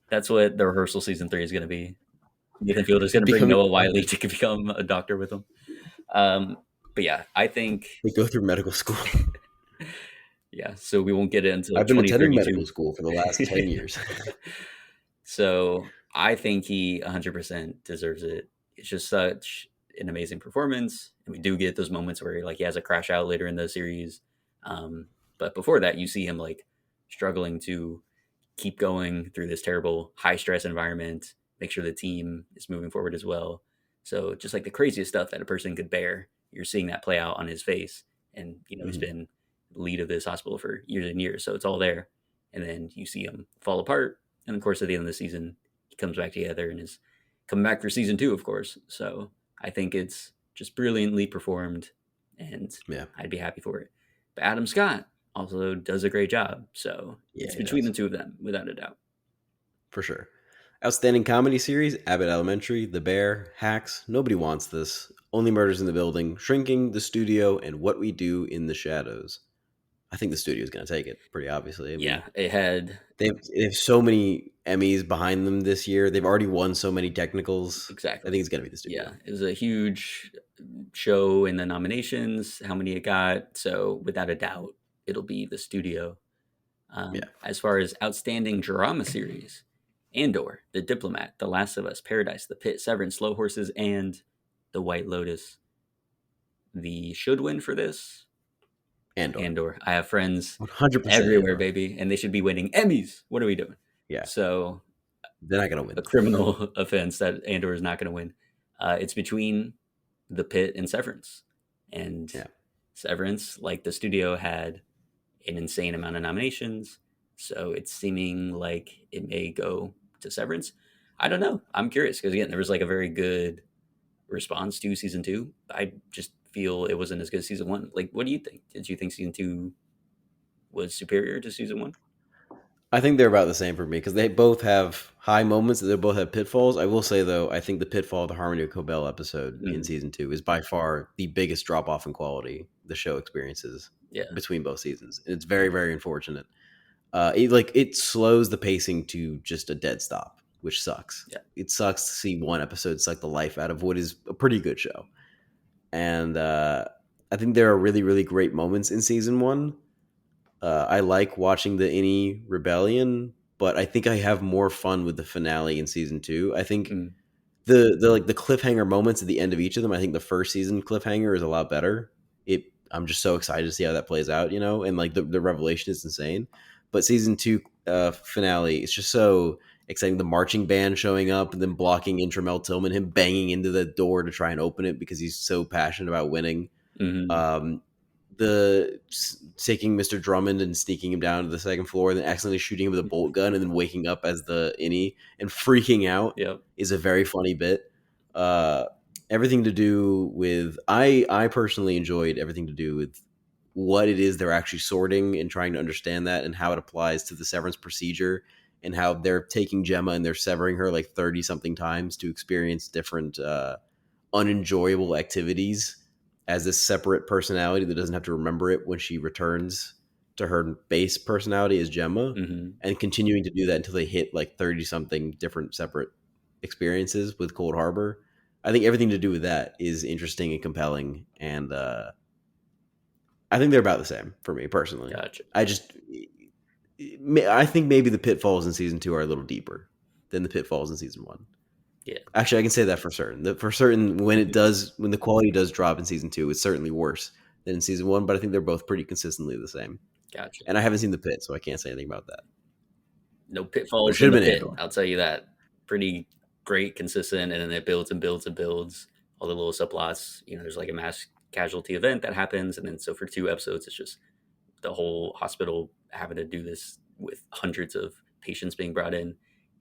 That's what the rehearsal season 3 is going to be. Nathan Fielder is going to bring Becoming Noah a Wiley doctor. to become a doctor with him. Um, but yeah, I think They go through medical school. yeah. So we won't get it until I've been attending medical 2032. school for the last 10 years. So I think he 100% deserves it. It's just such an amazing performance, and we do get those moments where like he has a crash out later in the series. But before that, you see him like struggling to keep going through this terrible high stress environment, make sure the team is moving forward as well. So just like the craziest stuff that a person could bear, you're seeing that play out on his face. And he's Mhm. been lead of this hospital for years and years, so it's all there. And then you see him fall apart, and of course at the end of the season he comes back together and is coming back for season 2, of course. So I think it's just brilliantly performed, and Yeah. I'd be happy for it. But Adam Scott also does a great job, so Yeah, it's he between the does. two of them without a doubt. For sure. Outstanding comedy series: Abbott Elementary, The Bear, Hacks, Nobody Wants This, Only Murders in the Building, Shrinking, The Studio, and What We Do in the Shadows. I think the studio is going to take it, pretty obviously. I Yeah, mean, it had they have so many Emmys behind them this year. They've already won so many technicals. I exactly. think it's going to be the studio. Yeah, it was a huge show in the nominations, how many it got. So without a doubt, it'll be the studio. Yeah. As far as outstanding drama series, Andor, The Diplomat, The Last of Us, Paradise, The Pit, Severance, Slow Horses, and The White Lotus. The should win for this, Andor. Andor. I have friends 100% everywhere, Andor. baby, and they should be winning Emmys. What are we doing? Yeah. So They're not going to a win. criminal offense that Andor is not going to win. It's between The Pit and Severance, and Yeah. Severance, like the studio, had an insane amount of nominations, so it's seeming like it may go to Severance. I don't know. I'm curious because again, there was like a very good response to season 2. I just feel it wasn't as good as season 1. Like, what do you think? Did you think season 2 was superior to season 1? I think they're about the same for me because they both have high moments. They both have pitfalls. I will say though, I think the pitfall of the Harmony of Cobell episode in Mm, season 2 is by far the biggest drop off in quality the show experiences yeah, between both seasons. And it's very, very unfortunate. It slows the pacing to just a dead stop, which sucks. yeah. It sucks to see one episode suck the life out of what is a pretty good show. And I think there are really, really great moments in season 1. I like watching the Innie Rebellion, but I think I have more fun with the finale in season 2. I think Mm, the cliffhanger moments at the end of each of them. I think the first season cliffhanger is a lot better. I'm just so excited to see how that plays out, and like the revelation is insane. But season 2 finale, it's just so exciting, the marching band showing up and then blocking Intramel Tillman, him banging into the door to try and open it because he's so passionate about winning. Hmm. Um, the taking Mr. Drummond and sneaking him down to the second floor, and then accidentally shooting him with a bolt gun, and then waking up as the innie and freaking out Yep. is a very funny bit. Uh, everything to do with I personally enjoyed everything to do with what it is they're actually sorting and trying to understand that and how it applies to the severance procedure and how they're taking Gemma and they're severing her like 30 something times to experience different unenjoyable activities as this separate personality that doesn't have to remember it when she returns to her base personality as Gemma, Hmm. and continuing to do that until they hit like 30 something different separate experiences with Cold Harbor. I think everything to do with that is interesting and compelling, and I think they're about the same for me personally. Gotcha. I think maybe the pitfalls in season 2 are a little deeper than the pitfalls in season 1. Yeah. Actually, I can say that for certain. For certain, when the quality does drop in season 2, it's certainly worse than in season 1. But I think they're both pretty consistently the same. Gotcha. And I haven't seen the pit, so I can't say anything about that. No But it pitfalls in should the have been pit. Andor. I'll tell you that. Pretty great, consistent, and then it builds and builds and builds. All the little subplots. There's like a mass casualty event that happens, and then so for 2 episodes, it's just the whole hospital having to do this with hundreds of patients being brought in.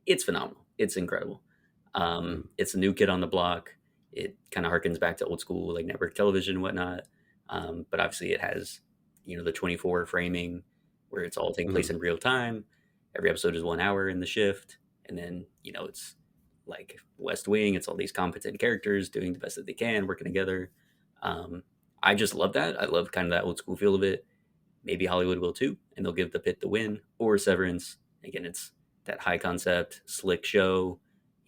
It's phenomenal. It's incredible. It's a new kid on the block. It kind of harkens back to old school like network television and whatnot. But obviously, it has the 24 framing where it's all taking place Mm-hmm. in real time. Every episode is 1 hour in the shift, and then it's like West Wing. It's all these competent characters doing the best that they can, working together. I just love that. I love kind of that old school feel of it. Maybe Hollywood will too, and they'll give the pit the win, or Severance. Again, it's that high concept, slick show.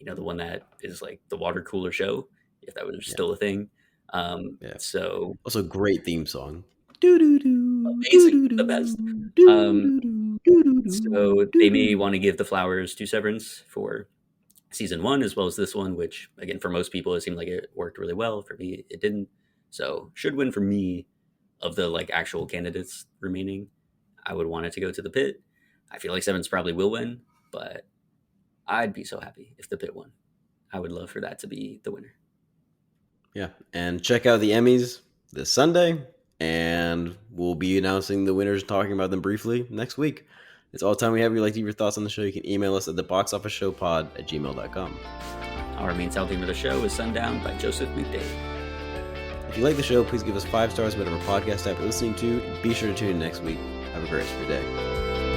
The one that is like the water cooler show, if that was Yeah, still a thing. yeah. So Also, great theme song. Do do do do amazing, do the best. do do Um, do do do so do they may do. want to give the flowers to Severance for season one as well as this one, which again for most people it seemed like it worked really well. For me, it didn't. So should win for me of the like actual candidates remaining. I would want it to go to the pit. I feel like Severance probably will win, but I'd be so happy if the pit won. I would love for that to be the winner. Yeah, and check out the Emmys this Sunday, and we'll be announcing the winners, talking about them briefly next week. It's all the time we have. If you'd like to give your thoughts on the show, you can email us at theboxofficeshowpod@gmail.com. Our main sound theme of the show is Sundown by Joseph McDade. If you like the show, please give us 5 stars, whatever podcast app you're listening to. Be sure to tune in next week. Have a great rest of your day.